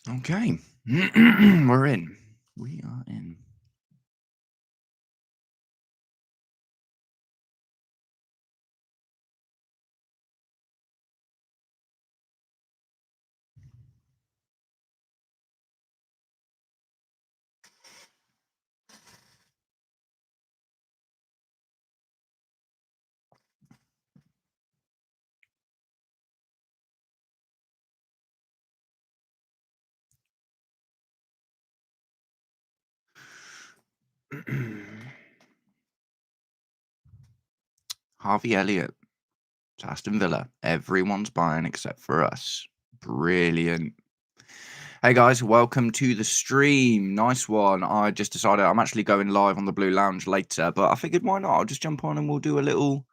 Okay. We're in. We are in. Harvey Elliott to Aston Villa. Everyone's buying except for us. Brilliant. Hey guys, welcome to the stream. Nice one. I just decided I'm actually going live on the Blue Lounge later, but I figured why not? I'll just jump on and we'll do a little.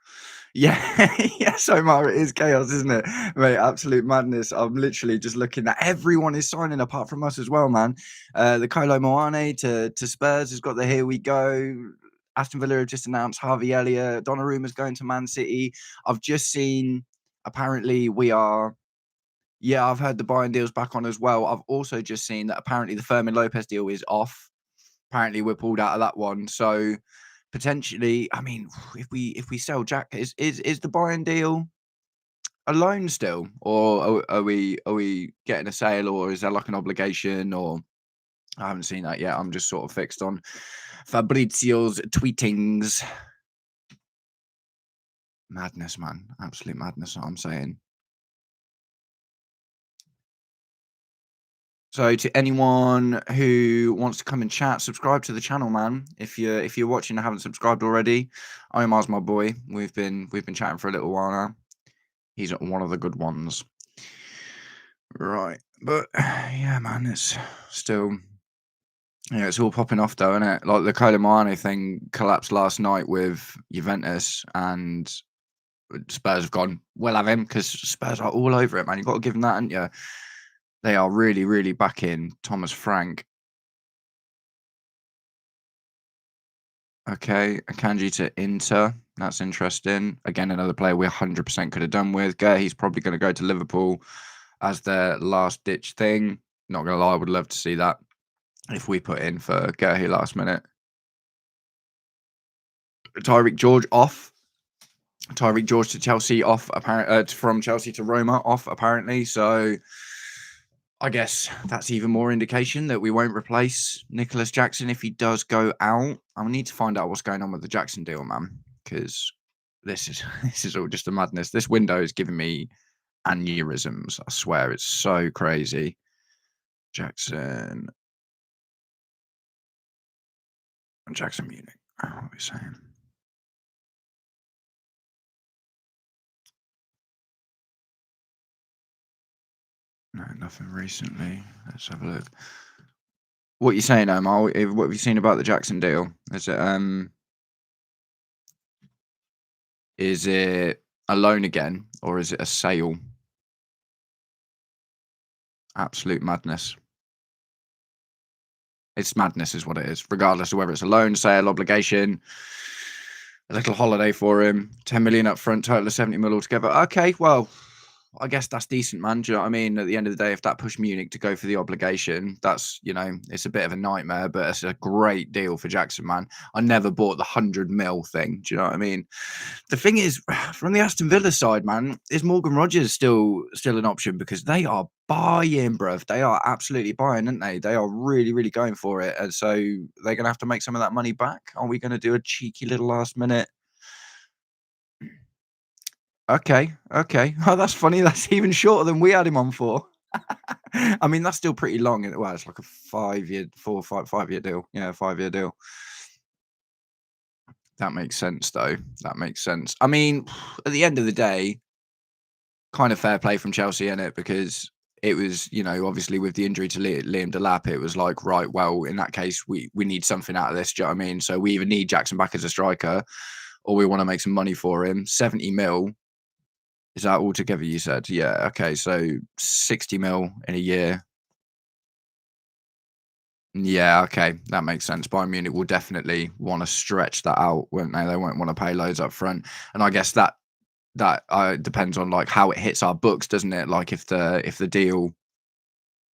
Yeah, yeah, so Mara, it is chaos, isn't it? Mate, absolute madness. I'm literally just looking at everyone is signing apart from us as well, man. The Kolo Moane to Spurs has got the here we go. Aston Villa have just announced Harvey Elliott. Donnarumma's going to Man City. I've just seen, apparently, we are. Yeah, I've heard the buying deal's back on as well. I've also just seen that apparently the Fermin Lopez deal is off. Apparently, we're pulled out of that one. So potentially, I mean, if we sell Jack, is the buying deal a loan still, or are we getting a sale, or is there like an obligation? Or I haven't seen that yet. I'm just sort of fixed on Fabrizio's tweetings. Madness, man, absolute madness. What I'm saying. So to anyone who wants to come and chat, subscribe to the channel, man. If you're watching and haven't subscribed already, Omar's my boy. We've been chatting for a little while now. He's one of the good ones. Right. But yeah, man, it's still it's all popping off though, isn't it? Like the Colomani thing collapsed last night with Juventus, and Spurs have gone, we'll have him, because Spurs are all over it, man. You've got to give them that, haven't you? They are really, really backing Thomas Frank. Okay, Akanji to Inter. That's interesting. Again, another player we 100% could have done with. He's probably going to go to Liverpool as their last ditch thing. Not going to lie, I would love to see that if we put in for Gerhi last minute. Tyreek George off. Tyreek George to Chelsea off. From Chelsea to Roma off apparently. So I guess that's even more indication that we won't replace Nicholas Jackson if he does go out. I need to find out what's going on with the Jackson deal, man, because this is all just a madness. This window is giving me aneurysms. I swear, it's so crazy. Jackson Munich. What are we saying? No, nothing recently. Let's have a look. What are you saying, Omar? What have you seen about the Jackson deal? Is it a loan again, or is it a sale? Absolute madness. It's madness is what it is, regardless of whether it's a loan, sale, obligation, a little holiday for him, 10 million up front, total of 70 mil altogether. Okay, well, I guess that's decent, man. Do you know what I mean? At the end of the day, if that pushed Munich to go for the obligation, that's, it's a bit of a nightmare, but it's a great deal for Jackson, man. I never bought the 100 mil thing. Do you know what I mean? The thing is, from the Aston Villa side, man, is Morgan Rogers still an option, because they are buying, bruv. They are absolutely buying, aren't they? They are really, really going for it. And so they're going to have to make some of that money back. Are we going to do a cheeky little last minute? Okay. Oh, that's funny. That's even shorter than we had him on for. I mean, that's still pretty long. Well, it's like a 5-year, 5-year deal. Yeah, 5-year deal. That makes sense, though. That makes sense. I mean, at the end of the day, kind of fair play from Chelsea in it, because it was, obviously with the injury to Liam Delap, it was like, right, well, in that case, we need something out of this. Do you know what I mean? So we either need Jackson back as a striker, or we want to make some money for him. 70 mil. Is that all together, you said? Yeah, okay, so 60 mil in a year. Yeah, okay, that makes sense. Bayern Munich will definitely wanna stretch that out, won't they? They won't wanna pay loads up front, and I guess that depends on, like, how it hits our books, doesn't it? Like, if the deal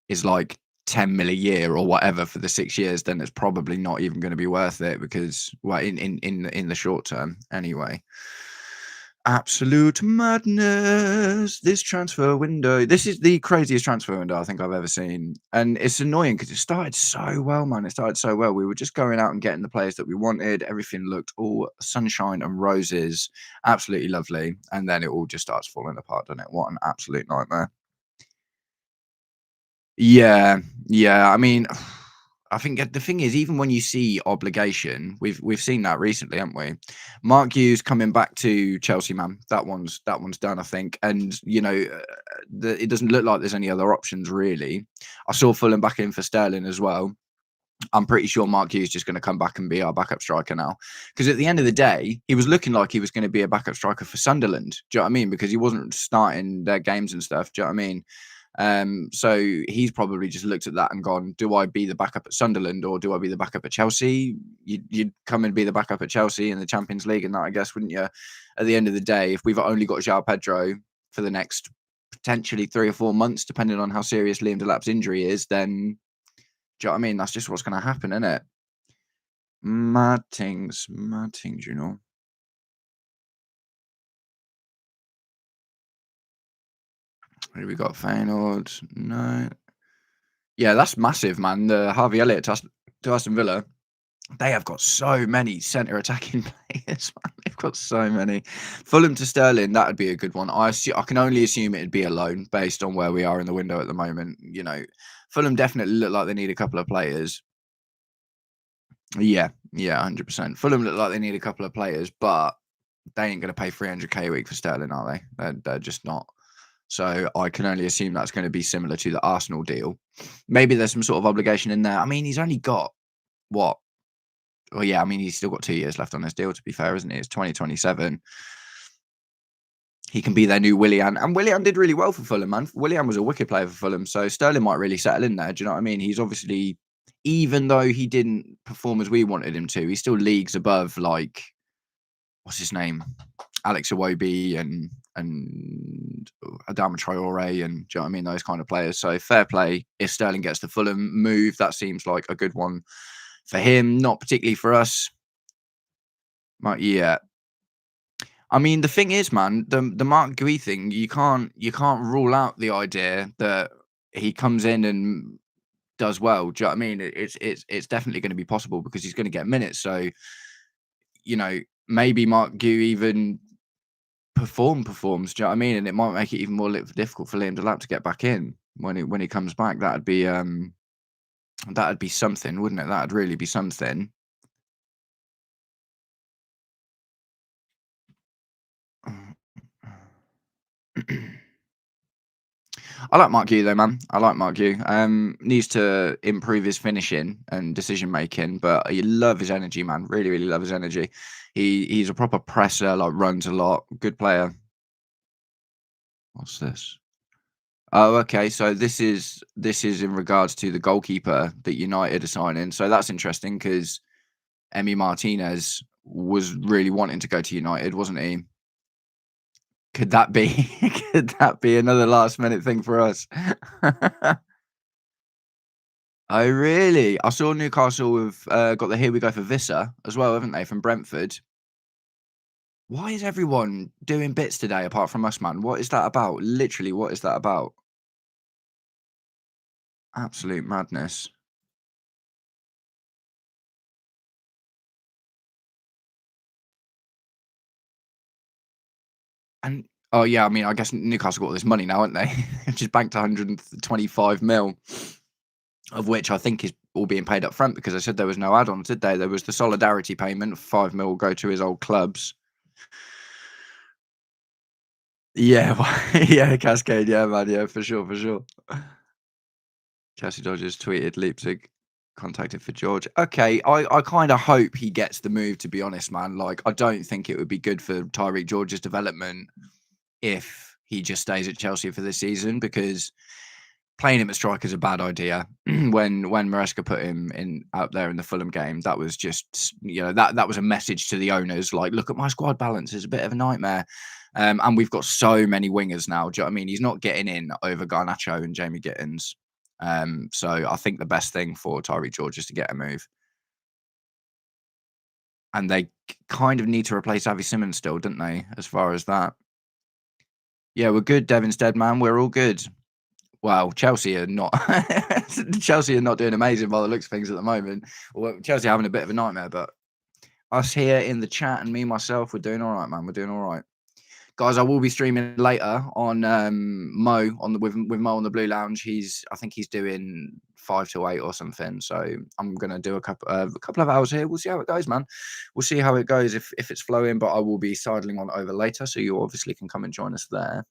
is, like, 10 mil a year or whatever for the 6 years, then it's probably not even gonna be worth it because well, in the short term anyway. Absolute madness. This transfer window. This is the craziest transfer window I think I've ever seen. And it's annoying because it started so well, man. It started so well. We were just going out and getting the players that we wanted. Everything looked all sunshine and roses. Absolutely lovely. And then it all just starts falling apart, doesn't it? What an absolute nightmare. Yeah, yeah. I mean, I think the thing is, even when you see obligation, we've seen that recently, haven't we? Mark Hughes coming back to Chelsea, man. That one's done, I think. And it doesn't look like there's any other options really. I saw Fulham back in for Sterling as well. I'm pretty sure Mark Hughes is just going to come back and be our backup striker now. Because at the end of the day, he was looking like he was going to be a backup striker for Sunderland. Do you know what I mean? Because he wasn't starting their games and stuff. Do you know what I mean? So he's probably just looked at that and gone, "Do I be the backup at Sunderland or do I be the backup at Chelsea?" You'd come and be the backup at Chelsea in the Champions League and that, I guess, wouldn't you? At the end of the day, if we've only got João Pedro for the next potentially 3 or 4 months, depending on how serious Liam Delap's injury is, then do you know what I mean? That's just what's going to happen, isn't it? Mad things, you know. Who we got? Feyenoord. No. Yeah, that's massive, man. The Harvey Elliott to Aston Villa. They have got so many centre attacking players, man. They've got so many. Fulham to Sterling, that would be a good one. I can only assume it'd be a loan based on where we are in the window at the moment. Fulham definitely look like they need a couple of players. Yeah, yeah, 100%. Fulham look like they need a couple of players, but they ain't going to pay 300k a week for Sterling, are they? They're just not. So I can only assume that's going to be similar to the Arsenal deal. Maybe there's some sort of obligation in there. I mean, he's only got what? Well, yeah, I mean, he's still got 2 years left on this deal, to be fair, isn't he? It's 2027. He can be their new Willian. And Willian did really well for Fulham, man. Willian was a wicked player for Fulham. So Sterling might really settle in there. Do you know what I mean? He's obviously, even though he didn't perform as we wanted him to, he's still leagues above, like, what's his name? Alex Iwobi and Adama Traore and do you know what I mean? Those kind of players. So fair play. If Sterling gets the Fulham move, that seems like a good one for him. Not particularly for us. But yeah, I mean, the thing is, man, the Mark Gui thing, you can't rule out the idea that he comes in and does well. Do you know what I mean? It's definitely going to be possible because he's going to get minutes. So you know, maybe Mark Gui even performs. Do you know what I mean? And it might make it even more difficult for Liam Delap to get back in when he comes back. That'd be something, wouldn't it? That'd really be something. I like Mark Yu though, man. I like Mark Yu. Needs to improve his finishing and decision making, but I love his energy, man. Really, really love his energy. He's a proper presser, like runs a lot. Good player. What's this? Oh, okay. So this is in regards to the goalkeeper that United are signing. So that's interesting because Emi Martinez was really wanting to go to United, wasn't he? Could that be could that be another last minute thing for us? Oh, really? I saw Newcastle have got the here we go for Vissa as well, haven't they, from Brentford? Why is everyone doing bits today apart from us, man? What is that about? Literally, what is that about? Absolute madness. And oh yeah, I mean, I guess Newcastle got all this money now, haven't they? Just banked 125 mil, of which I think is all being paid up front because I said there was no add-ons, did they? There was the solidarity payment, 5 mil will go to his old clubs. Yeah, yeah, Cascade, yeah, man, yeah, for sure, for sure. Chelsea Dodgers tweeted Leipzig contacted for George. Okay, I kind of hope he gets the move, to be honest, man. Like, I don't think it would be good for Tyreek George's development if he just stays at Chelsea for this season because playing him at striker is a bad idea. When Maresca put him in out there in the Fulham game, that was just that was a message to the owners like, look at my squad balance, it's a bit of a nightmare. And we've got so many wingers now. Do you know what I mean? He's not getting in over Garnacho and Jamie Gittins. So I think the best thing for Tyree George is to get a move. And they kind of need to replace Avi Simmons still, don't they? As far as that. Yeah, we're good, Devin's dead man. We're all good. Well, Chelsea are not. Chelsea are not doing amazing by the looks of things at the moment. Well, Chelsea are having a bit of a nightmare, but us here in the chat and me myself, we're doing all right, man. We're doing all right, guys. I will be streaming later on Mo on the with Mo on the Blue Lounge. I think he's doing 5 to 8 or something. So I'm gonna do a couple of hours here. We'll see how it goes, man. We'll see how it goes if it's flowing. But I will be sidling on over later, so you obviously can come and join us there.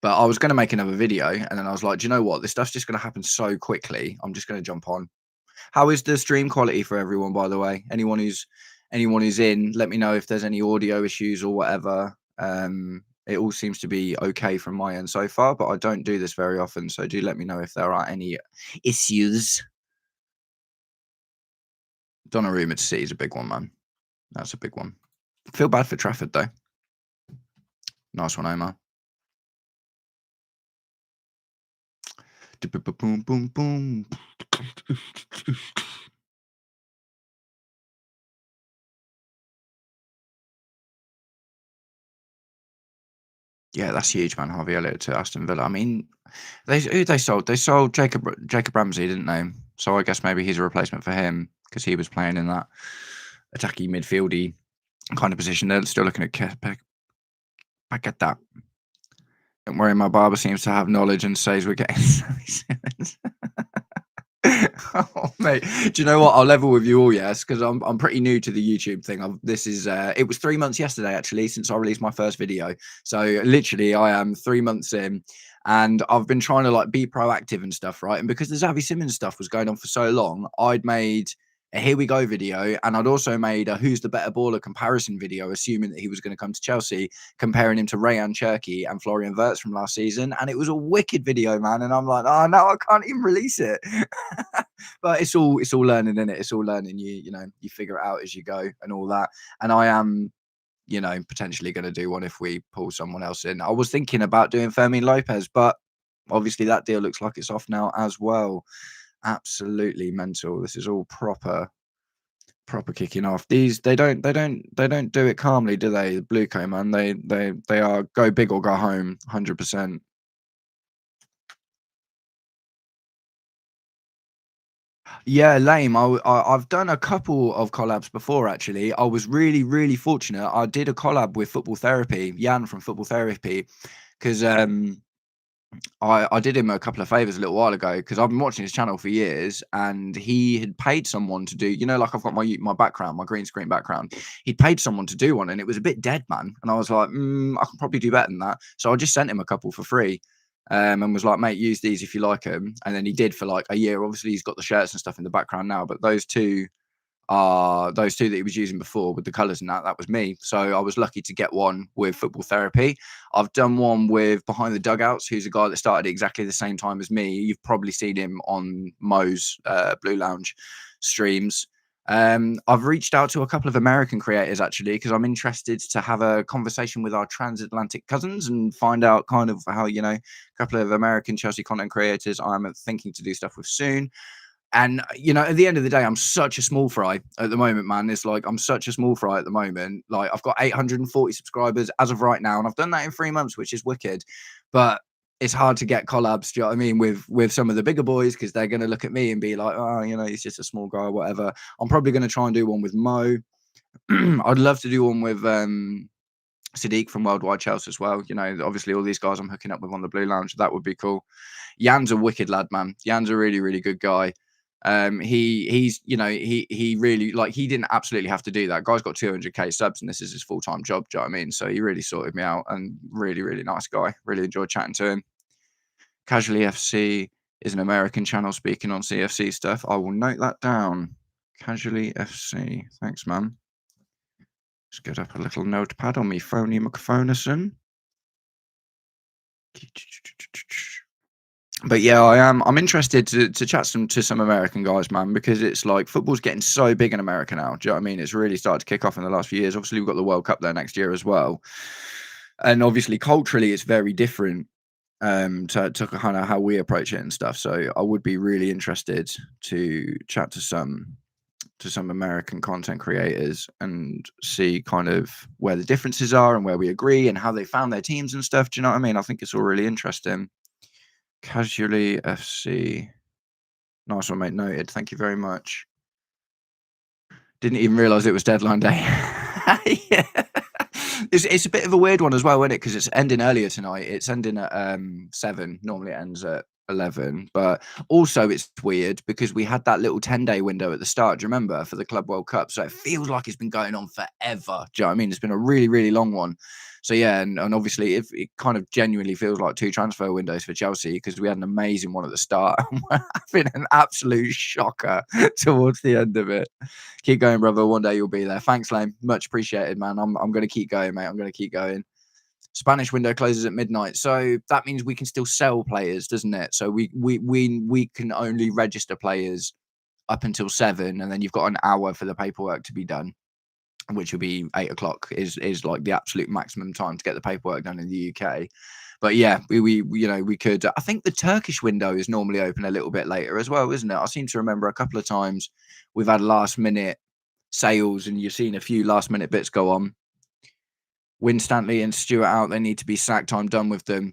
But I was going to make another video, and then I was like, do you know what? This stuff's just going to happen so quickly. I'm just going to jump on. How is the stream quality for everyone, by the way? Anyone who's in, let me know if there's any audio issues or whatever. It all seems to be okay from my end so far, but I don't do this very often, so do let me know if there are any issues. Donnarumma to City is a big one, man. That's a big one. Feel bad for Trafford though. Nice one, Omar. Boom, boom, boom. Yeah, that's huge, man. Harvey Elliott to Aston Villa. I mean, who they sold? They sold Jacob Ramsey, didn't they? So I guess maybe he's a replacement for him because he was playing in that attacky midfieldy kind of position. They're still looking at Kepa. I get that. Don't worry, my barber seems to have knowledge and says we're getting Sammy Simmons. Oh, mate, do you know what? I'll level with you all, yes, because I'm pretty new to the YouTube thing. This is it was 3 months yesterday actually since I released my first video. So literally, I am 3 months in, and I've been trying to like be proactive and stuff, right? And because the Xavi Simmons stuff was going on for so long, I'd made a here we go video, and I'd also made a who's the better baller comparison video, assuming that he was going to come to Chelsea, comparing him to Rayan Cherki and Florian Wirtz from last season, and it was a wicked video, man. And I'm like, oh no, I can't even release it. But it's all learning, in it. It's all learning. You figure it out as you go and all that. And I am, potentially going to do one if we pull someone else in. I was thinking about doing Fermin Lopez, but obviously that deal looks like it's off now as well. Absolutely mental. This is all proper kicking off. They don't do it calmly, do they? Blue Co, man. They are go big or go home, 100%. Yeah, lame. I've done a couple of collabs before, actually. I was really, really fortunate. I did a collab with Football Therapy, Jan from Football Therapy, because I did him a couple of favors a little while ago because I've been watching his channel for years, and he had paid someone to do, like I've got my background, my green screen background. He'd paid someone to do one, and it was a bit dead, man. And I was like, I can probably do better than that. So I just sent him a couple for free. And was like, mate, use these if you like them. And then he did for like a year. Obviously, he's got the shirts and stuff in the background now, but those two that he was using before with the colours and that was me. So I was lucky to get one with Football Therapy. I've done one with Behind the Dugouts, who's a guy that started at exactly the same time as me. You've probably seen him on Mo's Blue Lounge streams. I've reached out to a couple of American creators actually because I'm interested to have a conversation with our transatlantic cousins and find out kind of how, a couple of American Chelsea content creators I'm thinking to do stuff with soon. And, at the end of the day, I'm such a small fry at the moment, man. It's like I'm such a small fry at the moment. Like I've got 840 subscribers as of right now, and I've done that in 3 months, which is wicked. But it's hard to get collabs, do you know what I mean, with some of the bigger boys because they're going to look at me and be like, oh, he's just a small guy or whatever. I'm probably going to try and do one with Mo. I'd love to do one with Sadiq from Worldwide Chelsea as well. Obviously all these guys I'm hooking up with on the Blue Lounge. That would be cool. Jan's a wicked lad, man. Jan's a really, really good guy. He really, like, he didn't absolutely have to do that. Guy's got 200k subs and this is his full-time job. Do you know what I mean? So he really sorted me out and really, really nice guy. Really enjoyed chatting to him. Casually FC is an American channel speaking on CFC stuff. I will note that down. Casually FC. Thanks, man. Let's get up a little notepad on me phony McPhoneson. But yeah, I'm interested to chat to some American guys, man, because it's like football's getting so big in America now. Do you know what I mean? It's really started to kick off in the last few years. Obviously, we've got the World Cup there next year as well, and obviously culturally, it's very different to kind of how we approach it and stuff. So I would be really interested to chat to some American content creators and see kind of where the differences are and where we agree and how they found their teams and stuff. Do you know what I mean? I think it's all really interesting. Casually FC. Nice one, mate. Noted. Thank you very much. Didn't even realise it was deadline day. Yeah. It's a bit of a weird one as well, isn't it? Because it's ending earlier tonight. It's ending at 7. Normally it ends at 11. But also it's weird because we had that little 10-day window at the start, do you remember, for the Club World Cup? So it feels like it's been going on forever. Do you know what I mean? It's been a really, really long one. So yeah, and obviously it kind of genuinely feels like 2 transfer windows for Chelsea because we had an amazing one at the start and we're having an absolute shocker towards the end of it. Keep going, brother. One day you'll be there. Thanks, Lane. Much appreciated, man. I'm gonna keep going, mate. I'm gonna keep going. Spanish window closes at midnight, so that means we can still sell players, doesn't it? So we can only register players up until 7, and then you've got an hour for the paperwork to be done, which will be 8 o'clock. Is like the absolute maximum time to get the paperwork done in the UK. But yeah, we could. I think the Turkish window is normally open a little bit later as well, isn't it? I seem to remember a couple of times we've had last minute sales, and you've seen a few last minute bits go on. Winstanley and Stewart out. They need to be sacked. I'm done with them.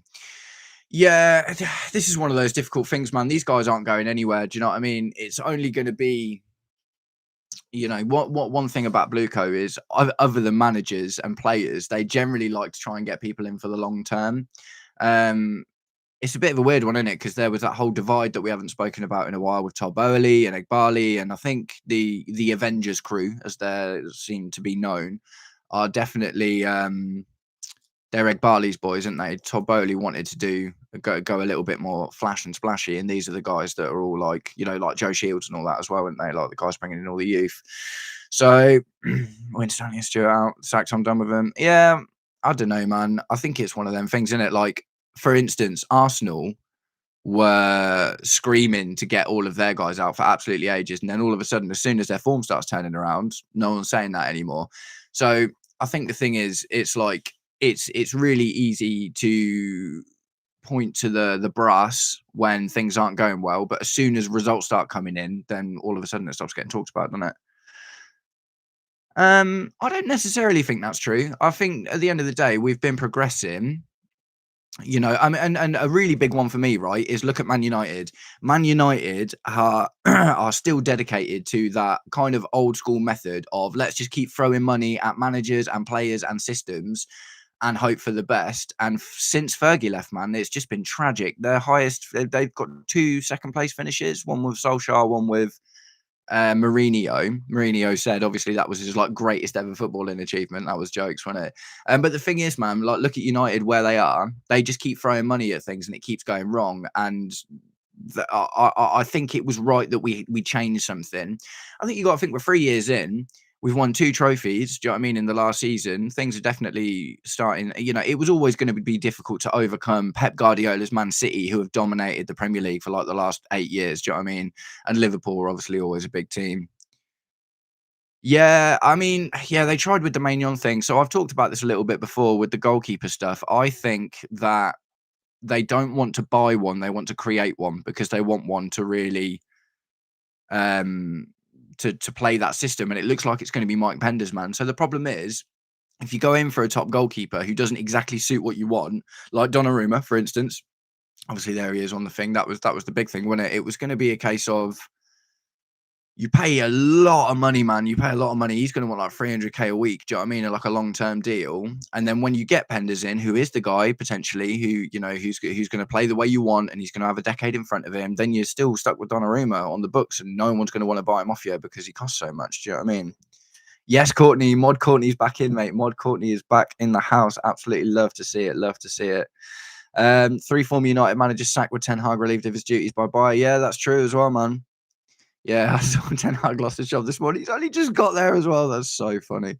Yeah, this is one of those difficult things, man. These guys aren't going anywhere. Do you know what I mean? It's only going to be, what one thing about Blueco is, other than managers and players, they generally like to try and get people in for the long term. Um, it's a bit of a weird one, isn't it? Because there was that whole divide that we haven't spoken about in a while with Todd Bowley and Egbali, and I think the Avengers crew, as they seem to be known, are definitely they're Egbali's boys, aren't they? Todd Bowley wanted to go a little bit more flash and splashy, and these are the guys that are all like, like Joe Shields and all that as well, aren't they? Like the guys bringing in all the youth. So Winstanley and Stewart out, sacked. I'm done with them. Yeah, I don't know, man. I think it's one of them things, isn't it? Like, for instance, Arsenal were screaming to get all of their guys out for absolutely ages, and then all of a sudden, as soon as their form starts turning around, no one's saying that anymore. So I think the thing is, it's like it's really easy to point to the brass when things aren't going well, but as soon as results start coming in, then all of a sudden it stops getting talked about, doesn't it? I don't necessarily think that's true. I think at the end of the day, we've been progressing. I mean, and a really big one for me, right, is look at Man United. Man United are are still dedicated to that kind of old school method of let's just keep throwing money at managers and players and systems and hope for the best. And since Fergie left, man, it's just been tragic. Their highest, they've got 2 second place finishes, one with Solskjaer, one with Mourinho. Mourinho said obviously that was his like greatest ever footballing achievement. That was jokes, wasn't it? But the thing is, man, like look at United where they are. They just keep throwing money at things and it keeps going wrong. And I think it was right that we changed something. I think you got to think we're 3 years in. We've won 2 trophies. Do you know what I mean? In the last season, things are definitely starting. It was always going to be difficult to overcome Pep Guardiola's Man City, who have dominated the Premier League for like the last 8 years. Do you know what I mean? And Liverpool are obviously always a big team. Yeah, I mean, yeah, they tried with the Maignan thing. So I've talked about this a little bit before with the goalkeeper stuff. I think that they don't want to buy one; they want to create one because they want one to really um to play that system, and it looks like it's going to be Mike Penders, man. So the problem is, if you go in for a top goalkeeper who doesn't exactly suit what you want, like Donnarumma, for instance, obviously there he is on the thing. That was the big thing, wasn't it? It was going to be a case of you pay a lot of money, man. You pay a lot of money. He's going to want like 300K a week. Do you know what I mean? Like a long-term deal. And then when you get Penders in, who is the guy potentially who, who's going to play the way you want and he's going to have a decade in front of him, then you're still stuck with Donnarumma on the books and no one's going to want to buy him off you because he costs so much. Do you know what I mean? Yes, Courtney. Mod Courtney's back in, mate. Mod Courtney is back in the house. Absolutely love to see it. Love to see it. 3 former United managers sacked with Ten Hag relieved of his duties by Bayer. Yeah, that's true as well, man. Yeah, I saw Ten Hag lost his job this morning. He's only just got there as well. That's so funny.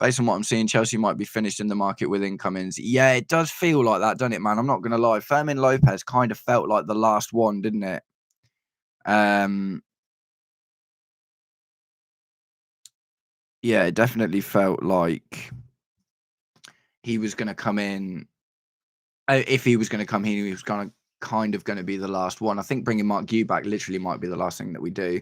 Based on what I'm seeing, Chelsea might be finished in the market with incomings. Yeah, it does feel like that, doesn't it, man? I'm not gonna lie. Fermin Lopez kind of felt like the last one, didn't it? Um, yeah, it definitely felt like he was gonna come in. If he was gonna come here, he was gonna kind of gonna be the last one. I think bringing Mark Gue back literally might be the last thing that we do.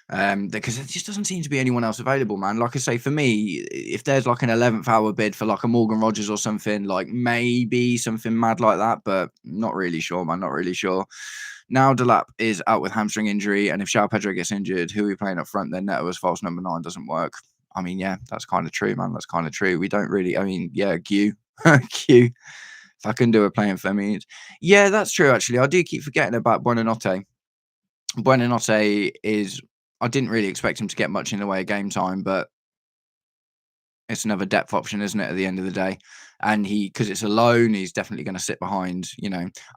Because there just doesn't seem to be anyone else available, man. Like I say, for me, if there's like an 11th hour bid for like a Morgan Rogers or something, like maybe something mad like that, but not really sure, man. Not really sure. Now Delap is out with hamstring injury, and if João Pedro gets injured, who are we playing up front? Then Neto as false number 9 doesn't work. I mean, yeah, that's kind of true, man. That's kind of true. We don't really. I mean, yeah, Gue, Gue. If I can do a playing for me, yeah, that's true. Actually, I do keep forgetting about Buonanotte. Buonanotte is. I didn't really expect him to get much in the way of game time, but it's another depth option, isn't it, at the end of the day? And because it's a loan, he's definitely going to sit behind,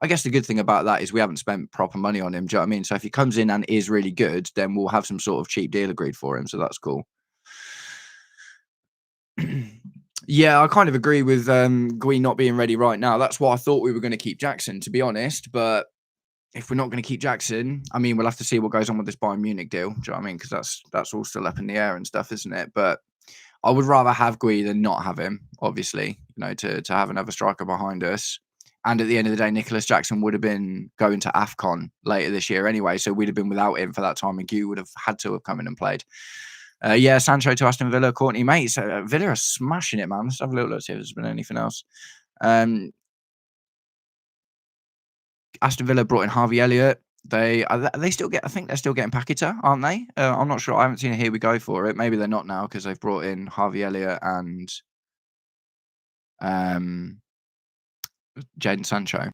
I guess the good thing about that is we haven't spent proper money on him. Do you know what I mean? So if he comes in and is really good, then we'll have some sort of cheap deal agreed for him. So that's cool. Yeah, I kind of agree with Gwee not being ready right now. That's why I thought we were going to keep Jackson, to be honest. But if we're not going to keep Jackson, I mean, we'll have to see what goes on with this Bayern Munich deal. Do you know what I mean? Because that's all still up in the air and stuff, isn't it? But I would rather have Gui than not have him, obviously, to have another striker behind us. And at the end of the day, Nicholas Jackson would have been going to AFCON later this year anyway. So we'd have been without him for that time, and Gui would have had to have come in and played. Yeah, Sancho to Aston Villa, Courtney, mate. So Villa are smashing it, man. Let's have a little look, see if there's been anything else. Aston Villa brought in Harvey Elliott. They still get. I think they're still getting Paqueta, aren't they? I'm not sure. I haven't seen a here we go for it. Maybe they're not now because they've brought in Harvey Elliott and um, Jadon Sancho.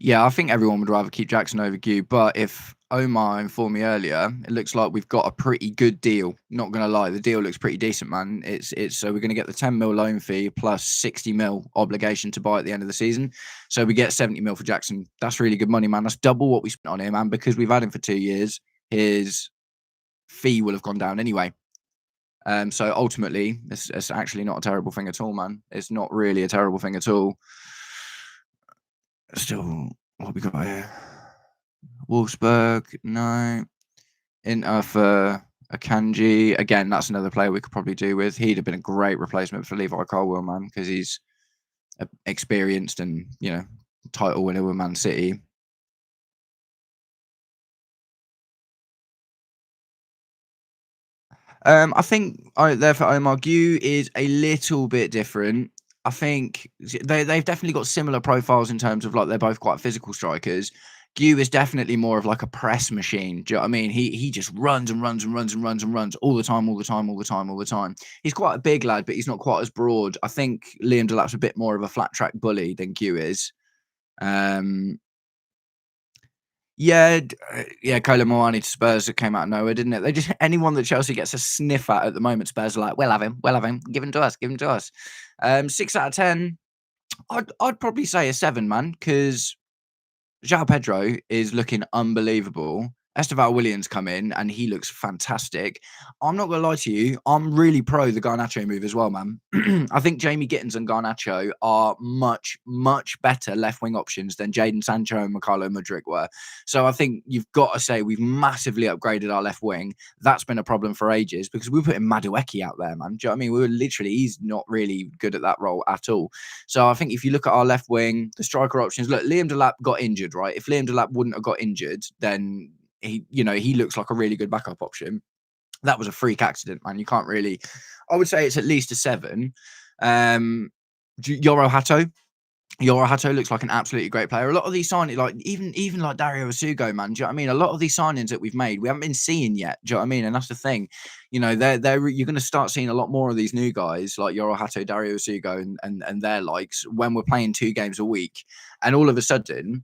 Yeah, I think everyone would rather keep Jackson over Gue, but if Omar informed me earlier, it looks like we've got a pretty good deal. Not gonna lie, the deal looks pretty decent, man. It's so we're gonna get the 10 mil loan fee plus 60 mil obligation to buy at the end of the season. So we get 70 mil for Jackson. That's really good money, man. That's double what we spent on him, and because we've had him for 2 years, his fee will have gone down anyway. So ultimately, it's actually not a terrible thing at all, man. It's not really a terrible thing at all. Still, what we got here? Wolfsburg, no. Inter for Akanji. Again, that's another player we could probably do with. He'd have been a great replacement for Levi Colwill, man, because he's experienced and, title winner with Man City. I think there for Omar Gue is a little bit different. I think they've definitely got similar profiles in terms of like they're both quite physical strikers. Gue is definitely more of like a press machine. Do you know what I mean? He just runs and runs and runs and runs and runs all the time, all the time, all the time, all the time. He's quite a big lad, but he's not quite as broad. I think Liam Delap's a bit more of a flat track bully than Gue is. Yeah, Kolo Muani to Spurs that came out of nowhere, didn't it? They just anyone that Chelsea gets a sniff at the moment, Spurs are like, we'll have him, give him to us, give him to us. 6 out of 10, I'd probably say a 7, man, because João Pedro is looking unbelievable. Esteval Williams come in and he looks fantastic. I'm not gonna lie to you, I'm really pro the Garnacho move as well, man. I think Jamie Gittins and Garnacho are much, much better left wing options than Jadon Sancho and Mikhailo Mudryk were. So I think you've got to say we've massively upgraded our left wing. That's been a problem for ages because we were putting Madueke out there, man. Do you know what I mean? He's not really good at that role at all. So I think if you look at our left wing, the striker options, look, Liam Delap got injured, right? If Liam Delap wouldn't have got injured, then he looks like a really good backup option. That was a freak accident, man. You can't really. I would say it's at least a 7. Yoro Hato. Yoro Hato looks like an absolutely great player. A lot of these signings, like even like Dario Asugo, man. Do you know what I mean? A lot of these signings that we've made, we haven't been seeing yet. Do you know what I mean? And that's the thing. You're going to start seeing a lot more of these new guys like Yoro Hato, Dario Asugo, and their likes when we're playing 2 games a week, and all of a sudden.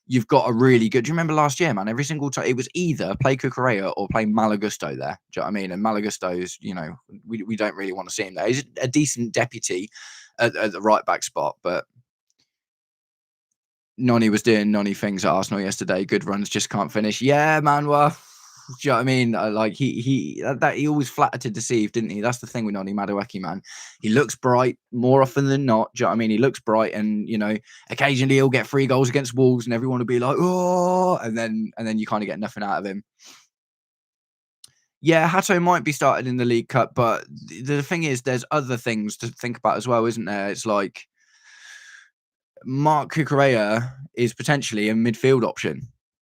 You've got a really good. Do you remember last year, man? Every single time it was either play Cucurella or play Malagusto there. Do you know what I mean? And Malagusto's, we don't really want to see him there. He's a decent deputy at the right back spot, but Noni was doing Noni things at Arsenal yesterday. Good runs, just can't finish. Yeah, man. Well, you know what I mean? Like he always flattered to deceive, didn't he? That's the thing with Noni Madueke, man. He looks bright more often than not. Do you know what I mean? He looks bright, and occasionally he'll get 3 goals against Wolves, and everyone will be like, "Oh," and then you kind of get nothing out of him. Yeah, Hato might be started in the League Cup, but the thing is, there's other things to think about as well, isn't there? It's like Mark Cucurella is potentially a midfield option.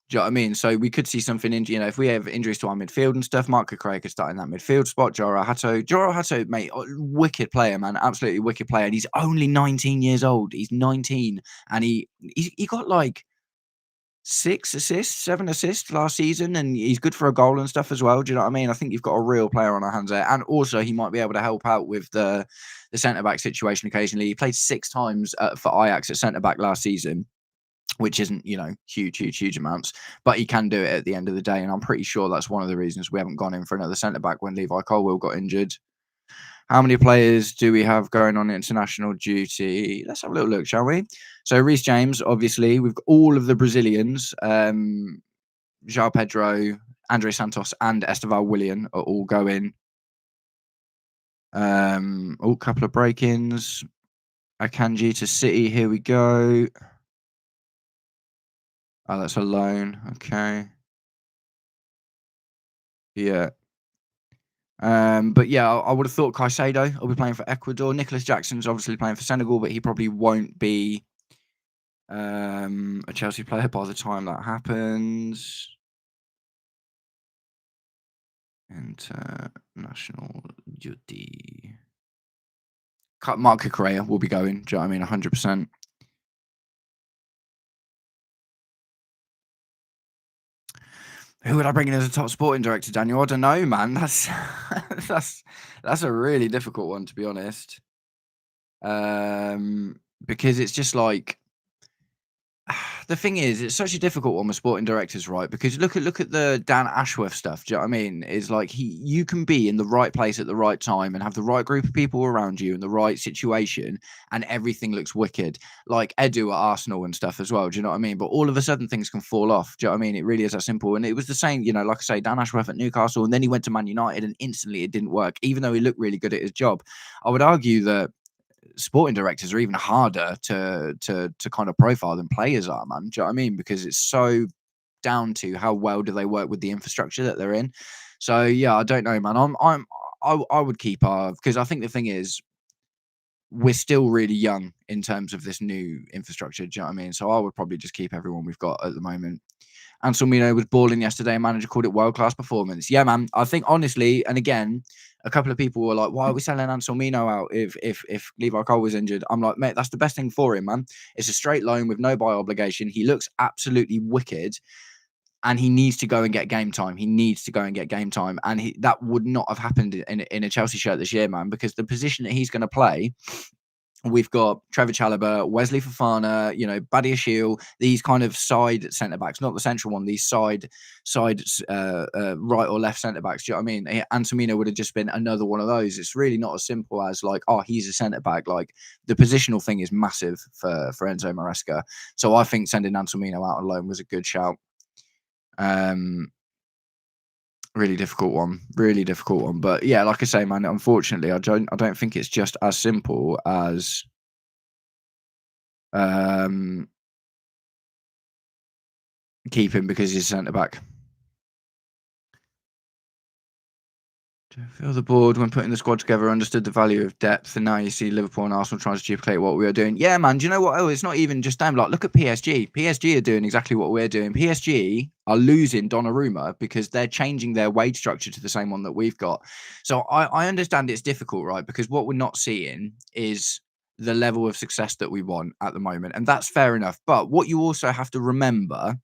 Do you know what I mean? So we could see something if we have injuries to our midfield and stuff, Mark Cucurella could start in that midfield spot. Joro Hato, mate, wicked player, man, absolutely wicked player. And he's only 19 years old. He's 19, and he got like 6 assists, 7 assists last season, and he's good for a goal and stuff as well. Do you know what I mean? I think you've got a real player on our hands there, and also he might be able to help out with the centre back situation occasionally. He played 6 times for Ajax at centre back last season, which isn't huge amounts, but he can do it at the end of the day, and I'm pretty sure that's one of the reasons we haven't gone in for another centre back when Levi Colwill got injured. How many players do we have going on international duty? Let's have a little look, shall we? So Reece James, obviously. We've got all of the Brazilians. João Pedro, Andre Santos, and Esteval Willian are all going. Couple of break-ins. Akanji to City. Here we go. Oh, that's a loan. Okay. Yeah. But yeah, I would have thought Caicedo will be playing for Ecuador. Nicholas Jackson's obviously playing for Senegal, but he probably won't be a Chelsea player by the time that happens. International duty. Mark Cucurella will be going. Do you know what I mean? 100%. Who would I bring in as a top sporting director, Daniel? I don't know, man. That's that's a really difficult one, to be honest. Because it's just like the thing is, it's such a difficult one with sporting directors, right? Because look at the Dan Ashworth stuff. Do you know what I mean? It's like you can be in the right place at the right time and have the right group of people around you in the right situation, and everything looks wicked. Like Edu at Arsenal and stuff as well. Do you know what I mean? But all of a sudden things can fall off. Do you know what I mean? It really is that simple. And it was the same, like I say, Dan Ashworth at Newcastle, and then he went to Man United, and instantly it didn't work, even though he looked really good at his job. I would argue that sporting directors are even harder to kind of profile than players are, man. Do you know what I mean? Because it's so down to how well do they work with the infrastructure that they're in. So yeah, I don't know, man. I would keep our, because I think the thing is we're still really young in terms of this new infrastructure. Do you know what I mean? So I would probably just keep everyone we've got at the moment. Anselmino was balling yesterday. Manager called it world-class performance. Yeah, man. I think honestly, and again, a couple of people were like, "Why are we selling Anselmino out if Levi Cole was injured?" I'm like, mate, that's the best thing for him, man. It's a straight loan with no buy obligation. He looks absolutely wicked, and he needs to go and get game time. He needs to go and get game time, and that would not have happened in a Chelsea shirt this year, man, because the position that he's going to play. We've got Trevor Chalobah, Wesley Fofana, Badiashile, these kind of side centre backs, not the central one. These side, right or left centre backs. Do you know what I mean? Antonino would have just been another one of those. It's really not as simple as like, oh, he's a centre back. Like the positional thing is massive for Enzo Maresca. So I think sending Antonino out on loan was a good shout. Really difficult one. But yeah, like I say, man, unfortunately, I don't think it's just as simple as keep him because he's a centre back. Feel the board when putting the squad together understood the value of depth, and now you see Liverpool and Arsenal trying to duplicate what we are doing. Yeah, man. Do you know what? Oh, it's not even just them. Like, look at PSG. PSG are doing exactly what we're doing. PSG are losing Donnarumma because they're changing their wage structure to the same one that we've got. So I understand it's difficult, right? Because what we're not seeing is the level of success that we want at the moment, and that's fair enough. But what you also have to remember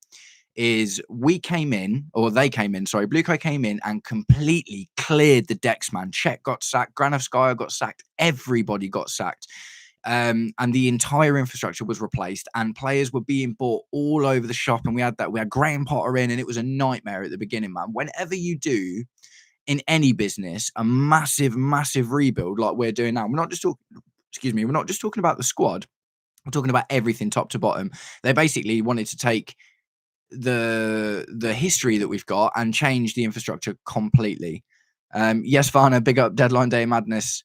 is they came in, Bluco came in and completely cleared the decks, man. Czech got sacked, Granovskaya got sacked, everybody got sacked. And the entire infrastructure was replaced, and players were being bought all over the shop. And we had Graham Potter in, and it was a nightmare at the beginning, man. Whenever you do in any business a massive, massive rebuild like we're doing now, we're not just talking about the squad. We're talking about everything top to bottom. They basically wanted to take the history that we've got and change the infrastructure completely. Yes, Varna, big up deadline day madness.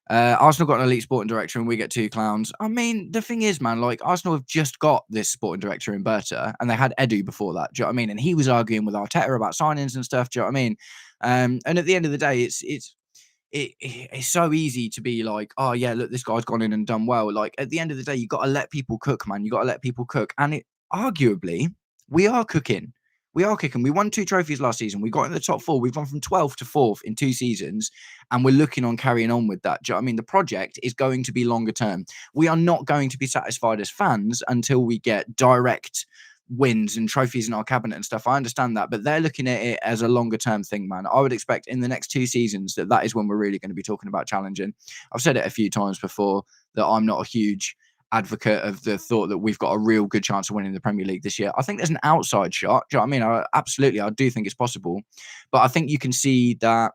Arsenal got an elite sporting director and we get two clowns. I mean, the thing is, man, like Arsenal have just got this sporting director in Berta and they had Edu before that. Do you know what I mean? And he was arguing with Arteta about signings and stuff. Do you know what I mean? And at the end of the day, it's so easy to be like, oh yeah, look, this guy's gone in and done well. Like at the end of the day, you got to let people cook, man. You got to let people cook, and it arguably we are cooking. We are kicking. We won two trophies last season. We got in the top four. We've gone from 12th to 4th in 2 seasons, and we're looking on carrying on with that. Do you know what I mean? The project is going to be longer term. We are not going to be satisfied as fans until we get direct wins and trophies in our cabinet and stuff. I understand that, but they're looking at it as a longer term thing, man. I would expect in the next 2 seasons that is when we're really going to be talking about challenging. I've said it a few times before that I'm not a huge advocate of the thought that we've got a real good chance of winning the Premier League this year. I think there's an outside shot. Do you know what I mean? I do think it's possible, but I think you can see that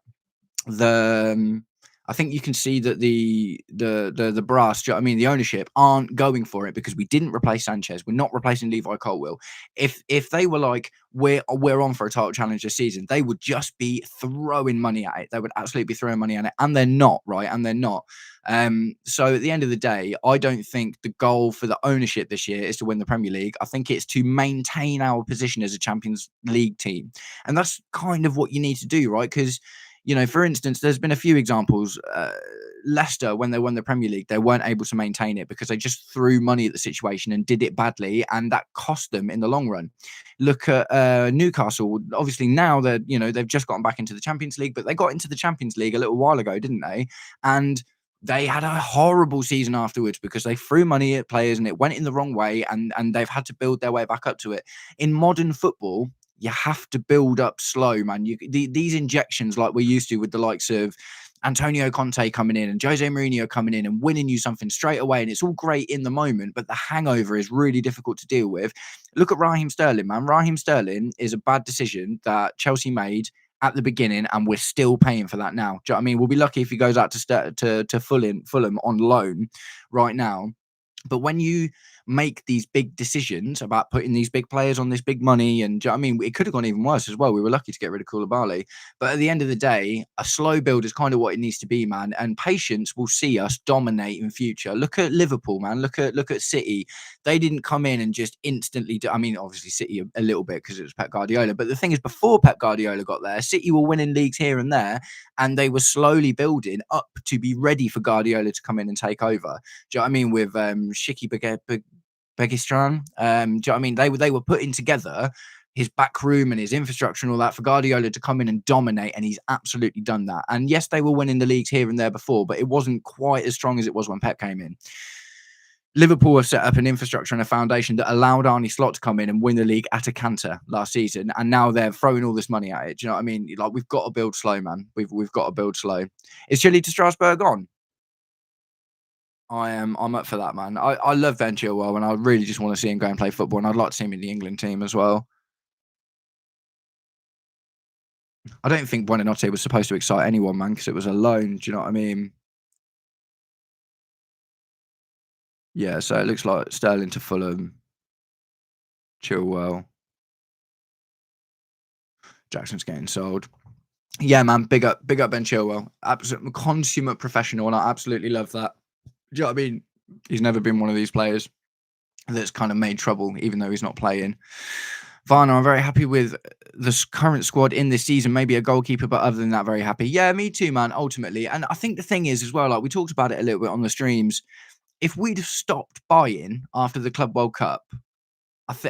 the I think you can see that the brass, do you know what I mean, the ownership aren't going for it because we didn't replace Sanchez. We're not replacing Levi Colwill. If they were like we're on for a title challenge this season, they would just be throwing money at it. They would absolutely be throwing money at it, and they're not, right? And they're not. So at the end of the day, I don't think the goal for the ownership this year is to win the Premier League. I think it's to maintain our position as a Champions League team, and that's kind of what you need to do, right? Because for instance, there's been a few examples. Leicester, when they won the Premier League, they weren't able to maintain it because they just threw money at the situation and did it badly, and that cost them in the long run. Look at Newcastle. Obviously, now they've just gotten back into the Champions League, but they got into the Champions League a little while ago, didn't they? And they had a horrible season afterwards because they threw money at players and it went in the wrong way, and they've had to build their way back up to it. In modern football, you have to build up slow, man. These injections like we're used to with the likes of Antonio Conte coming in and Jose Mourinho coming in and winning you something straight away, and it's all great in the moment, but the hangover is really difficult to deal with. Look at Raheem Sterling, man. Raheem Sterling is a bad decision that Chelsea made at the beginning, and we're still paying for that now. Do you know what I mean? We'll be lucky if he goes out to Fulham on loan right now. But when you make these big decisions about putting these big players on this big money, and do you know what I mean, it could have gone even worse as well. We were lucky to get rid of Koulibaly. But at the end of the day, a slow build is kind of what it needs to be, man. And patience will see us dominate in future. Look at Liverpool, man. Look at City. They didn't come in and just instantly I mean, obviously City a little bit because it was Pep Guardiola. But the thing is, before Pep Guardiola got there, City were winning leagues here and there, and they were slowly building up to be ready for Guardiola to come in and take over. Do you know what I mean? With Shiki Begistran. Do you know what I mean? They were putting together his back room and his infrastructure and all that for Guardiola to come in and dominate, and he's absolutely done that. And yes, they were winning the leagues here and there before, but it wasn't quite as strong as it was when Pep came in. Liverpool have set up an infrastructure and a foundation that allowed Arne Slot to come in and win the league at a canter last season, and now they're throwing all this money at it. Do you know what I mean? Like, we've got to build slow, man. We've got to build slow. Is Chile to Strasbourg on? I'm up for that, man. I love Ben Chilwell, and I really just want to see him go and play football, and I'd like to see him in the England team as well. I don't think Buonanotte was supposed to excite anyone, man, because it was a loan. Do you know what I mean? Yeah, so it looks like Sterling to Fulham, Chilwell, Jackson's getting sold. Yeah, man, big up Ben Chilwell. Absolute consummate professional, and I absolutely love that. Do you know what I mean? He's never been one of these players that's kind of made trouble, even though he's not playing. Varner, I'm very happy with the current squad in this season. Maybe a goalkeeper, but other than that, very happy. Yeah, me too, man, ultimately. And I think the thing is as well, like we talked about it a little bit on the streams, if we'd have stopped buying after the Club World Cup,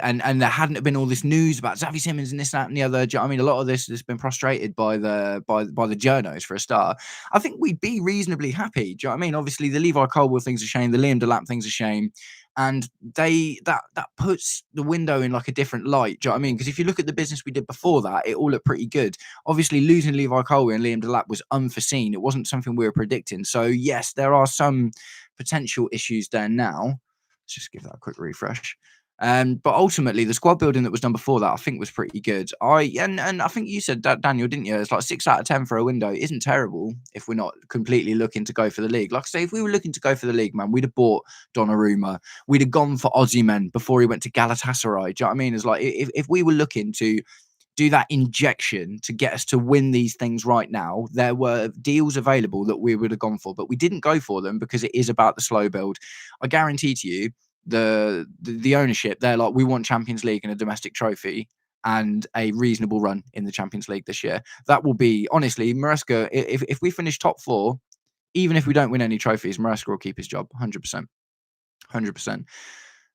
and there hadn't been all this news about Xavi Simons and this, that, and the other. Do you know what I mean? A lot of this has been frustrated by the journos for a start. I think we'd be reasonably happy. Do you know what I mean? Obviously, the Levi Colwill thing's a shame. The Liam Delap thing's a shame. And that puts the window in like a different light. Do you know what I mean? Because if you look at the business we did before that, it all looked pretty good. Obviously, losing Levi Colwill and Liam Delap was unforeseen. It wasn't something we were predicting. So yes, there are some potential issues there now. Let's just give that a quick refresh. But ultimately, the squad building that was done before that, I think, was pretty good. And I think you said that, Daniel, didn't you? It's like 6 out of 10 for a window isn't terrible if we're not completely looking to go for the league. Like I say, if we were looking to go for the league, man, we'd have bought Donnarumma. We'd have gone for Ozyman before he went to Galatasaray. Do you know what I mean? It's like if we were looking to do that injection to get us to win these things right now, there were deals available that we would have gone for, but we didn't go for them because it is about the slow build. I guarantee to you, the ownership, they're like, we want Champions League and a domestic trophy and a reasonable run in the Champions League this year. That will be honestly, Maresca. If we finish top four, even if we don't win any trophies, Maresca will keep his job, 100%, 100%.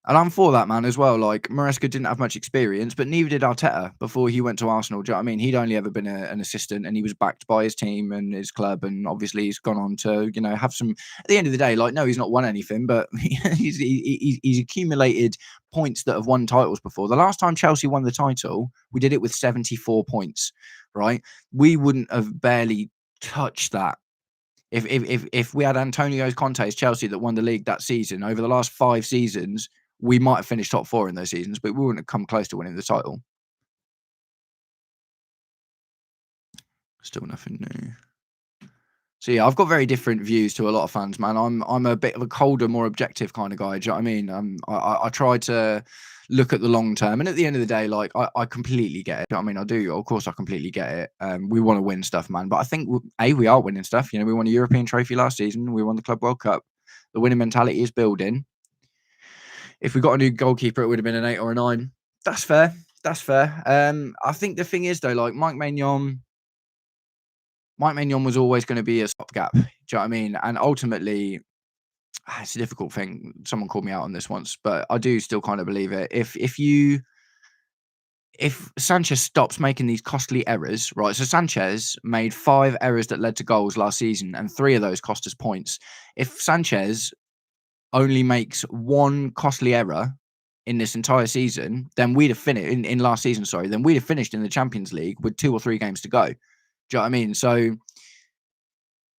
And I'm for that, man, as well. Like, Maresca didn't have much experience, but neither did Arteta before he went to Arsenal. Do you know what I mean? He'd only ever been an assistant, and he was backed by his team and his club. And obviously, he's gone on to, have some. At the end of the day, like, no, he's not won anything, but he's accumulated points that have won titles before. The last time Chelsea won the title, we did it with 74 points, right? We wouldn't have barely touched that if we had Antonio Conte's Chelsea that won the league that season. Over the last 5 seasons, we might have finished top four in those seasons, but we wouldn't have come close to winning the title. Still nothing new. So yeah, I've got very different views to a lot of fans, man. I'm a bit of a colder, more objective kind of guy. Do you know what I mean? I try to look at the long term, and at the end of the day, like I completely get it. Do you know what I mean? I do. Of course, I completely get it. We want to win stuff, man. But I think we are winning stuff. We won a European trophy last season. We won the Club World Cup. The winning mentality is building. If we got a new goalkeeper, it would have been an 8 or a 9. That's fair. That's fair. I think the thing is though, like Mike Maignan was always going to be a stopgap. Do you know what I mean? And ultimately, it's a difficult thing. Someone called me out on this once, but I do still kind of believe it. If Sanchez stops making these costly errors, right? So Sanchez made 5 errors that led to goals last season, and 3 of those cost us points. If Sanchez only makes 1 costly error in this entire season, then we'd have finished in last season. Sorry, then we'd have finished in the Champions League with 2 or 3 games to go. Do you know what I mean? So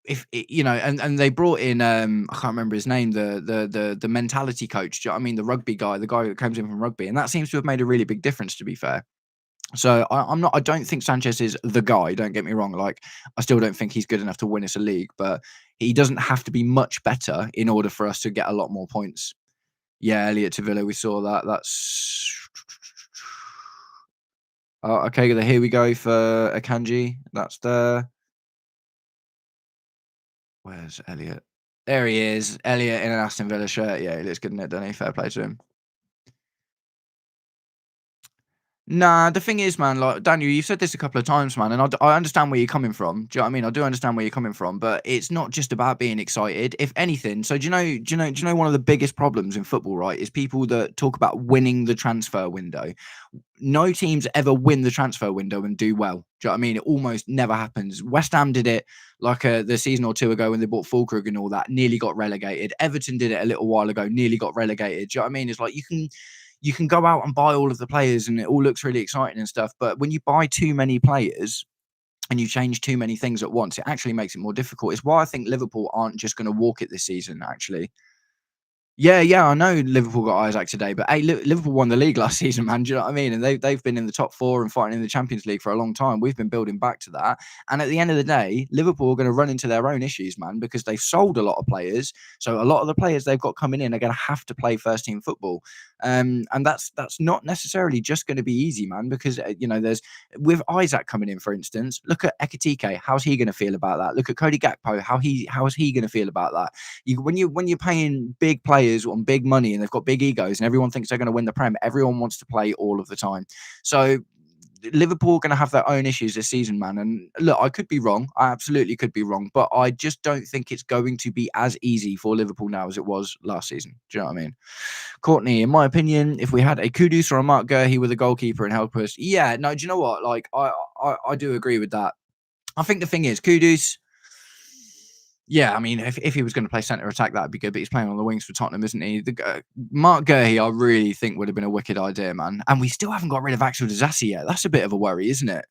if and they brought in I can't remember his name, the mentality coach. Do you know what I mean? The rugby guy, the guy that comes in from rugby, and that seems to have made a really big difference. To be fair. So I'm not. I don't think Sanchez is the guy. Don't get me wrong. Like I still don't think he's good enough to win us a league, but he doesn't have to be much better in order for us to get a lot more points. Yeah, Elliot to Villa. We saw that. That's okay. Here we go for Akanji. That's the. Where's Elliot? There he is. Elliot in an Aston Villa shirt. Yeah, he looks good in it, doesn't he? Fair play to him. Nah, the thing is, man, like Daniel, you've said this a couple of times, man, and I understand where you're coming from. Do you know what I mean? I do understand where you're coming from, but it's not just about being excited. If anything, so do you know one of the biggest problems in football, right, is people that talk about winning the transfer window. No teams ever win the transfer window and do well. Do you know what I mean? It almost never happens. West Ham did it like the season or two ago when they bought Fulkrug and all that, nearly got relegated. Everton did it a little while ago, nearly got relegated. Do you know what I mean? It's like you can go out and buy all of the players and it all looks really exciting and stuff. But when you buy too many players and you change too many things at once, it actually makes it more difficult. It's why I think Liverpool aren't just going to walk it this season, actually. Yeah, I know Liverpool got Isaac today, but hey, Liverpool won the league last season, man. Do you know what I mean? And they've been in the top 4 and fighting in the Champions League for a long time. We've been building back to that. And at the end of the day, Liverpool are going to run into their own issues, man, because they've sold a lot of players. So a lot of the players they've got coming in are going to have to play first team football. And that's not necessarily just going to be easy, man, because there's with Isaac coming in, for instance. Look at Ekitike. How's he going to feel about that? Look at Cody Gakpo. How is he going to feel about that? When you're paying big players on big money and they've got big egos and everyone thinks they're going to win the Prem, everyone wants to play all of the time. So Liverpool are going to have their own issues this season, man. And look, I could be wrong. I absolutely could be wrong, but I just don't think it's going to be as easy for Liverpool now as it was last season. Do you know what I mean? Courtney, in my opinion, if we had a Kudus or a Mark Gurhey with a goalkeeper and help us, yeah, no, do you know what? Like, I do agree with that. I think the thing is, Kudus, yeah, I mean, if he was going to play centre attack, that'd be good. But he's playing on the wings for Tottenham, isn't he? Mark Gurhey, I really think would have been a wicked idea, man. And we still haven't got rid of Axel Disasi yet. That's a bit of a worry, isn't it?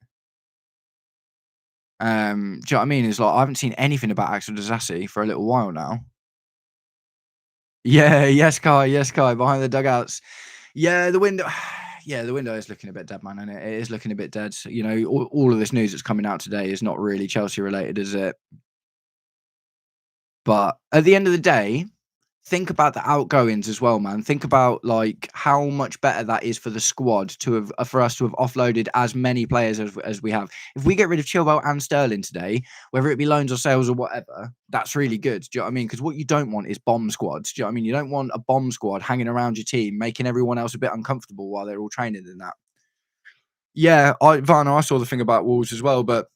Do you know what I mean? It's like I haven't seen anything about Axel Disasi for a little while now. Yeah, yes, Kai, behind the dugouts. Yeah, the window. Yeah, the window is looking a bit dead, man, and it is looking a bit dead. You know, all of this news that's coming out today is not really Chelsea related, is it? But at the end of the day, think about the outgoings as well, man. Think about like how much better that is for the squad to have for us to have offloaded as many players as we have. If we get rid of Chilwell and Sterling today, whether it be loans or sales or whatever, that's really good. Do you know what I mean? Because what you don't want is bomb squads. Do you know what I mean? You don't want a bomb squad hanging around your team, making everyone else a bit uncomfortable while they're all training and that. Yeah, Varner, I saw the thing about Wolves as well, but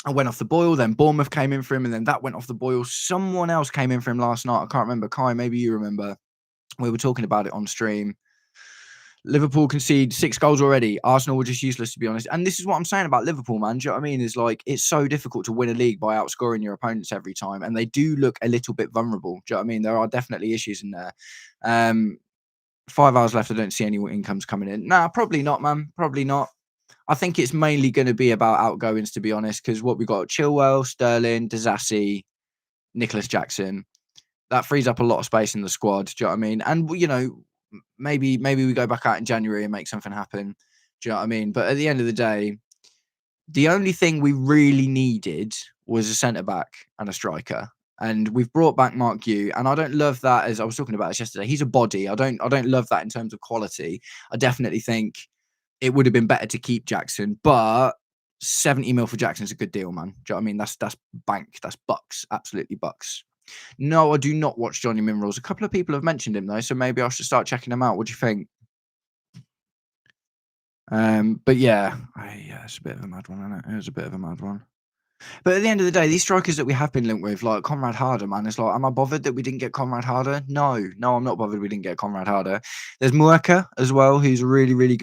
I went off the boil, then Bournemouth came in for him, and then that went off the boil. Someone else came in for him last night. I can't remember. Kai, maybe you remember. We were talking about it on stream. Liverpool concede 6 goals already. Arsenal were just useless, to be honest. And this is what I'm saying about Liverpool, man. Do you know what I mean? Is like it's so difficult to win a league by outscoring your opponents every time, and they do look a little bit vulnerable. Do you know what I mean? There are definitely issues in there. 5 hours left. I don't see any incomes coming in. Nah, probably not, man. Probably not. I think it's mainly going to be about outgoings, to be honest, because what we got: Chilwell, Sterling, Disasi, Nicholas Jackson. That frees up a lot of space in the squad. Do you know what I mean? And you know, maybe we go back out in January and make something happen. Do you know what I mean? But at the end of the day, the only thing we really needed was a centre back and a striker. And we've brought back Mark Yu, and I don't love that. As I was talking about this yesterday, he's a body. I don't love that in terms of quality. I definitely think it would have been better to keep Jackson, but 70 mil for Jackson's a good deal, man. Do you know what I mean? That's bank. That's bucks. Absolutely bucks. No, I do not watch Johnny Minerals. A couple of people have mentioned him though, so maybe I should start checking him out. What do you think? But yeah, it's a bit of a mad one, isn't it? It was a bit of a mad one. But at the end of the day, these strikers that we have been linked with, like Conrad Harder, man, it's like, am I bothered that we didn't get Conrad Harder? No, I'm not bothered we didn't get Conrad Harder. There's Muerka as well, who's really, really,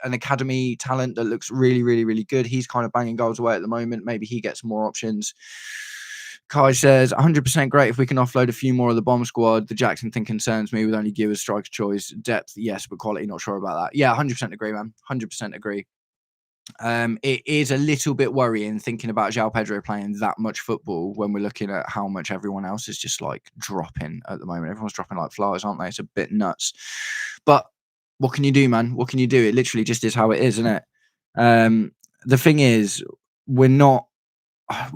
an academy talent that looks really, really, really good. He's kind of banging goals away at the moment. Maybe he gets more options. Kai says 100% great if we can offload a few more of the bomb squad. The Jackson thing concerns me with only Giver's striker choice. Depth, yes, but quality, not sure about that. Yeah, 100% agree, man. 100% agree. It is a little bit worrying thinking about João Pedro playing that much football when we're looking at how much everyone else is just like dropping at the moment. Everyone's dropping like flies, aren't they? It's a bit nuts. But what can you do, man? What can you do? It literally just is how it is, isn't it? The thing is, we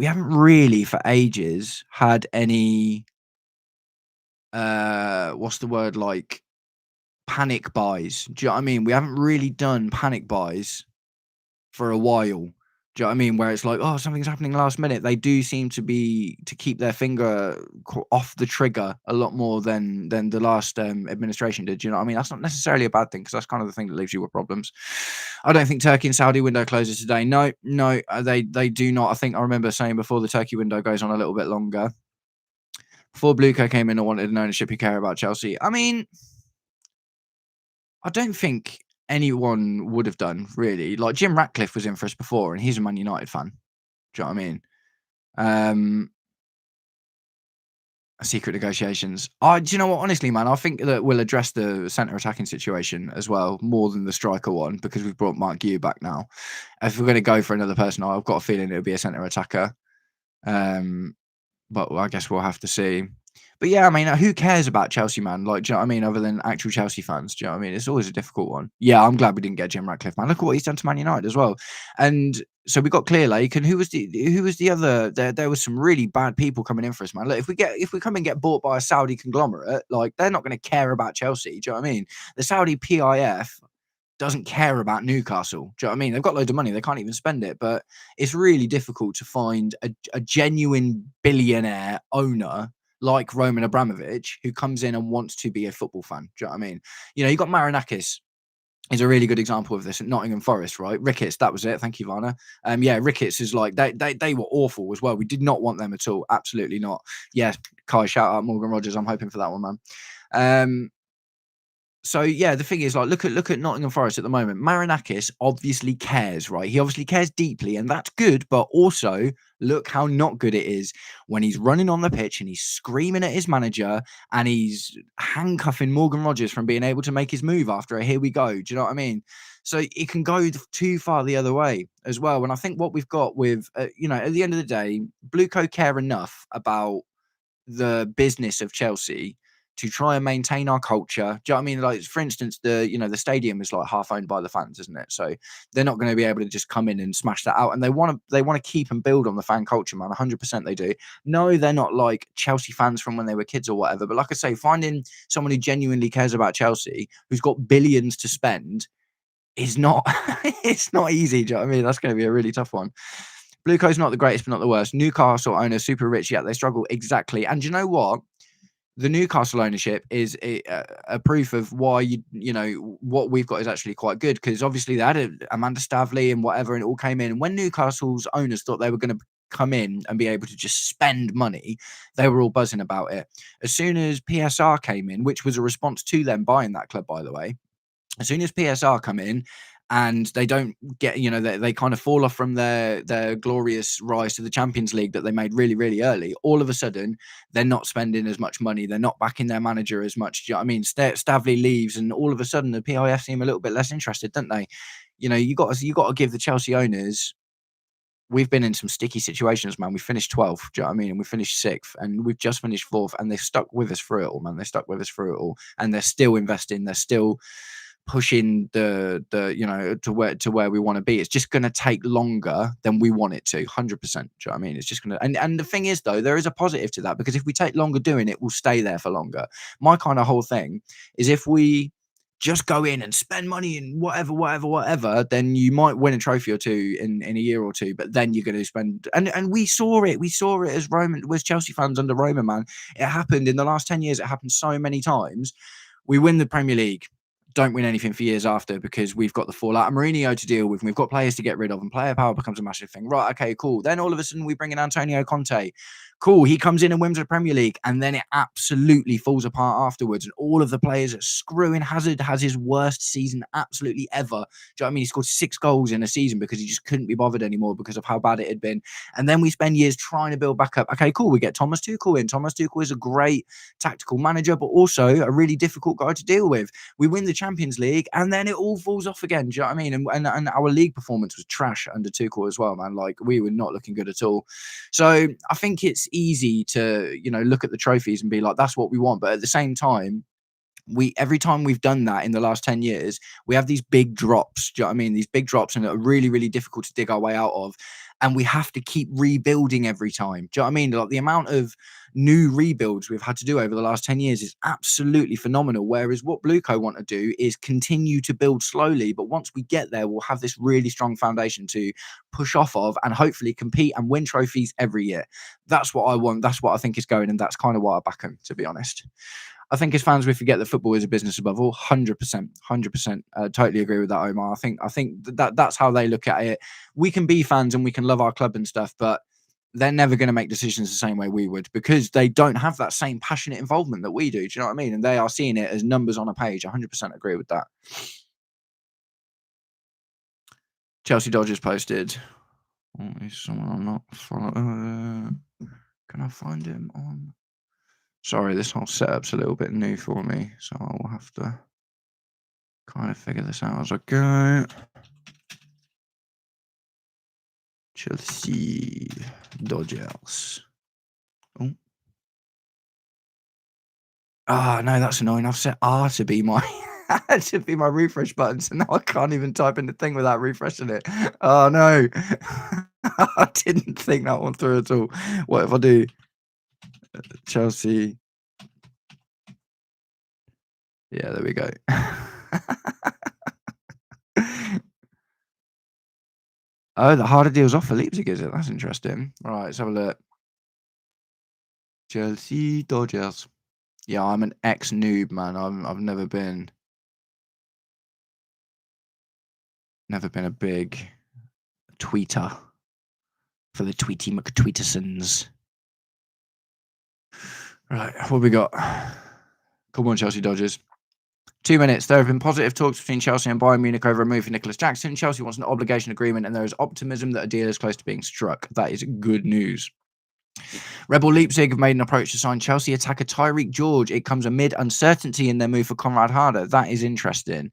haven't really for ages had any what's the word, like panic buys. Do you know what I mean? We haven't really done panic buys for a while. Do you know what I mean? Where it's like, oh, something's happening last minute. They do seem to keep their finger off the trigger a lot more than the last administration did. Do you know what I mean? That's not necessarily a bad thing because that's kind of the thing that leaves you with problems. I don't think Turkey and Saudi window closes today. No, they do not. I think I remember saying before the Turkey window goes on a little bit longer. Before Bluco came in and wanted an ownership who care about Chelsea. I mean, I don't think anyone would have done really. Like Jim Ratcliffe was in for us before, and he's a Man United fan. Do you know what I mean? Um, Secret negotiations. Do you know what? Honestly, man, I think that we'll address the centre attacking situation as well more than the striker one because we've brought Mark Yu back now. If we're going to go for another person, I've got a feeling it'll be a centre attacker. But I guess we'll have to see. But yeah, I mean, who cares about Chelsea, man? Like, do you know what I mean? Other than actual Chelsea fans, do you know what I mean? It's always a difficult one. Yeah, I'm glad we didn't get Jim Ratcliffe, man. Look at what he's done to Man United as well. And so we got Clearlake, and who was the other? There was some really bad people coming in for us, man. Look, if we come and get bought by a Saudi conglomerate, like they're not going to care about Chelsea. Do you know what I mean? The Saudi PIF doesn't care about Newcastle. Do you know what I mean? They've got loads of money. They can't even spend it. But it's really difficult to find a genuine billionaire owner like Roman Abramovich who comes in and wants to be a football fan. Do you know what I mean? You know, you got Marinakis is a really good example of this at Nottingham Forest, right? Ricketts, that was it. Thank you, Varner. Yeah, Ricketts is like, they were awful as well. We did not want them at all. Absolutely not. Yeah, Kai, shout out Morgan Rogers. I'm hoping for that one, man. So yeah, the thing is, like, look at Nottingham Forest at the moment. Marinakis obviously cares, right? He obviously cares deeply, and that's good. But also, look how not good it is when he's running on the pitch and he's screaming at his manager and he's handcuffing Morgan Rogers from being able to make his move after a here we go. Do you know what I mean? So it can go too far the other way as well. And I think what we've got with, at the end of the day, Blueco care enough about the business of Chelsea to try and maintain our culture. Do you know what I mean? Like, for instance, the stadium is like half owned by the fans, isn't it? So they're not going to be able to just come in and smash that out. And they want to keep and build on the fan culture, man. 100% they do. No, they're not like Chelsea fans from when they were kids or whatever. But like I say, finding someone who genuinely cares about Chelsea, who's got billions to spend, is not it's not easy. Do you know what I mean? That's going to be a really tough one. Blueco's not the greatest, but not the worst. Newcastle owner, super rich, yet they struggle. Exactly. And you know what? The Newcastle ownership is a proof of why what we've got is actually quite good, because obviously they had Amanda Stavley and whatever, and it all came in. And when Newcastle's owners thought they were going to come in and be able to just spend money, they were all buzzing about it. As soon as PSR came in, which was a response to them buying that club, by the way, as soon as PSR come in and they don't get, they kind of fall off from their glorious rise to the Champions League that they made really, really early, all of a sudden, they're not spending as much money. They're not backing their manager as much. Do you know what I mean? Stavley leaves, and all of a sudden, the PIF seem a little bit less interested, don't they? You got to give the Chelsea owners. We've been in some sticky situations, man. We finished 12th, do you know what I mean? And we finished 6th, and we've just finished 4th, and they've stuck with us through it all, man. They stuck with us through it all, and they're still investing. They're still pushing the to where we want to be. It's just going to take longer than we want it to. 100%. Do you know what I mean? It's just going to, and the thing is, though, there is a positive to that, because if we take longer doing it, we'll stay there for longer. My kind of whole thing is, if we just go in and spend money and whatever, then you might win a trophy or two in a year or two, but then you're going to spend, and we saw it as Chelsea fans under Roman, man. It happened in the last 10 years. It happened so many times. We win the Premier League, don't win anything for years after, because we've got the fallout of Mourinho to deal with, and we've got players to get rid of, and player power becomes a massive thing. Right, okay, cool. Then all of a sudden we bring in Antonio Conte. Cool, he comes in and wins the Premier League, and then it absolutely falls apart afterwards, and all of the players are screwing. Hazard has his worst season absolutely ever. Do you know what I mean? He scored 6 goals in a season because he just couldn't be bothered anymore because of how bad it had been. And then we spend years trying to build back up. Okay, cool, we get Thomas Tuchel in. Thomas Tuchel is a great tactical manager, but also a really difficult guy to deal with. We win the Champions League, and then it all falls off again. Do you know what I mean? And our league performance was trash under Tuchel as well, man. Like, we were not looking good at all. So I think it's easy to, look at the trophies and be like, that's what we want. But at the same time, every time we've done that in the last 10 years, we have these big drops. Do you know what I mean? These big drops, and are really, really difficult to dig our way out of. And we have to keep rebuilding every time. Do you know what I mean? Like, the amount of new rebuilds we've had to do over the last 10 years is absolutely phenomenal. Whereas what Blueco want to do is continue to build slowly. But once we get there, we'll have this really strong foundation to push off of, and hopefully compete and win trophies every year. That's what I want. That's what I think is going. And that's kind of why I back them, to be honest. I think as fans, we forget that football is a business above all. 100%, 100%. Totally agree with that, Omar. I think that's how they look at it. We can be fans and we can love our club and stuff, but they're never going to make decisions the same way we would, because they don't have that same passionate involvement that we do. Do you know what I mean? And they are seeing it as numbers on a page. 100% agree with that. Chelsea Dodgers posted. Oh, he's someone I'm not following. Can I find him on? Sorry, this whole setup's a little bit new for me, so I'll have to kind of figure this out as I go. Chelsea Dodgers. Oh. No, that's annoying. I've set R to be my refresh button, so now I can't even type in the thing without refreshing it. Oh no. I didn't think that one through at all. What if I do Chelsea? Yeah, there we go. Oh, the harder deal's off for Leipzig, is it? That's interesting. Right, let's have a look. Chelsea Dodgers. Yeah, I'm an ex-noob, man. I've never been a big tweeter for the Tweety McTweetersons. Right, what we got? Come on, Chelsea Dodgers. 2 minutes. There have been positive talks between Chelsea and Bayern Munich over a move for Nicholas Jackson. Chelsea wants an obligation agreement, and there is optimism that a deal is close to being struck. That is good news. Rebel Leipzig have made an approach to sign Chelsea attacker Tyreek George. It comes amid uncertainty in their move for Conrad Harder. That is interesting.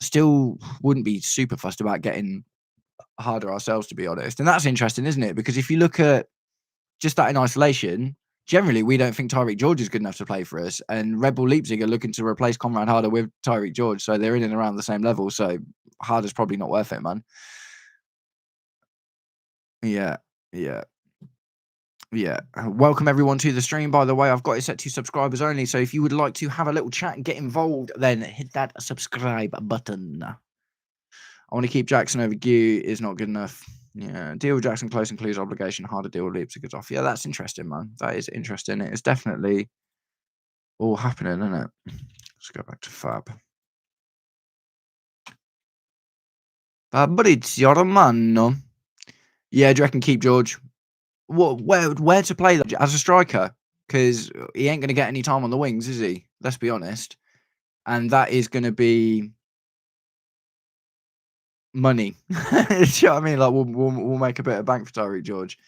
Still wouldn't be super fussed about getting Harder ourselves, to be honest. And that's interesting, isn't it? Because if you look at just that in isolation, generally, we don't think Tyreek George is good enough to play for us, and Red Bull Leipzig are looking to replace Conrad Harder with Tyreek George, so they're in and around the same level. So Harder's probably not worth it, man. Yeah, yeah, yeah. Welcome everyone to the stream. By the way, I've got it set to subscribers only. So if you would like to have a little chat and get involved, then hit that subscribe button. I want to keep Jackson over Gu is not good enough. Yeah, deal with Jackson close includes obligation. Harder deal with Leipzig is off. Yeah, that's interesting, man. That is interesting. It is definitely all happening, isn't it? Let's go back to Fab. Fabrizio Romano. Yeah, do you reckon keep George? What? Where to play that as a striker? Because he ain't going to get any time on the wings, is he? Let's be honest. And that is going to be money. Do you know what I mean? Like we'll make a bit of bank for Tyreek George.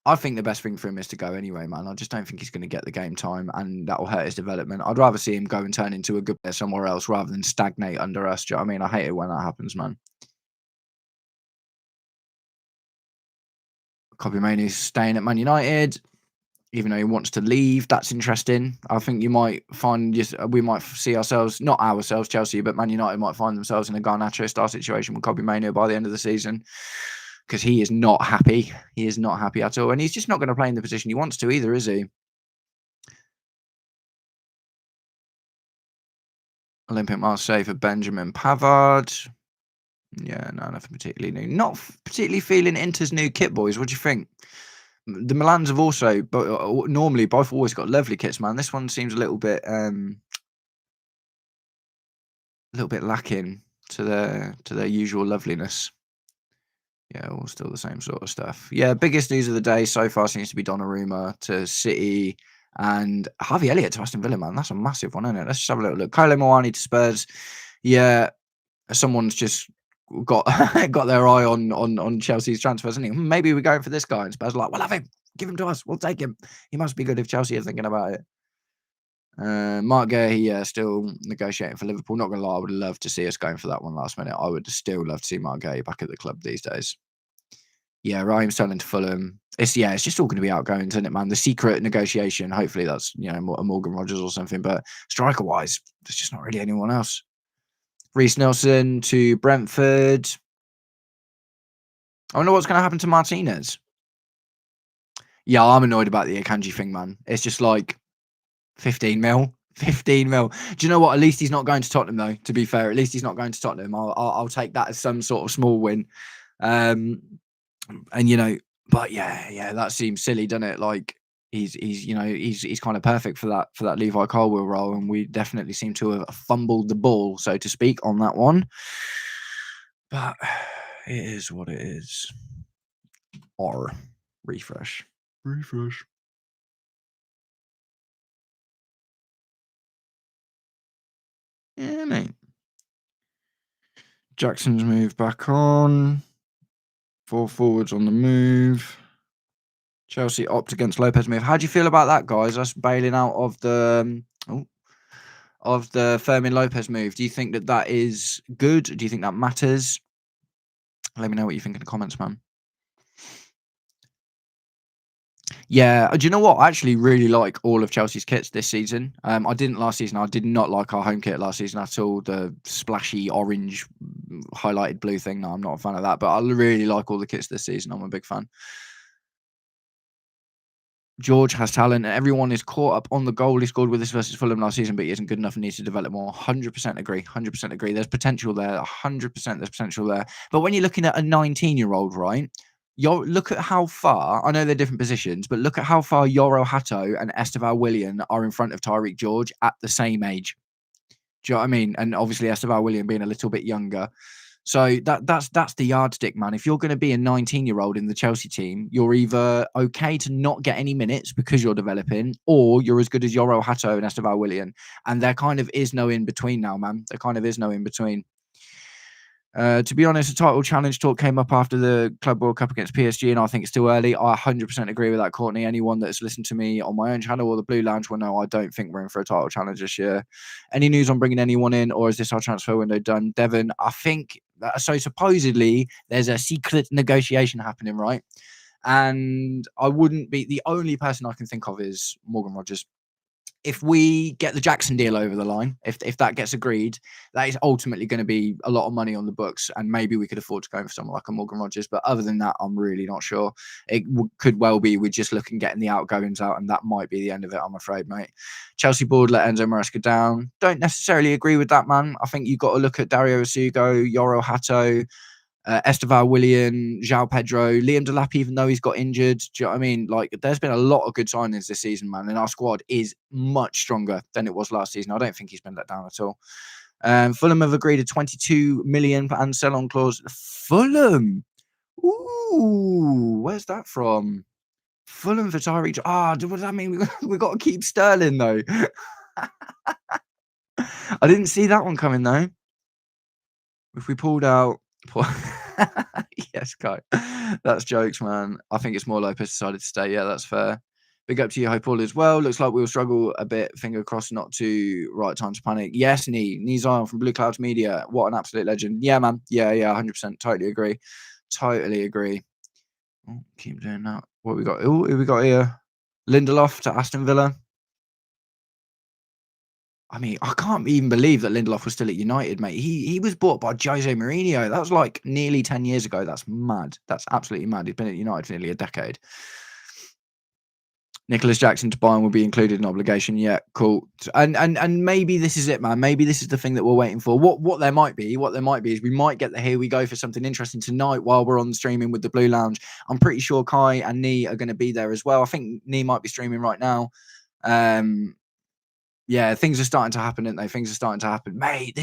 I think the best thing for him is to go anyway, man. I just don't think he's going to get the game time, and that will hurt his development. I'd rather see him go and turn into a good player somewhere else rather than stagnate under us. Do you know what I mean? I hate it when that happens, man. Copy Main's staying at Man United, even though he wants to leave. That's interesting. I think you might find we might see ourselves, not ourselves, Chelsea, but Man United might find themselves in a Garnacho style situation with Copy Mania by the end of the season. Because he is not happy. He is not happy at all. And he's just not going to play in the position he wants to either, is he? Olympic Marseille for Benjamin Pavard. Yeah, no, nothing particularly new. Not particularly feeling Inter's new kit, boys. What do you think? The Milans have also, but normally both always got lovely kits, man. This one seems a little bit lacking to their usual loveliness. Yeah, all still the same sort of stuff. Yeah, biggest news of the day so far seems to be Donnarumma to City and Harvey Elliott to Aston Villa, man. That's a massive one, isn't it? Let's just have a little look. Kyle Moani to Spurs. Yeah, someone's just got got their eye on Chelsea's transfers, isn't he? Maybe we're going for this guy. And Spurs are like, we'll have him. Give him to us. We'll take him. He must be good if Chelsea are thinking about it. Mark Gay, still negotiating for Liverpool. Not gonna lie, I would love to see us going for that one last minute. I would still love to see Mark Gay back at the club these days. Yeah, Raheem Sterling to Fulham. It's just all going to be outgoing, isn't it, man? The secret negotiation. Hopefully, that's a Morgan Rogers or something. But striker wise, there's just not really anyone else. Reece Nelson to Brentford. I wonder what's going to happen to Martinez. Yeah, I'm annoyed about the Akanji thing, man. It's just like 15 mil. 15 mil. Do you know what? At least he's not going to Tottenham, though. To be fair, at least he's not going to Tottenham. I'll take that as some sort of small win. And but yeah, that seems silly, doesn't it? Like he's kind of perfect for that Levi Colwill role, and we definitely seem to have fumbled the ball, so to speak, on that one. But it is what it is. Or refresh. Yeah, mate. Jackson's moved back on. 4 forwards on the move. Chelsea opt against Lopez move. How do you feel about that, guys? Us bailing out of the Fermin Lopez move. Do you think that is good? Do you think that matters? Let me know what you think in the comments, man. Yeah, do you know what? I actually really like all of Chelsea's kits this season. I didn't last season. I did not like our home kit last season at all. The splashy orange highlighted blue thing. No, I'm not a fan of that. But I really like all the kits this season. I'm a big fan. George has talent, and everyone is caught up on the goal he scored with us versus Fulham last season, but he isn't good enough and needs to develop more. 100% agree. 100% agree. There's potential there. 100% there's potential there. But when you're looking at a 19-year-old, right, look at how far, I know they're different positions, but look at how far Yoro Hato and Esteval Willian are in front of Tyreek George at the same age. Do you know what I mean? And obviously Esteval Willian being a little bit younger. So that's the yardstick, man. If you're going to be a 19-year-old in the Chelsea team, you're either okay to not get any minutes because you're developing, or you're as good as Yoro Hato and Esteval Willian. And there kind of is no in between now, man. There kind of is no in between. To be honest, the title challenge talk came up after the Club World Cup against PSG, and I think it's too early. I 100% agree with that, Courtney. Anyone that's listened to me on my own channel or the Blue Lounge will know I don't think we're in for a title challenge this year. Any news on bringing anyone in, or is this our transfer window done? Devon, I think, so supposedly there's a secret negotiation happening, right? And I wouldn't be the only person I can think of is Morgan Rogers. If we get the Jackson deal over the line, if that gets agreed, that is ultimately going to be a lot of money on the books, and maybe we could afford to go for someone like a Morgan Rogers. But other than that, I'm really not sure. It could well be we're just looking getting the outgoings out, and that might be the end of it. I'm afraid, mate. Chelsea board let Enzo Maresca down. Don't necessarily agree with that, man. I think you've got to look at Dario Asugo, Yoro Hato, Esteval Willian, João Pedro, Liam Delap, even though he's got injured. Do you know what I mean? Like, there's been a lot of good signings this season, man, and our squad is much stronger than it was last season. I don't think he's been let down at all. Fulham have agreed a 22 million and sell-on clause. Fulham, ooh, where's that from? Fulham for Tyreek. What does that mean? We got to keep Sterling though. I didn't see that one coming though. If we pulled out, yes, Kai. That's jokes, man. I think it's more Lopez decided to stay. Yeah, that's fair. Big up to you, Hope all as well. Looks like we'll struggle a bit. Finger crossed, not to right time to panic. Yes, Nee Zion from Blue Clouds Media. What an absolute legend. Yeah, man. Yeah, 100%. Totally agree. Oh, keep doing that. What we got? Oh, who we got here? Lindelof to Aston Villa. I mean, I can't even believe that Lindelof was still at United, mate. He was bought by Jose Mourinho. That was like nearly 10 years ago. That's mad. That's absolutely mad. He's been at United for nearly a decade. Nicholas Jackson to Bayern will be included in obligation. Yeah, cool. And maybe this is it, man. Maybe this is the thing that we're waiting for. What there might be is we might get the here we go for something interesting tonight while we're on streaming with the Blue Lounge. I'm pretty sure Kai and Nee are going to be there as well. I think Nee might be streaming right now. Yeah, things are starting to happen, aren't they? Things are starting to happen. Mate,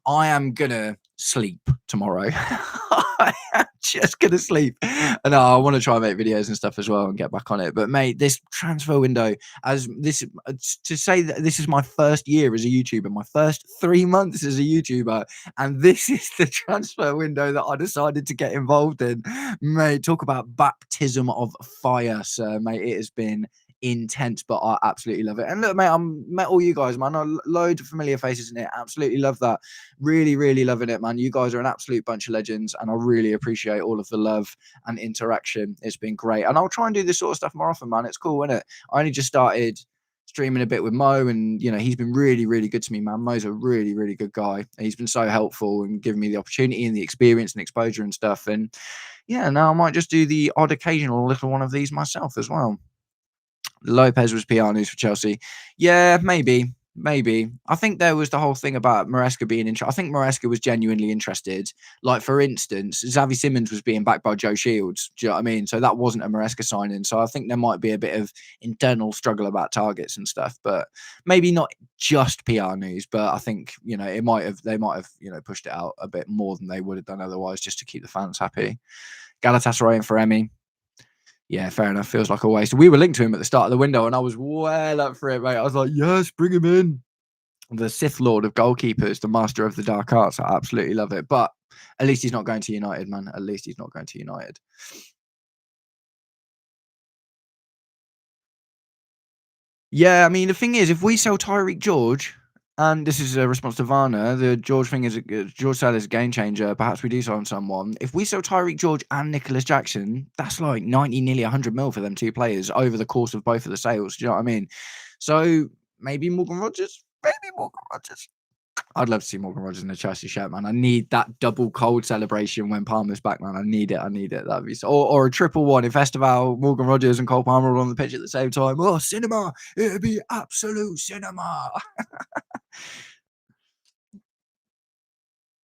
I am gonna sleep tomorrow. I am just gonna sleep. And I want to try and make videos and stuff as well and get back on it. But mate, this transfer window, to say that this is my first year as a YouTuber, my first 3 months as a YouTuber, and this is the transfer window that I decided to get involved in. Mate, talk about baptism of fire, sir. Mate, it has been intense, but I absolutely love it. And look, mate, I met all you guys, man. Loads of familiar faces in it. Absolutely love that. Really, really loving it, man. You guys are an absolute bunch of legends, and I really appreciate all of the love and interaction. It's been great, and I'll try and do this sort of stuff more often, man. It's cool, isn't it? I only just started streaming a bit with Mo, and he's been really, really good to me, man. Mo's a really, really good guy. He's been so helpful and giving me the opportunity and the experience and exposure and stuff. And yeah, now I might just do the odd occasional little one of these myself as well. Lopez was PR news for Chelsea. Yeah, maybe. I think there was the whole thing about Maresca being interested. I think Maresca was genuinely interested. Like, for instance, Xavi Simons was being backed by Joe Shields. Do you know what I mean? So that wasn't a Maresca signing. So I think there might be a bit of internal struggle about targets and stuff. But maybe not just PR news. But I think, they might have, pushed it out a bit more than they would have done otherwise, just to keep the fans happy. Galatasaray and for Emi. Yeah, fair enough. Feels like a waste. We were linked to him at the start of the window, and I was well up for it, mate. I was like, yes, bring him in. The Sith Lord of goalkeepers, the master of the dark arts. I absolutely love it. But at least he's not going to United, man. At least he's not going to United. Yeah, I mean, the thing is, if we sell Tyreek George, and this is a response to Varner, the George thing is George Sell is a game changer. Perhaps we do sign someone. If we sell Tyreek George and Nicholas Jackson, that's like 90, nearly 100 mil for them two players over the course of both of the sales. Do you know what I mean? So maybe Morgan Rogers. I'd love to see Morgan Rogers in a Chelsea shirt, man. I need that double cold celebration when Palmer's back, man. I need it. That'd be so. Or a triple one if Esteval, Morgan Rogers, and Cole Palmer are on the pitch at the same time. Oh, cinema! It'd be absolute cinema.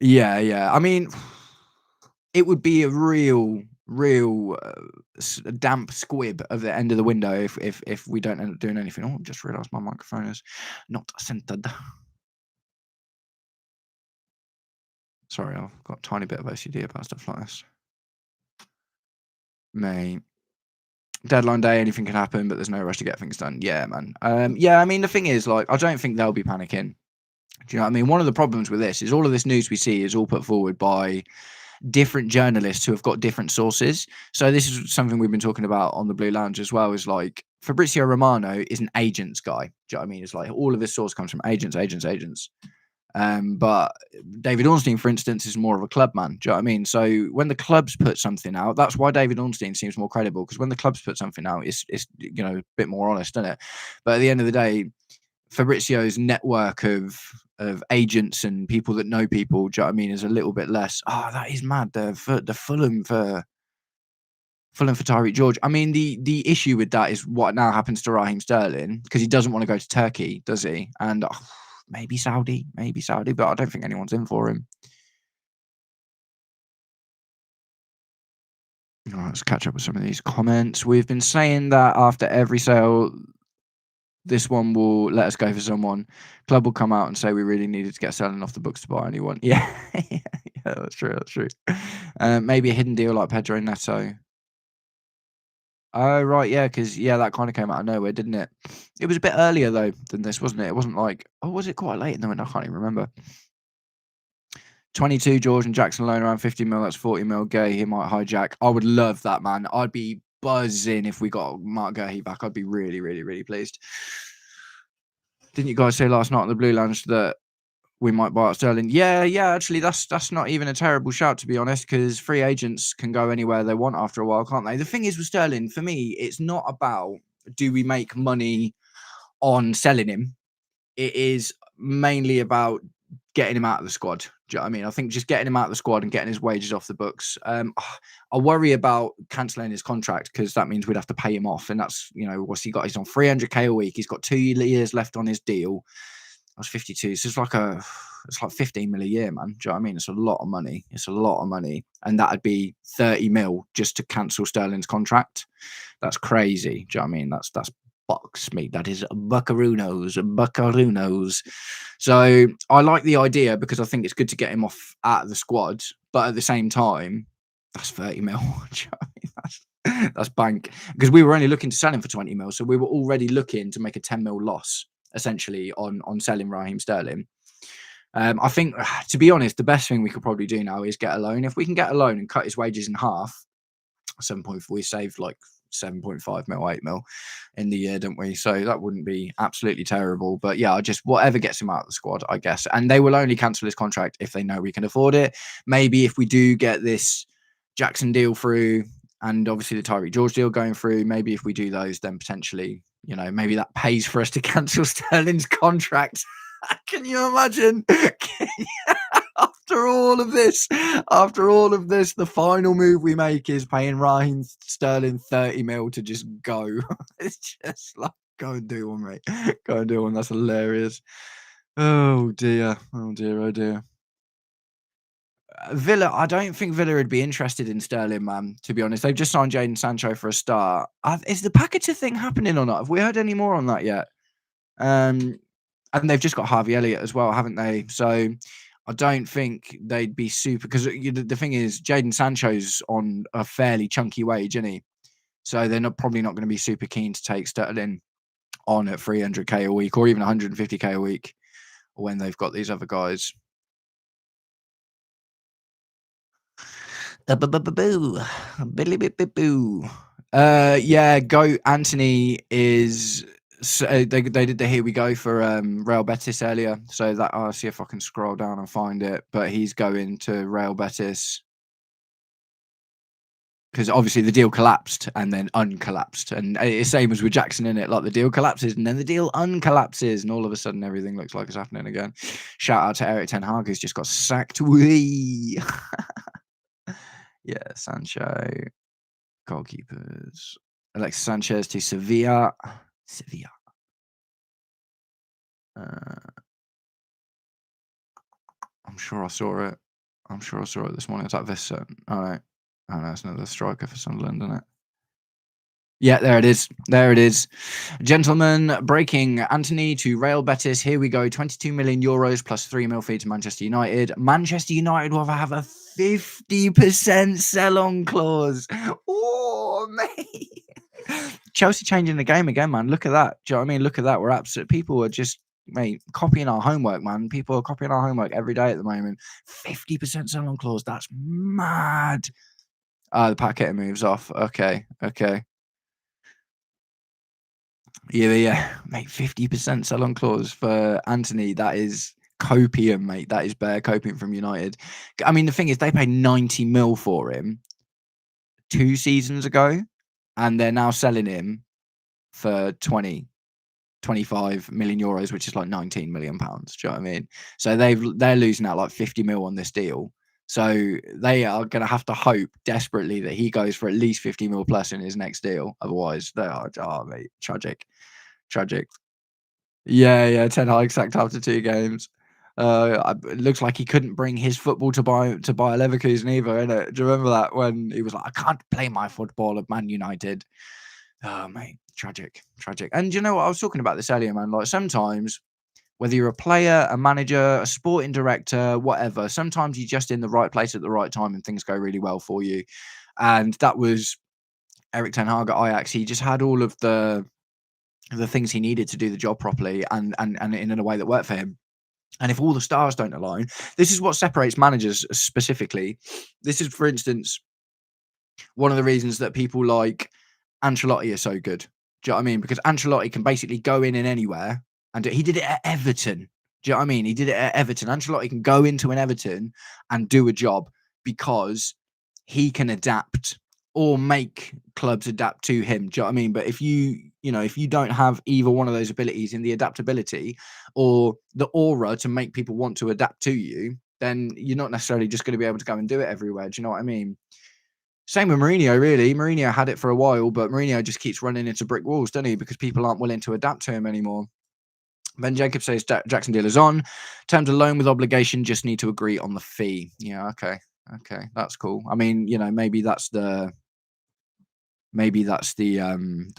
Yeah. I mean, it would be a real damp squib of the end of the window if we don't end up doing anything. Oh, I just realised my microphone is not centered. Sorry, I've got a tiny bit of OCD about stuff like this. Mate, deadline day, anything can happen, but there's no rush to get things done. Yeah, man. Yeah, I mean, the thing is, like, I don't think they'll be panicking. Do you know what I mean? One of the problems with this is all of this news we see is all put forward by different journalists who have got different sources. So this is something we've been talking about on the Blue Lounge as well, is like Fabrizio Romano is an agents guy. Do you know what I mean? It's like all of this source comes from agents. But David Ornstein, for instance, is more of a club man. Do you know what I mean? So when the clubs put something out, that's why David Ornstein seems more credible, because when the clubs put something out, it's a bit more honest, isn't it? But at the end of the day, Fabrizio's network of agents and people that know people, do you know what I mean, is a little bit less. Oh, that is mad. The Fulham for Tyreek George. I mean, the issue with that is what now happens to Raheem Sterling, because he doesn't want to go to Turkey, does he? And maybe Saudi, but I don't think anyone's in for him. All right, let's catch up with some of these comments. We've been saying that after every sale, this one will let us go for someone. Club will come out and say we really needed to get selling off the books to buy anyone. Yeah, yeah, that's true. That's true. Maybe a hidden deal like Pedro Neto. Oh, right, yeah, because that kind of came out of nowhere, didn't it? It was a bit earlier, though, than this, wasn't it? It wasn't like, oh, was it quite late in the winter? I can't even remember. 22, George and Jackson alone around 50 mil. That's 40 mil. Gay, he might hijack. I would love that, man. I'd be buzzing if we got Mark Gurhey back. I'd be really, really, really pleased. Didn't you guys say last night on the Blue Lounge that we might buy out Sterling? Yeah, actually, that's not even a terrible shout, to be honest, because free agents can go anywhere they want after a while, can't they? The thing is with Sterling, for me, it's not about do we make money on selling him. It is mainly about getting him out of the squad. Do you know what I mean? I think just getting him out of the squad and getting his wages off the books. I worry about cancelling his contract, because that means we'd have to pay him off. And that's, what's he got? He's on 300k a week. He's got 2 years left on his deal. I was 52. So it's like 15 mil a year, man. Do you know what I mean? It's a lot of money. It's a lot of money. And that'd be 30 mil just to cancel Sterling's contract. That's crazy. Do you know what I mean? That's bucks, mate. That is buckaroos. So I like the idea, because I think it's good to get him off out of the squad. But at the same time, that's 30 mil. Do you know what I mean? That's bank. Because we were only looking to sell him for 20 mil. So we were already looking to make a 10 mil loss, essentially, on selling Raheem Sterling. I think, to be honest, the best thing we could probably do now is get a loan. If we can get a loan and cut his wages in half, 7.4, we saved like 7.5 mil, 8 mil in the year, don't we? So that wouldn't be absolutely terrible. But yeah, whatever gets him out of the squad, I guess. And they will only cancel his contract if they know we can afford it. Maybe if we do get this Jackson deal through, and obviously the Tyreek George deal going through, maybe if we do those, then potentially, maybe that pays for us to cancel Sterling's contract. Can you imagine? After all of this, the final move we make is paying Raheem Sterling 30 mil to just go. It's just like, go and do one, mate. Go and do one. That's hilarious. Oh dear. Villa, I don't think Villa would be interested in Sterling, man, to be honest. They've just signed Jadon Sancho for a start. Is the Paquetá thing happening or not? Have we heard any more on that yet? And they've just got Harvey Elliott as well, haven't they? So I don't think they'd be super, because the thing is, Jadon Sancho's on a fairly chunky wage, isn't he? So they're probably not going to be super keen to take Sterling on at 300k a week, or even 150k a week, when they've got these other guys. Yeah, Go Anthony is. So they did the here we go for Real Betis earlier. So that I'll see if I can scroll down and find it. But he's going to Real Betis, because obviously the deal collapsed and then uncollapsed, and it's same as with Jackson, in it. Like the deal collapses and then the deal uncollapses, and all of a sudden everything looks like it's happening again. Shout out to Eric Ten Hag, who's just got sacked. Wee. Yeah, Sancho, goalkeepers. Alexis Sanchez to Sevilla. I'm sure I saw it. This morning. It's like this. Oh no, it's another striker for Sunderland, isn't it? Yeah, there it is. Gentlemen, breaking Anthony to Real Betis. Here we go. 22 million euros plus 3 mil fee to Manchester United. Manchester United will have a 50% sell-on clause. Oh, mate. Chelsea changing the game again, man. Look at that. Do you know what I mean? Look at that. We're absolute. People are just, mate, copying our homework, man. People are copying our homework every day at the moment. 50% sell-on clause. That's mad. The Paquetá moves off. Okay. Yeah, mate, 50% sell-on clause for Anthony. That is copium, mate. That is bare copium from United. I mean, the thing is, they paid 90 mil for him 2 seasons ago, and they're now selling him for 25 million euros, which is like 19 million pounds. Do you know what I mean? So they're losing out like 50 mil on this deal. So they are going to have to hope desperately that he goes for at least 50 mil plus in his next deal. Otherwise, they are, oh, mate, tragic, tragic. Yeah, yeah, Ten Hag sacked after 2 games. It looks like he couldn't bring his football to buy Leverkusen either. Innit? Do you remember that when he was like, "I can't play my football at Man United"? Oh, mate, tragic, tragic. And you know what? I was talking about this earlier, man. Like sometimes, whether you're a player, a manager, a sporting director, whatever, sometimes you're just in the right place at the right time and things go really well for you. And that was Eric Ten Hag at Ajax. He just had all of the things he needed to do the job properly and in a way that worked for him. And if all the stars don't align, this is what separates managers specifically. This is, for instance, one of the reasons that people like Ancelotti are so good. Do you know what I mean? Because Ancelotti can basically go in anywhere and he did it at Everton. Do you know what I mean? He did it at Everton. Ancelotti can go into an Everton and do a job because he can adapt or make clubs adapt to him. Do you know what I mean? But if if you don't have either one of those abilities in the adaptability or the aura to make people want to adapt to you, then you're not necessarily just going to be able to go and do it everywhere. Do you know what I mean? Same with Mourinho, really. Mourinho had it for a while, but Mourinho just keeps running into brick walls, doesn't he? Because people aren't willing to adapt to him anymore. Ben Jacobs says Jackson deal is on. Terms of loan with obligation, just need to agree on the fee. Yeah, okay. Okay, that's cool. I mean, maybe that's the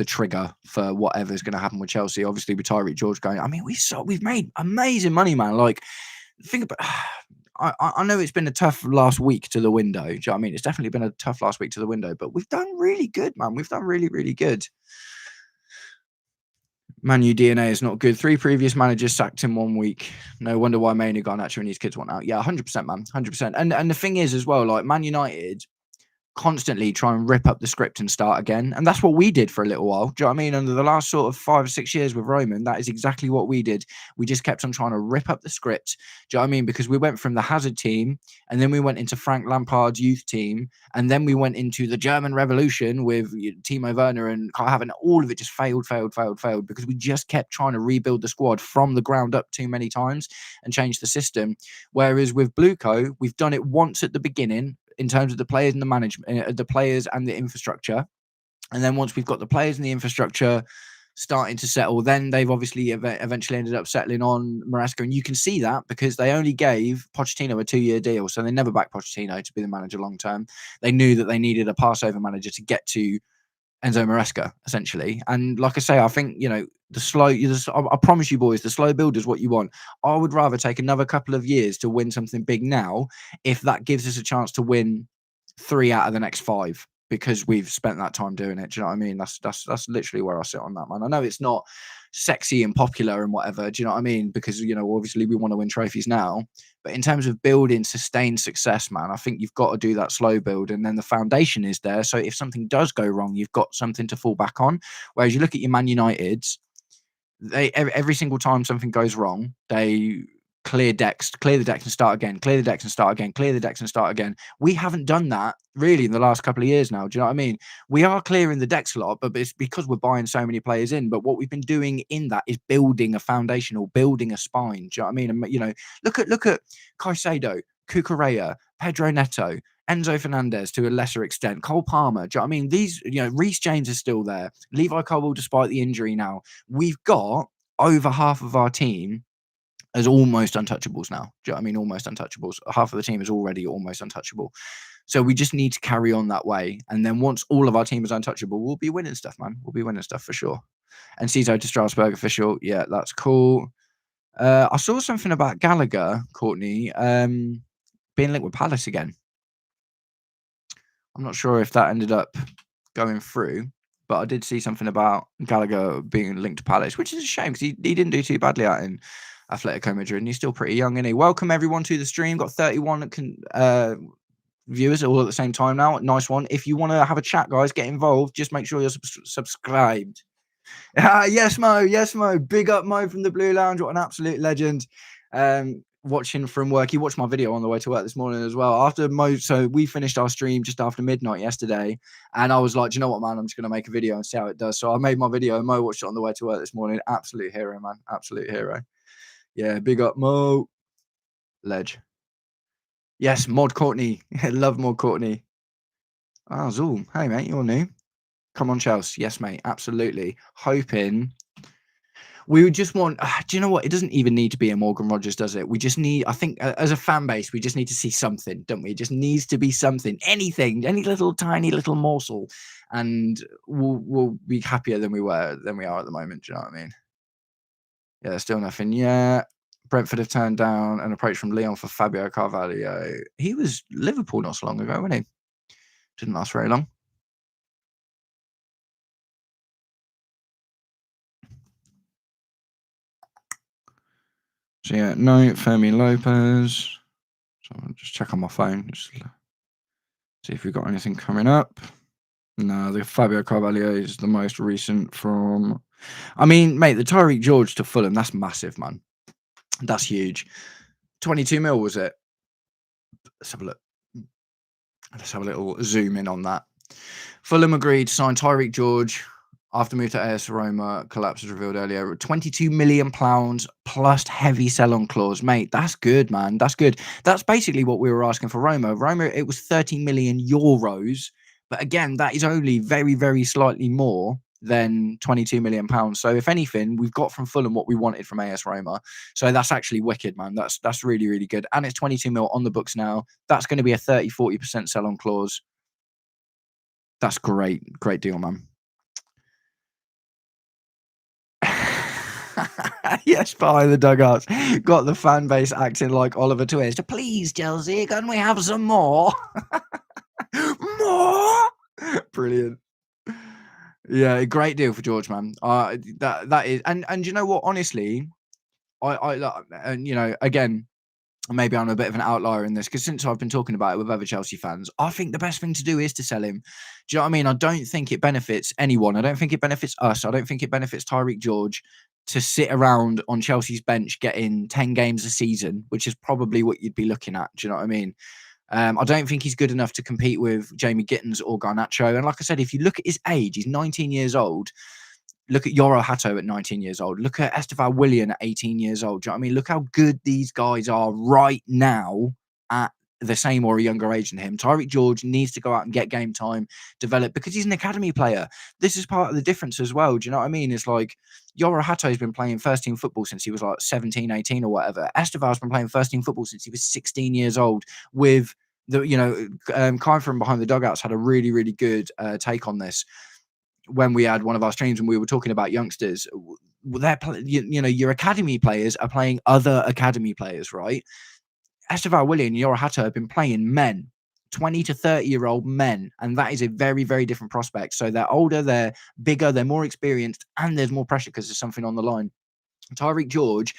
trigger for whatever's going to happen with Chelsea. Obviously, with Tyreek George going, I mean, we've made amazing money, man. Like, think about. I know it's been a tough last week to the window. Do you know what I mean? It's definitely been a tough last week to the window, but we've done really good, man. We've done really, really good. Man U DNA is not good. 3 previous managers sacked in 1 week. No wonder why Maynard got actually when his kids want out. Yeah, 100%, man. 100%. And the thing is as well, like Man United constantly try and rip up the script and start again. And that's what we did for a little while. Do you know what I mean? Under the last sort of 5 or 6 years with Roman, that is exactly what we did. We just kept on trying to rip up the script. Do you know what I mean? Because we went from the Hazard team and then we went into Frank Lampard's youth team. And then we went into the German Revolution with Timo Werner and Kai Havertz. All of it just failed because we just kept trying to rebuild the squad from the ground up too many times and change the system. Whereas with Blueco, we've done it once at the beginning, in terms of the players and the management, the players and the infrastructure. And then once we've got the players and the infrastructure starting to settle, then they've obviously eventually ended up settling on Maresca. And you can see that because they only gave Pochettino a 2-year deal. So they never backed Pochettino to be the manager long term. They knew that they needed a Passover manager to get to Enzo Maresca, essentially. And like I say, I think, I promise you boys, the slow build is what you want. I would rather take another couple of years to win something big now, if that gives us a chance to win 3 out of the next 5, because we've spent that time doing it. Do you know what I mean? That's literally where I sit on that, man. I know it's not sexy and popular and whatever. Do you know what I mean? Because, obviously we want to win trophies now. But in terms of building sustained success, man, I think you've got to do that slow build. And then the foundation is there. So if something does go wrong, you've got something to fall back on. Whereas you look at your Man Uniteds, every single time something goes wrong, they clear the decks and start again, clear the decks and start again, clear the decks and start again. We haven't done that really in the last couple of years now. Do you know what I mean? We are clearing the decks a lot, but it's because we're buying so many players in. But what we've been doing in that is building a foundation or building a spine. Do you know what I mean? And, look at Caicedo, Cucurella, Pedro Neto, Enzo Fernandez to a lesser extent, Cole Palmer. Do you know what I mean? These, Reece James is still there. Levi Colwill, despite the injury now. We've got over half of our team as almost untouchables now. Do you know what I mean? Almost untouchables. Half of the team is already almost untouchable. So we just need to carry on that way. And then once all of our team is untouchable, we'll be winning stuff, man. We'll be winning stuff for sure. And Cito to Strasbourg official. Yeah, that's cool. I saw something about Gallagher, Courtney, being linked with Palace again. I'm not sure if that ended up going through, but I did see something about Gallagher being linked to Palace, which is a shame because he didn't do too badly out in Atletico Madrid, and he's still pretty young, isn't he? Welcome everyone to the stream. Got 31 viewers all at the same time now. Nice one. If you want to have a chat, guys, get involved. Just make sure you're subscribed. Yes, Mo. Yes, Mo. Big up Mo from the Blue Lounge. What an absolute legend. Watching from work. He watched my video on the way to work this morning as well. So we finished our stream just after midnight yesterday, and I was like, do you know what, man? I'm just gonna make a video and see how it does. So I made my video, and Mo watched it on the way to work this morning. Absolute hero, man. Absolute hero. Yeah, big up Mo. Ledge. Yes, Mod Courtney. Love Mod Courtney. Ah, Zoom. Hey, mate, you're new. Come on, Chelsea. Yes, mate. Absolutely. Hoping we would just want. Do you know what? It doesn't even need to be a Morgan Rogers, does it? We just need. I think as a fan base, we just need to see something, don't we? It just needs to be something, anything, any little tiny little morsel, and we'll be happier than we are at the moment. Do you know what I mean? Yeah, still nothing. Yeah. Brentford have turned down an approach from Leon for Fabio Carvalho. He was Liverpool not so long ago, wasn't he? Didn't last very long. So yeah, no Fermi Lopez. So I'll just check on my phone. Just see if we've got anything coming up. No, the Fabio Carvalho is the most recent from. I mean, mate, the Tyreek George to Fulham, that's massive, man. That's huge. 22 mil, was it? Let's have a look. Let's have a little zoom in on that. Fulham agreed to sign Tyreek George after move to AS Roma collapse was revealed earlier. £22 million plus heavy sell-on clause. Mate, that's good, man. That's good. That's basically what we were asking for Roma. Roma, it was 30 million euros. But again, that is only very, very slightly more than £22 million. So if anything, we've got from Fulham what we wanted from AS Roma. So that's actually wicked, man. That's really, really good. And it's 22 mil on the books now. That's going to be a 30-40% sell-on clause. That's great. Great deal, man. Yes, behind the dugouts. Got the fan base acting like Oliver Twist. Please, Chelsea, can we have some more? More? Brilliant. Yeah, great deal for George, man. That is, and you know what? Honestly, and you know, again, maybe I'm a bit of an outlier in this because since I've been talking about it with other Chelsea fans, I think the best thing to do is to sell him. Do you know what I mean? I don't think it benefits anyone. I don't think it benefits us. I don't think it benefits Tyreek George to sit around on Chelsea's bench getting 10 games a season, which is probably what you'd be looking at. Do you know what I mean? I don't think he's good enough to compete with Jamie Gittins or Garnacho. And like I said, if you look at his age, he's 19 years old. Look at Yoro Hato at 19 years old. Look at Esteval Willian at 18 years old. Do you know what I mean? Look how good these guys are right now at the same or a younger age than him. Tyreek George needs to go out and get game time, develop, because he's an academy player. This is part of the difference as well. Do you know what I mean? It's like Yoro Hato's been playing first team football since he was like 17, 18 or whatever. Esteval's been playing first team football since he was 16 years old with the, you know, Kai from behind the dugouts had a really, really good take on this when we had one of our streams and we were talking about youngsters. They're you know, your academy players are playing other academy players, right? Esteval Willian and Yoro Hato have been playing men, 20 to 30-year-old men, and that is a very, very different prospect. So they're older, they're bigger, they're more experienced, and there's more pressure because there's something on the line. Tyreek George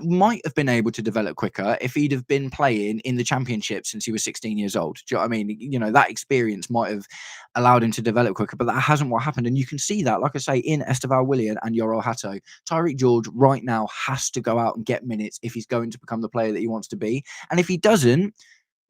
might have been able to develop quicker if he'd have been playing in the championship since he was 16 years old. Do you know what I mean? You know, that experience might have allowed him to develop quicker, but that hasn't what happened. And you can see that, like I say, in Esteval Willian and Yoro Hato. Tyreek George right now has to go out and get minutes if he's going to become the player that he wants to be. And if he doesn't,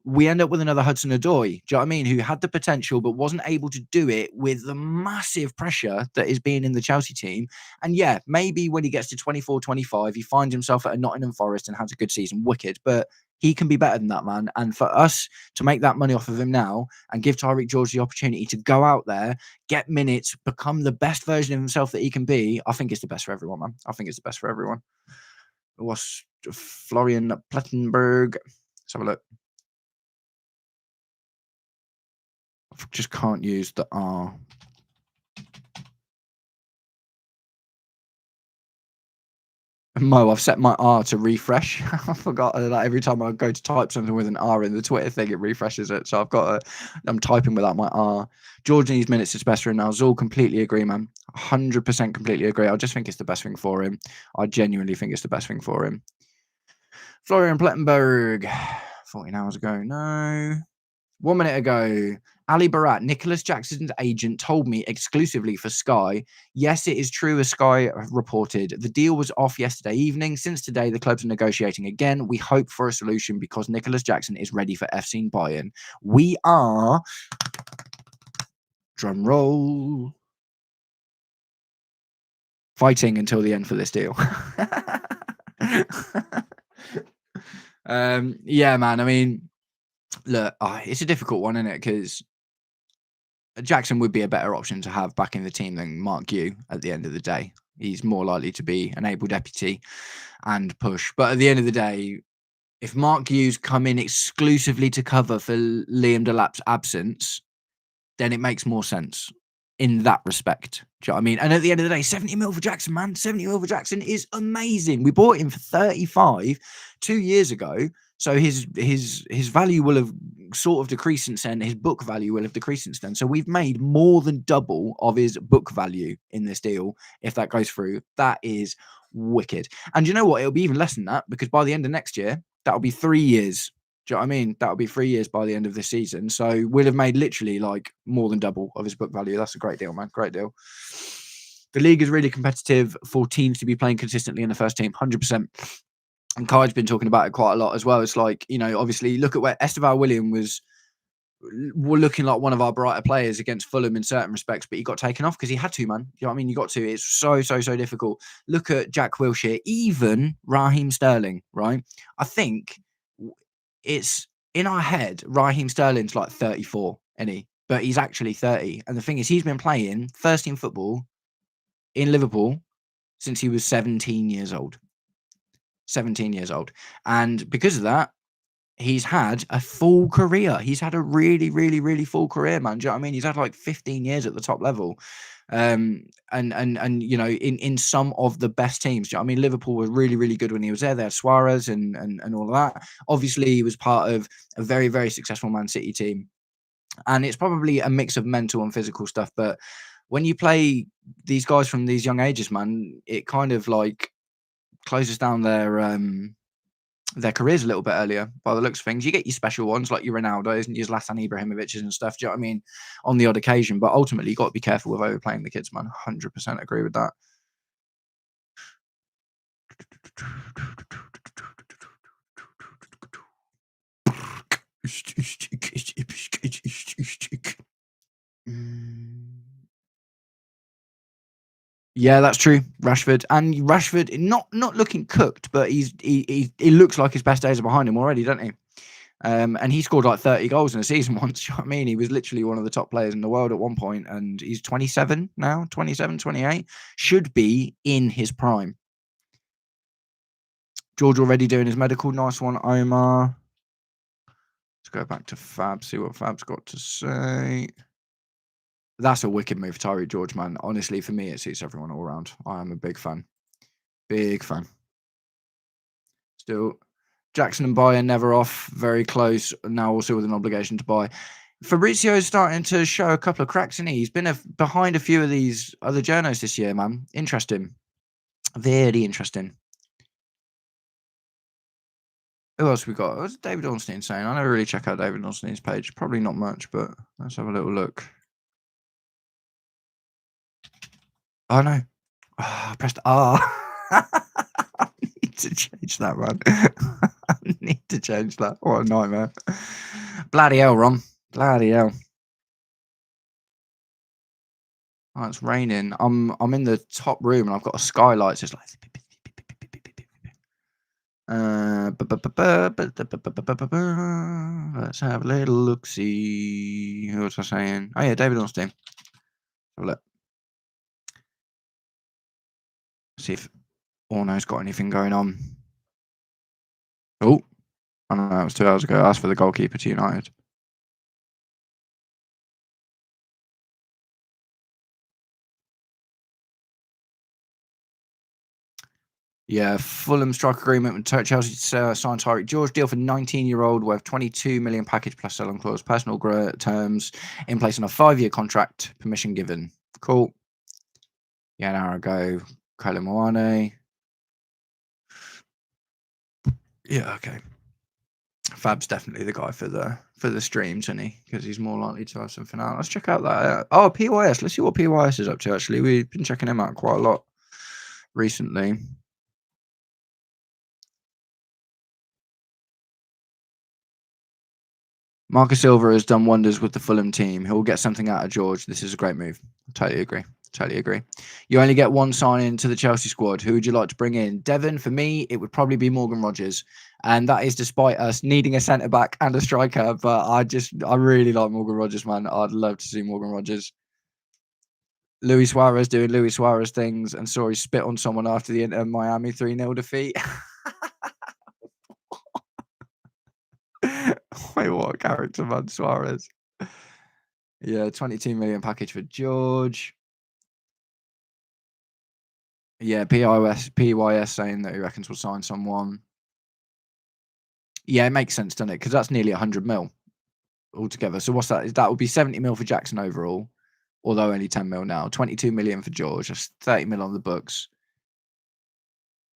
we end up with another Hudson Odoi, do you know what I mean? Who had the potential but wasn't able to do it with the massive pressure that is being in the Chelsea team. And yeah, maybe when he gets to 24, 25, he finds himself at a Nottingham Forest and has a good season, wicked. But he can be better than that, man. And for us to make that money off of him now and give Tyreek George the opportunity to go out there, get minutes, become the best version of himself that he can be, I think it's the best for everyone, man. I think it's the best for everyone. What's Florian Plettenberg? Let's have a look. Just can't use the R. Mo, I've set my R to refresh. I forgot that every time I go to type something with an R in the Twitter thing, it refreshes it. So I'm typing without my R. George needs minutes, it's best for him now. Zul, completely agree, man. 100% completely agree. I just think it's the best thing for him. I genuinely think it's the best thing for him. Florian Plettenberg, 14 hours ago. No. 1 minute ago. Ali Barat, Nicholas Jackson's agent, told me exclusively for Sky. Yes, it is true, as Sky reported. The deal was off yesterday evening. Since today, the clubs are negotiating again. We hope for a solution because Nicholas Jackson is ready for FC Bayern. We are, drum roll, fighting until the end for this deal. Yeah, man. I mean, look, it's a difficult one, isn't it? Because Jackson would be a better option to have back in the team than Mark Yu at the end of the day. He's more likely to be an able deputy and push. But at the end of the day, if Mark Yu's come in exclusively to cover for Liam Delap's absence, then it makes more sense in that respect. Do you know what I mean? And at the end of the day, 70 mil for Jackson, man. 70 mil for Jackson is amazing. We bought him for 35 2 years ago. So his value will have sort of decreased since then. His book value will have decreased since then. So we've made more than double of his book value in this deal. If that goes through, that is wicked. And you know what? It'll be even less than that because by the end of next year, that'll be 3 years. Do you know what I mean? That'll be 3 years by the end of this season. So we'll have made literally like more than double of his book value. That's a great deal, man. Great deal. The league is really competitive for teams to be playing consistently in the first team, 100%. And Kai's been talking about it quite a lot as well. It's like, you know, obviously look at where Esteval William was looking like one of our brighter players against Fulham in certain respects, but he got taken off because he had to, man. You know what I mean? You got to. It's so difficult. Look at Jack Wilshere, even Raheem Sterling, right? I think it's in our head, Raheem Sterling's like 34, but he's actually 30. And the thing is, he's been playing first team football in Liverpool since he was 17 years old. 17 years old. And because of that, he's had a full career. He's had a really full career, man. Do you know what I mean? He's had like 15 years at the top level. And you know, in some of the best teams. Do you know what I mean? Liverpool was really good when he was there. They had Suarez and all of that. Obviously, he was part of a very successful Man City team. And it's probably a mix of mental and physical stuff. But when you play these guys from these young ages, man, it kind of like closes down their careers a little bit earlier by the looks of things. You get your special ones like your Ronaldos and your Zlatan Ibrahimovic's and stuff. Do you know what I mean? On the odd occasion, but ultimately you got to be careful with overplaying the kids, man. 100% agree with that. Yeah, that's true. Rashford not looking cooked, but he looks like his best days are behind him already, doesn't he? And he scored like 30 goals in a season once. You know what I mean? He was literally one of the top players in the world at one point, and he's 27 now, 27, 28. Should be in his prime. George already doing his medical. Nice one, Omar. Let's go back to Fab, see what Fab's got to say. That's a wicked move, Tyreek George, man. Honestly, for me, it suits everyone all around. I am a big fan. Big fan. Still, Jackson and Bayern never off. Very close. Now also with an obligation to buy. Fabrizio is starting to show a couple of cracks, isn't he? He's been behind a few of these other journos this year, man. Interesting. Very interesting. Who else we got? What's David Ornstein saying? I never really check out David Ornstein's page. Probably not much, but let's have a little look. Oh, no. Oh, I pressed R. I need to change that, man. I need to change that. What a nightmare. Bloody hell, Ron. Bloody hell. Oh, it's raining. I'm in the top room and I've got a skylight. So it's like... Let's have a little look-see. What was I saying? Oh, yeah, David Ornstein. Have a look. See if Orno's got anything going on. Oh, I know, that was 2 hours ago. I asked for the goalkeeper to United. Yeah, Fulham strike agreement with Chelsea signed Tyreek George. Deal for 19-year-old worth 22 million package plus sell-on clause. Personal terms in place on a 5-year contract. Permission given. Cool. Yeah, an hour ago. Kyle Moane. Yeah, okay. Fab's definitely the guy for the streams, isn't he? Because he's more likely to have something out. Let's check out that. Oh, PYS. Let's see what PYS is up to. Actually, we've been checking him out quite a lot recently. Marcus Silva has done wonders with the Fulham team. He'll get something out of George. This is a great move. Totally agree. Totally agree. You only get one sign in to the Chelsea squad. Who would you like to bring in? Devon, for me, it would probably be Morgan Rogers. And that is despite us needing a centre back and a striker. But I really like Morgan Rogers, man. I'd love to see Morgan Rogers. Luis Suarez doing Luis Suarez things and saw he spit on someone after the Inter Miami 3-0 defeat. Wait, what a character, man, Suarez. Yeah, 22 million package for George. Yeah, PYS saying that he reckons we'll sign someone. Yeah, it makes sense, doesn't it? Because that's nearly 100 mil altogether. So what's that? That would be 70 mil for Jackson overall, although only 10 mil now. 22 million for George. That's 30 mil on the books.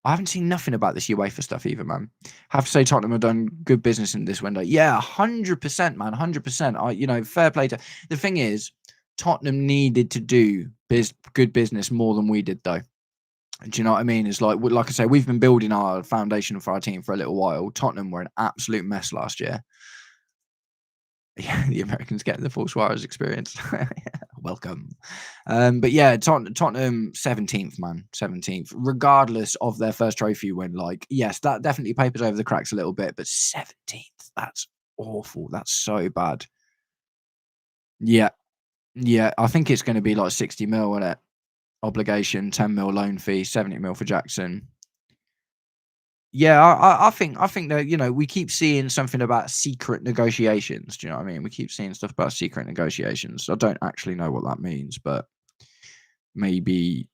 I haven't seen nothing about this UEFA stuff either, man. Have to say Tottenham have done good business in this window. Yeah, 100%, man, 100%. Fair play to. The thing is, Tottenham needed to do good business more than we did, though. Do you know what I mean? It's like I say, we've been building our foundation for our team for a little while. Tottenham were an absolute mess last year. Yeah, the Americans getting the full Suarez experience. Welcome. But yeah, Tottenham 17th, man. 17th. Regardless of their first trophy win, yes, that definitely papers over the cracks a little bit, but 17th, that's awful. That's so bad. Yeah. Yeah. I think it's going to be like 60 mil, isn't it? Obligation, 10 mil loan fee, 70 mil for Jackson. Yeah, I think that we keep seeing something about secret negotiations. Do you know what I mean? We keep seeing stuff about secret negotiations. I don't actually know what that means, but maybe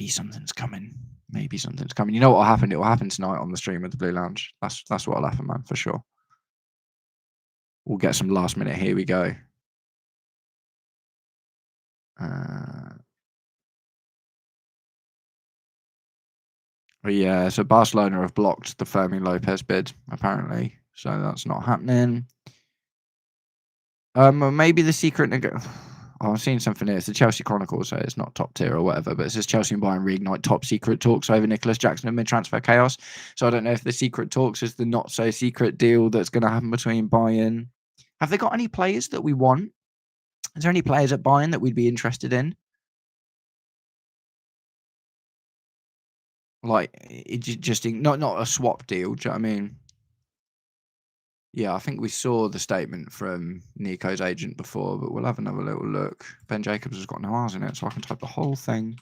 something's coming. Maybe something's coming. You know what will happen? It will happen tonight on the stream of the Blue Lounge. That's what will happen, man, for sure. We'll get some last minute. Here we go. Yeah, so Barcelona have blocked the Fermin Lopez bid, apparently. So that's not happening. Maybe the secret Oh, I'm seeing something here. It's the Chelsea Chronicle, so it's not top tier or whatever, but it says Chelsea and Bayern reignite top secret talks over Nicholas Jackson amid transfer chaos. So I don't know if the secret talks is the not so secret deal that's going to happen between Bayern. Have they got any players that we want? Is there any players at Bayern that we'd be interested in? Not a swap deal. Do you know what I mean? Yeah, I think we saw the statement from Nico's agent before, but we'll have another little look. Ben Jacobs has got no R's in it, so I can type the whole thing.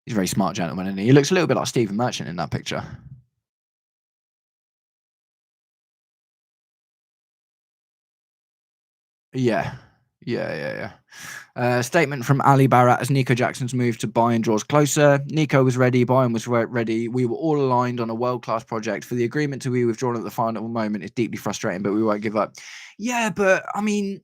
He's a very smart gentleman, isn't he? He looks a little bit like Stephen Merchant in that picture. Yeah. Statement from Ali Barat as Nico Jackson's move to Bayern draws closer. Nico was ready. Bayern was ready. We were all aligned on a world-class project. For the agreement to be withdrawn at the final moment is deeply frustrating, but we won't give up. Yeah, but I mean,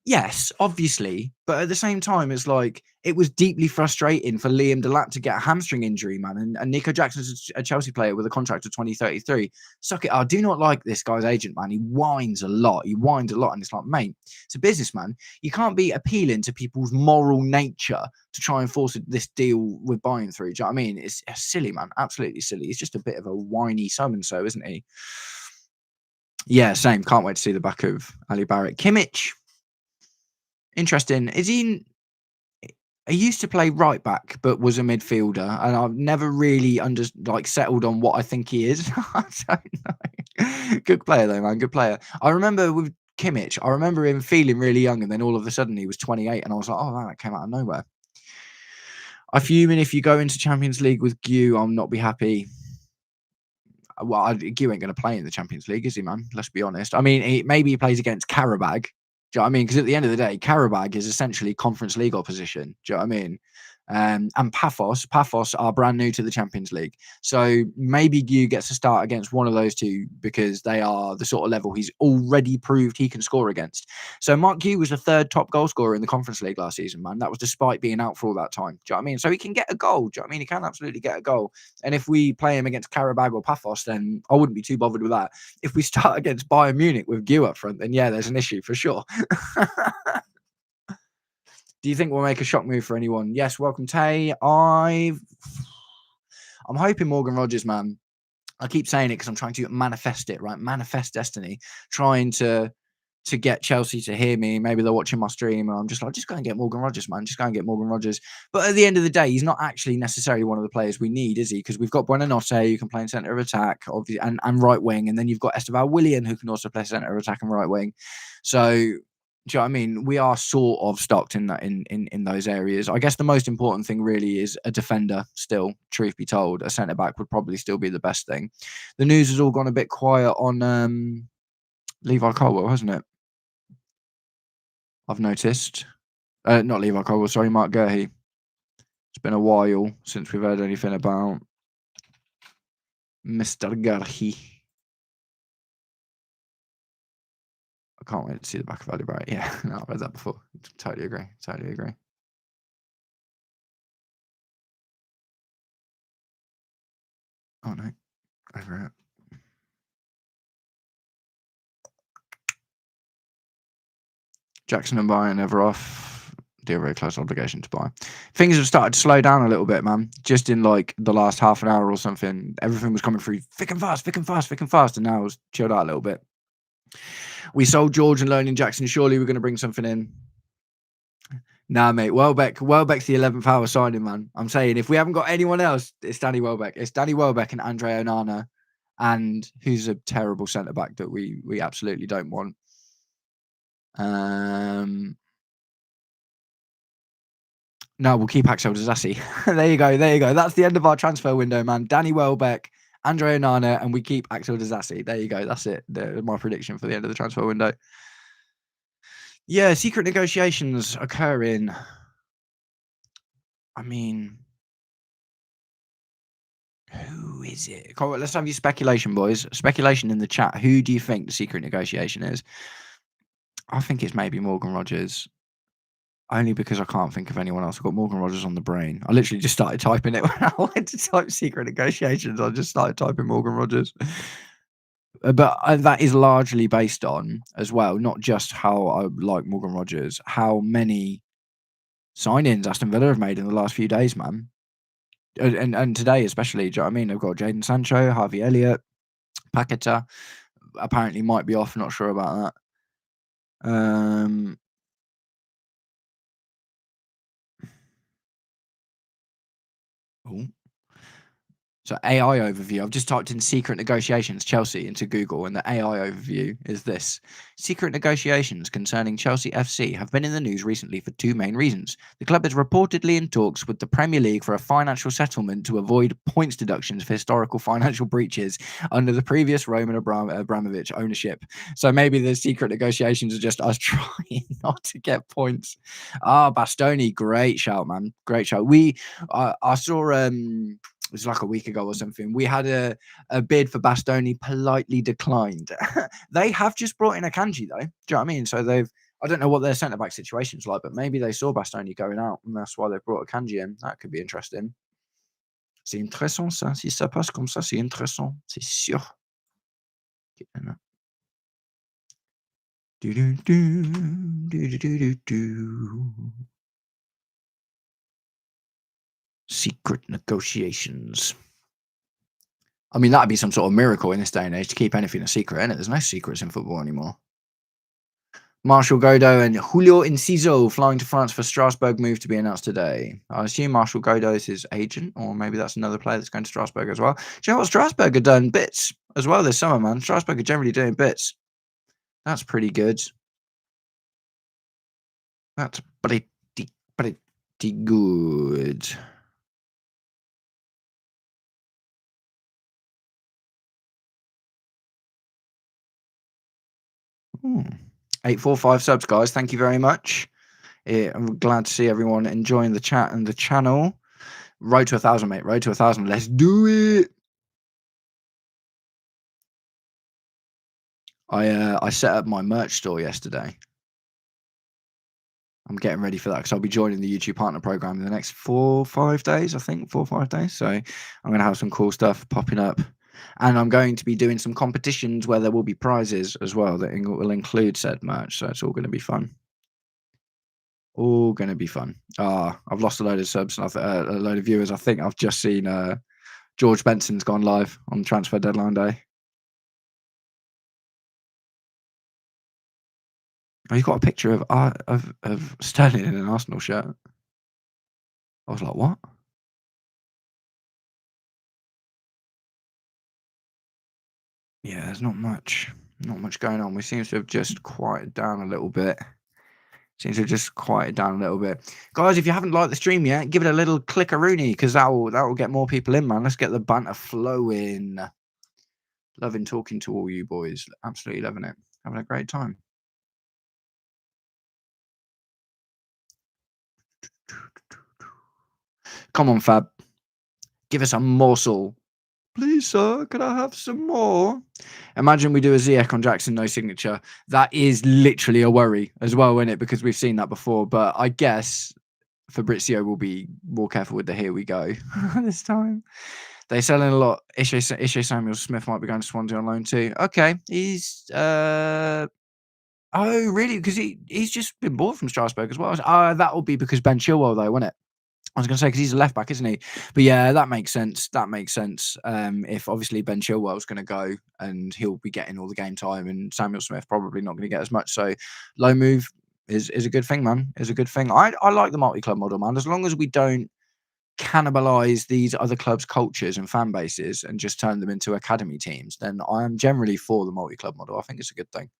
yes, obviously, but at the same time, it's like it was deeply frustrating for Liam Delap to get a hamstring injury, man. And Nico Jackson's a Chelsea player with a contract of 2033. Suck it. I do not like this guy's agent, man. He whines a lot. And it's like, mate, it's a businessman. You can't be appealing to people's moral nature to try and force this deal with Bayern through. Do you know what I mean? It's silly, man. Absolutely silly. He's just a bit of a whiny so-and-so, isn't he? Yeah, same. Can't wait to see the back of Ali Barrett. Kimmich. Interesting. He used to play right back, but was a midfielder, and I've never really settled on what I think he is. I don't know. Good player though, man. Good player. I remember with Kimmich, I remember him feeling really young, and then all of a sudden he was 28, and I was like, oh, man, that came out of nowhere. I fuming if you go into Champions League with Gu, I'll not be happy. Well, Gu ain't going to play in the Champions League, is he, man? Let's be honest. I mean, maybe he plays against Karabag. Do you know what I mean? Because at the end of the day, Karabag is essentially Conference League opposition. Do you know what I mean? And Paphos are brand new to the Champions League. So maybe Gu gets a start against one of those two because they are the sort of level he's already proved he can score against. So Mark Gu was the third top goal scorer in the Conference League last season, man. That was despite being out for all that time. Do you know what I mean? So he can get a goal. Do you know what I mean? He can absolutely get a goal. And if we play him against Karabag or Paphos, then I wouldn't be too bothered with that. If we start against Bayern Munich with Gu up front, then yeah, there's an issue for sure. Do you think we'll make a shock move for anyone? Yes, welcome Tay. I'm hoping Morgan Rogers, man. I keep saying it because I'm trying to manifest it, right? Manifest destiny. Trying to get Chelsea to hear me. Maybe they're watching my stream and I'm just like, just go and get Morgan Rogers, man. Just go and get Morgan Rogers. But at the end of the day, he's not actually necessarily one of the players we need, is he? Because we've got Buonanotte, who can play in centre of attack, obviously, and right wing. And then you've got Esteban Willian, who can also play centre of attack and right wing. So do you know what I mean? We are sort of stocked in that in those areas. I guess the most important thing really is a defender still, truth be told. A centre back would probably still be the best thing. The news has all gone a bit quiet on Levi Colwell, hasn't it? I've noticed. Not Levi Colwell, sorry, Mark Gurhey. It's been a while since we've heard anything about Mr. Gurhey. I can't wait to see the back of Ali Bright. Yeah, no, I've read that before. Totally agree. Totally agree. Oh no, over it. Jackson and Bayern never off. Do a very close obligation to buy. Things have started to slow down a little bit, man. Just in like the last half an hour or something, everything was coming through thick and fast, and now it's chilled out a little bit. We sold George and loaning Jackson. Surely we're going to bring something in. Nah, mate. Welbeck's the 11th hour signing, man. I'm saying if we haven't got anyone else, it's Danny Welbeck. It's Danny Welbeck and Andre Onana, and who's a terrible centre back that we absolutely don't want. No, we'll keep Axel Disasi. There you go. That's the end of our transfer window, man. Danny Welbeck, Andre Onana, and we keep Axel Disasi. There you go. That's it. My prediction for the end of the transfer window. Yeah, secret negotiations occurring. I mean, who is it? Come on, let's have your speculation, boys. Speculation in the chat. Who do you think the secret negotiation is? I think it's maybe Morgan Rogers. Only because I can't think of anyone else. I've got Morgan Rogers on the brain. I literally just started typing it when I went to type secret negotiations. I just started typing Morgan Rogers. But that is largely based on, as well, not just how I like Morgan Rogers, how many signings Aston Villa have made in the last few days, man. And today especially, do you know what I mean? They've got Jadon Sancho, Harvey Elliott, Paqueta. Apparently might be off, not sure about that. Oh. So AI overview. I've just typed in secret negotiations Chelsea into Google, and the AI overview is this. Secret negotiations concerning Chelsea FC have been in the news recently for two main reasons. The club is reportedly in talks with the Premier League for a financial settlement to avoid points deductions for historical financial breaches under the previous Roman Abramovich ownership. So maybe the secret negotiations are just us trying not to get points. Bastoni, great shout, man. Great shout. I saw it was like a week ago or something. We had a bid for Bastoni, politely declined. They have just brought in a Kanji though. Do you know what I mean? So I don't know what their centre back situation's like, but maybe they saw Bastoni going out and that's why they brought a Kanji in. That could be interesting. C'est intéressant ça. Si ça passe comme ça, c'est intéressant. C'est sûr. Do, do, do, do, do, do, do. Secret negotiations. I mean, that'd be some sort of miracle in this day and age to keep anything a secret, innit? There's no secrets in football anymore. Marshall Godo and Julio Enciso flying to France for Strasbourg move to be announced today. I assume Marshall Godo is his agent, or maybe that's another player that's going to Strasbourg as well. Do you know what? Strasbourg are done bits as well this summer, man. Strasbourg are generally doing bits. That's pretty good. That's pretty good. Ooh. 845 subs, guys. Thank you very much. I'm glad to see everyone enjoying the chat and the channel. Road to 1,000, mate. Road to 1,000. Let's do it. I set up my merch store yesterday. I'm getting ready for that because I'll be joining the YouTube Partner Program in the next 4 or 5 days, I think, 4 or 5 days. So I'm going to have some cool stuff popping up. And I'm going to be doing some competitions where there will be prizes as well that will include said merch. So it's all going to be fun. All going to be fun. I've lost a load of subs and a load of viewers. I think I've just seen George Benson's gone live on transfer deadline day. Oh, he's got a picture of Sterling in an Arsenal shirt. I was like, what? Yeah, there's not much going on. We seem to have just quieted down a little bit. Guys, if you haven't liked the stream yet, give it a little click-a-rooney because that will get more people in, man. Let's get the banter flowing. Loving talking to all you boys. Absolutely loving it. Having a great time. Come on, Fab. Give us a morsel. Please, sir, could I have some more? Imagine we do a Ziyech on Jackson, no signature. That is literally a worry as well, isn't it? Because we've seen that before. But I guess Fabrizio will be more careful with the here we go this time. They're selling a lot. Ishe Samuel Smith might be going to Swansea on loan too. Okay, he's oh really? Because he's just been bought from Strasbourg as well. That will be because Ben Chilwell though, won't it? I was going to say because he's a left back, isn't he? But yeah, that makes sense. If obviously Ben Chilwell's going to go and he'll be getting all the game time, and Samuel Smith probably not going to get as much. So low move is a good thing, man. Is a good thing. I like the multi-club model, man. As long as we don't cannibalize these other clubs' cultures and fan bases and just turn them into academy teams, then I am generally for the multi-club model. I think it's a good thing.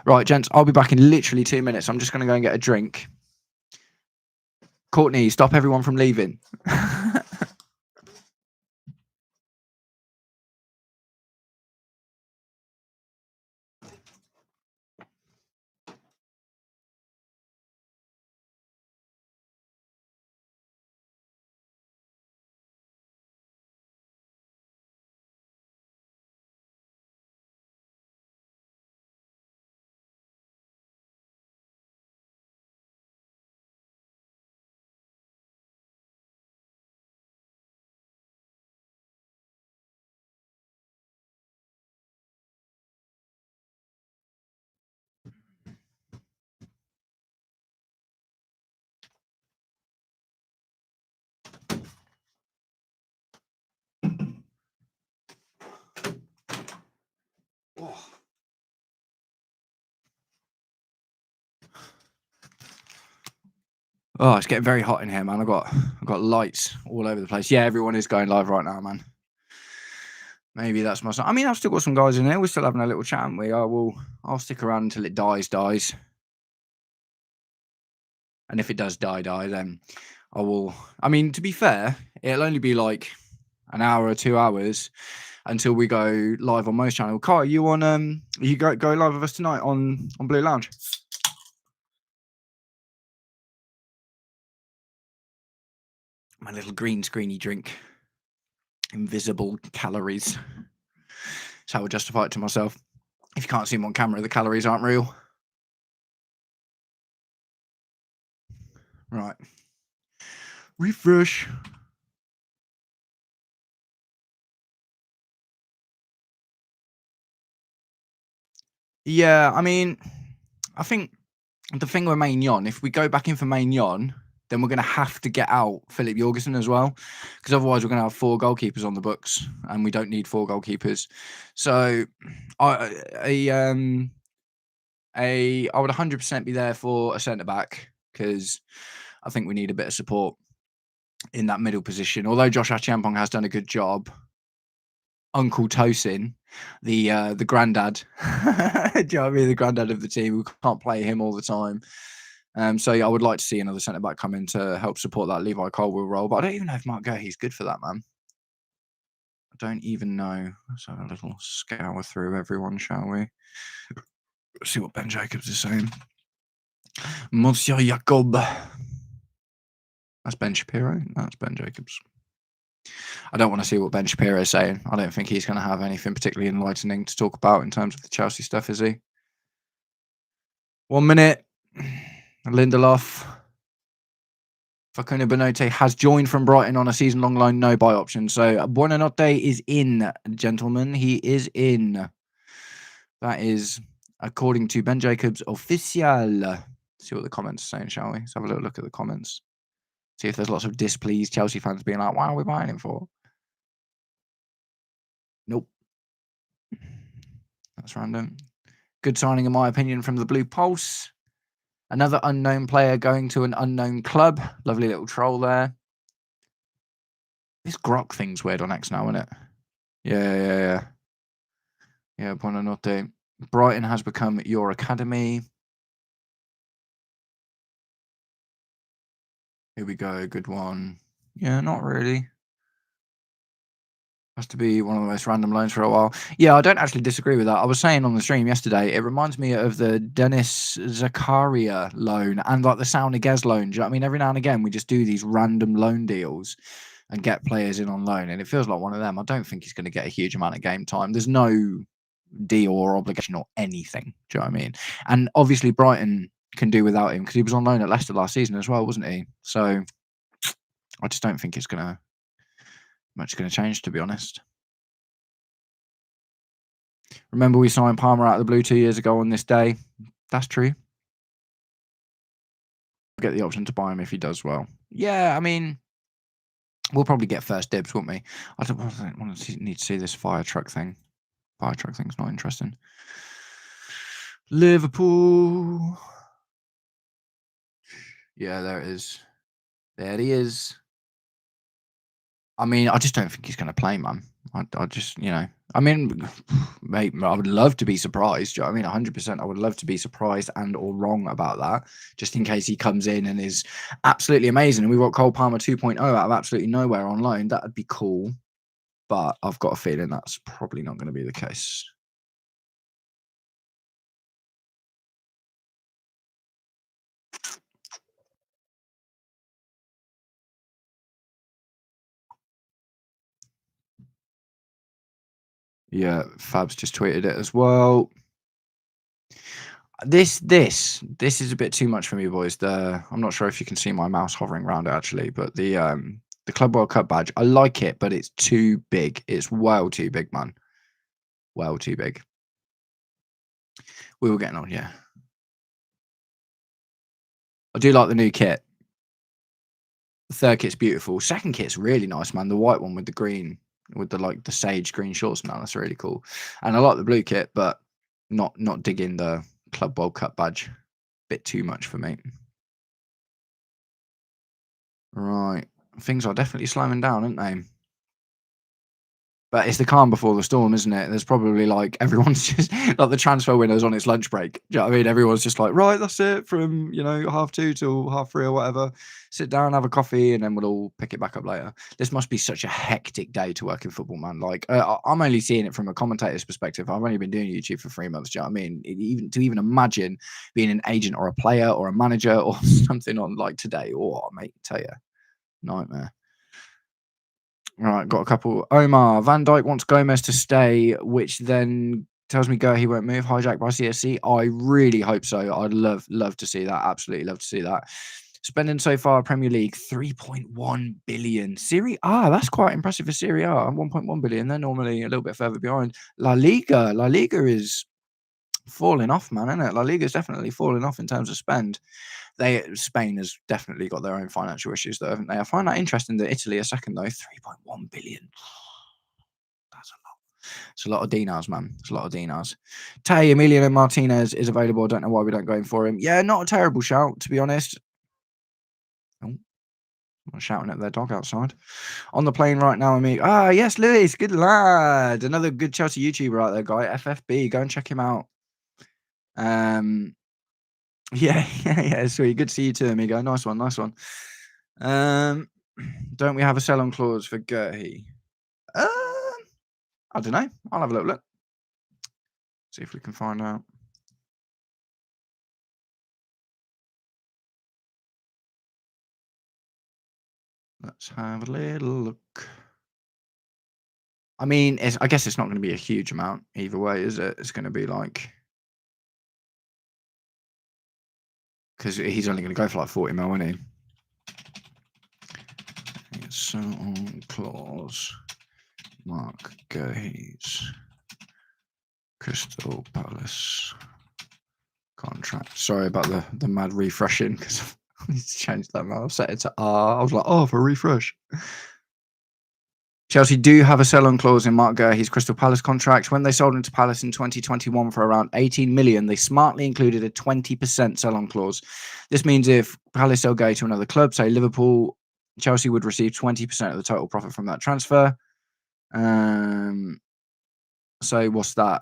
Right, gents, I'll be back in literally 2 minutes. I'm just going to go and get a drink. Courtney, stop everyone from leaving. Oh, it's getting very hot in here, man. I've got lights all over the place. Yeah, everyone is going live right now, man. Maybe that's my. I mean, I've still got some guys in there. We're still having a little chat, aren't we? I'll stick around until it dies. And if it does die, then I will. I mean, to be fair, it'll only be like an hour or 2 hours until we go live on Mo's channel. Kai, you on you go live with us tonight on Blue Lounge? My little green screeny drink. Invisible calories. That's how I justify it to myself. If you can't see them on camera, the calories aren't real. Right. Refresh. Yeah, I mean, I think the thing with Maignan, if we go back in for Maignan, then we're going to have to get out Philip Jorgensen as well, because otherwise we're going to have 4 goalkeepers on the books, and we don't need 4 goalkeepers. So, I would 100% be there for a centre back because I think we need a bit of support in that middle position. Although Josh Achiampong has done a good job, Uncle Tosin, the granddad, do you know what I mean? The granddad of the team. We can't play him all the time. So yeah, I would like to see another centre back come in to help support that Levi Colwill role, but I don't even know if Mark Gurley's good for that, man. I don't even know. Let's have a little scour through everyone, shall we? See what Ben Jacobs is saying. Monsieur Jacob. That's Ben Shapiro. That's Ben Jacobs. I don't want to see what Ben Shapiro is saying. I don't think he's going to have anything particularly enlightening to talk about in terms of the Chelsea stuff, is he? 1 minute. Lindelof. Facundo Benote has joined from Brighton on a season-long loan, no buy option. So Buonanotte is in, gentlemen. He is in. That is according to Ben Jacobs official. See what the comments are saying, shall we? Let's have a little look at the comments. See if there's lots of displeased Chelsea fans being like, why are we buying him for? Nope. That's random. Good signing, in my opinion, from the Blue Pulse. Another unknown player going to an unknown club. Lovely little troll there. This Grok thing's weird on X now, isn't it? Yeah. Yeah, buonanotte. Brighton has become your academy. Here we go. Good one. Yeah, not really. Has to be one of the most random loans for a while. Yeah, I don't actually disagree with that. I was saying on the stream yesterday, it reminds me of the Dennis Zakaria loan and like the Sao Niguez loan. Do you know what I mean? Every now and again, we just do these random loan deals and get players in on loan, and it feels like one of them. I don't think he's going to get a huge amount of game time. There's no deal or obligation or anything. Do you know what I mean? And obviously, Brighton can do without him because he was on loan at Leicester last season as well, wasn't he? So I just don't think it's much going to change, to be honest. Remember, we signed Palmer out of the blue 2 years ago on this day. That's true. Get the option to buy him if he does well. Yeah, I mean, we'll probably get first dibs, won't we? I don't want to need to see this fire truck thing. Fire truck thing's not interesting. Liverpool. Yeah, there it is. There he is. I mean, I just don't think he's going to play, man. I just, I mean, mate, I would love to be surprised. Do you know what I mean? 100%. I would love to be surprised and or wrong about that, just in case he comes in and is absolutely amazing. And we've got Cole Palmer 2.0 out of absolutely nowhere on loan. That would be cool. But I've got a feeling that's probably not going to be the case. Yeah, Fab's just tweeted it as well. This is a bit too much for me, boys. I'm not sure if you can see my mouse hovering around it actually, but the Club World Cup badge, I like it, but it's too big. It's well too big, man. Well too big. We were getting on, yeah. I do like the new kit. The third kit's beautiful. Second kit's really nice, man. The white one with the green, with the sage green shorts now. That's really cool. And I like the blue kit, but not digging the Club World Cup badge. Bit too much for me. Right. Things are definitely slowing down, aren't they? But it's the calm before the storm, isn't it? There's probably like everyone's just like the transfer window's on its lunch break. Do you know what I mean? Everyone's just like, right, that's it from 2:30 till 3:30 or whatever. Sit down, have a coffee, and then we'll all pick it back up later. This must be such a hectic day to work in football, man. Like I'm only seeing it from a commentator's perspective. I've only been doing YouTube for 3 months. Do you know what I mean? Even imagine being an agent or a player or a manager or something on like today. Oh, mate, tell you, nightmare. Right, got a couple. Omar, Van Dijk wants Gomez to stay, which then tells me he won't move. Hijacked by CSC. I really hope so. I'd love to see that. Absolutely love to see that. Spending so far Premier League 3.1 billion. Serie A, that's quite impressive for Serie A. 1.1 billion. They're normally a little bit further behind. La Liga is falling off, man, isn't it? La Liga is definitely falling off in terms of spend. Spain has definitely got their own financial issues, though, haven't they? I find that interesting that Italy are second, though. 3.1 billion. That's a lot. It's a lot of dinars, man. It's a lot of dinars. Tay Emiliano Martinez is available. I don't know why we don't go in for him. Yeah, not a terrible shout, to be honest. Oh, I'm shouting at their dog outside. On the plane right now, amigo. Ah, yes, Lewis. Good lad. Another good Chelsea YouTuber out there, guy. FFB. Go and check him out. Yeah, yeah, sweet. Good to see you too, amigo. Nice one, nice one. Um, don't we have a sell-on clause for Gertie? Um, I don't know. I'll have a little look. See if we can find out. Let's have a little look. I mean, I guess it's not going to be a huge amount either way, is it? It's going to be like because he's only going to go for like 40 mil, isn't he? Sell-on clause. Mark Gurley's Crystal Palace contract. Sorry about the mad refreshing because I need to change that. Man. I've set it to R. I was like, oh, for refresh. Chelsea do have a sell-on clause in Mark Gurley's Crystal Palace contract. When they sold him to Palace in 2021 for around 18 million, they smartly included a 20% sell-on clause. This means if Palace sell Gurley to another club, say Liverpool, Chelsea would receive 20% of the total profit from that transfer. So what's that?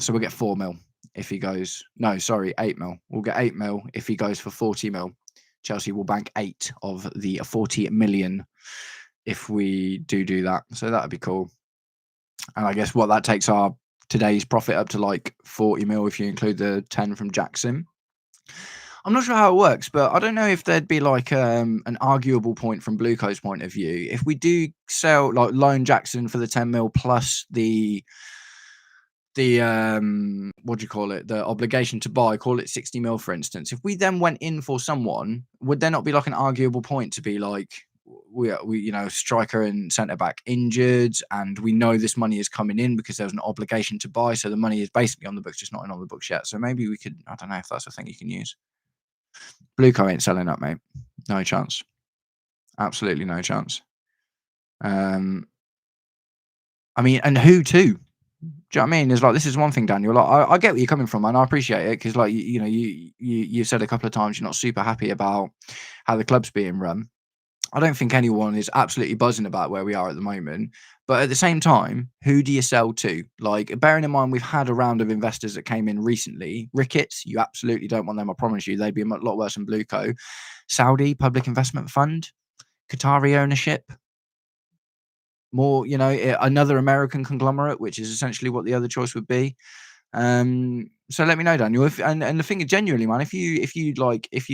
So we'll get 4 mil if he goes. No, sorry, 8 mil. We'll get 8 mil if he goes for 40 mil. Chelsea will bank 8 of the 40 million if we do that. So that would be cool. And I guess what that takes our today's profit up to like 40 mil if you include the 10 from Jackson. I'm not sure how it works, but I don't know if there'd be like an arguable point from Blue Coat's point of view. If we do sell like loan Jackson for the 10 mil plus the what do you call it? The obligation to buy, call it 60 mil, for instance. If we then went in for someone, would there not be like an arguable point to be like, we striker and centre back injured, and we know this money is coming in because there's an obligation to buy, so the money is basically on the books, just not in on the books yet. So maybe we could, I don't know if that's a thing you can use. Blueco ain't selling up, mate. No chance. Absolutely no chance. I mean, and who too? Do you know what I mean? It's like, this is one thing, Daniel. Like, I get where you're coming from, man. I appreciate it because, like, you said a couple of times you're not super happy about how the club's being run. I don't think anyone is absolutely buzzing about where we are at the moment. But at the same time, who do you sell to? Like, bearing in mind we've had a round of investors that came in recently. Ricketts, you absolutely don't want them. I promise you, they'd be a lot worse than Blueco. Saudi Public Investment Fund, Qatari ownership. More, another American conglomerate, which is essentially what the other choice would be. So let me know, Daniel. And the thing is, genuinely, man, if you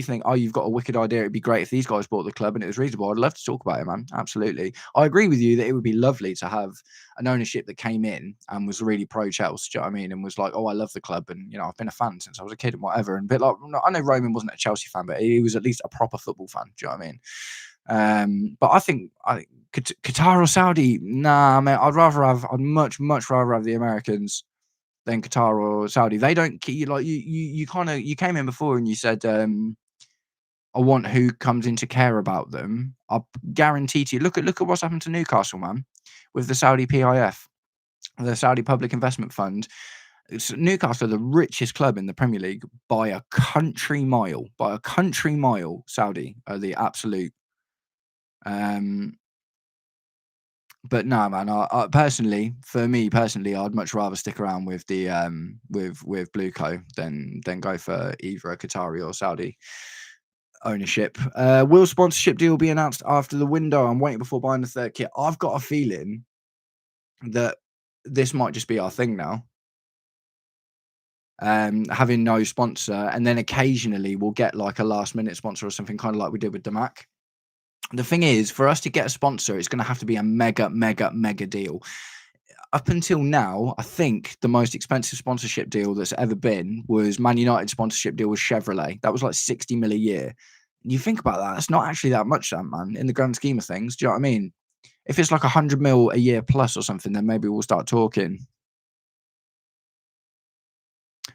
think, oh, you've got a wicked idea, it'd be great if these guys bought the club and it was reasonable. I'd love to talk about it, man. Absolutely. I agree with you that it would be lovely to have an ownership that came in and was really pro Chelsea. Do you know what I mean? And was like, oh, I love the club, and I've been a fan since I was a kid and whatever. And a bit like, I know Roman wasn't a Chelsea fan, but he was at least a proper football fan. Do you know what I mean? But I think Qatar or Saudi, nah, man. I'd much rather have the Americans than Qatar or Saudi. They don't you kind of, you came in before and you said, I want who comes in to care about them. I guarantee to you, look at what's happened to Newcastle, man, with the Saudi PIF, the Saudi Public Investment Fund. Newcastle are the richest club in the Premier League by a country mile. By a country mile, Saudi are the absolute. But no, man. I personally, for me personally, I'd much rather stick around with the with Blueco than go for either a Qatari or Saudi ownership. Will sponsorship deal be announced after the window? I'm waiting before buying the third kit. I've got a feeling that this might just be our thing now. Having no sponsor, and then occasionally we'll get like a last minute sponsor or something, kind of like we did with Damac. The thing is, for us to get a sponsor, it's going to have to be a mega deal. Up until now, I think the most expensive sponsorship deal that's ever been was Man United sponsorship deal with Chevrolet. That was like 60 mil a year. You think about that, it's not actually that much, that, man, in the grand scheme of things. Do you know what I mean? If it's like 100 mil a year plus or something, then maybe we'll start talking.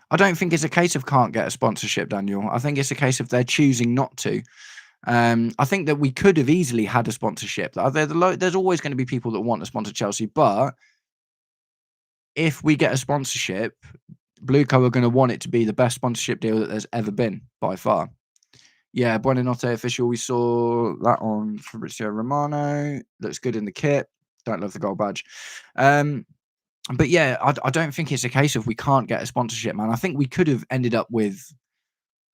I don't think it's a case of can't get a sponsorship, Daniel. I think it's a case of they're choosing not to. I think that we could have easily had a sponsorship. There's always going to be people that want to sponsor Chelsea, but if we get a sponsorship, Blueco are going to want it to be the best sponsorship deal that there's ever been by far. Yeah, Buonanotte official. We saw that on Fabrizio Romano. Looks good in the kit. Don't love the gold badge. But yeah, I don't think it's a case of we can't get a sponsorship, man. I think we could have ended up with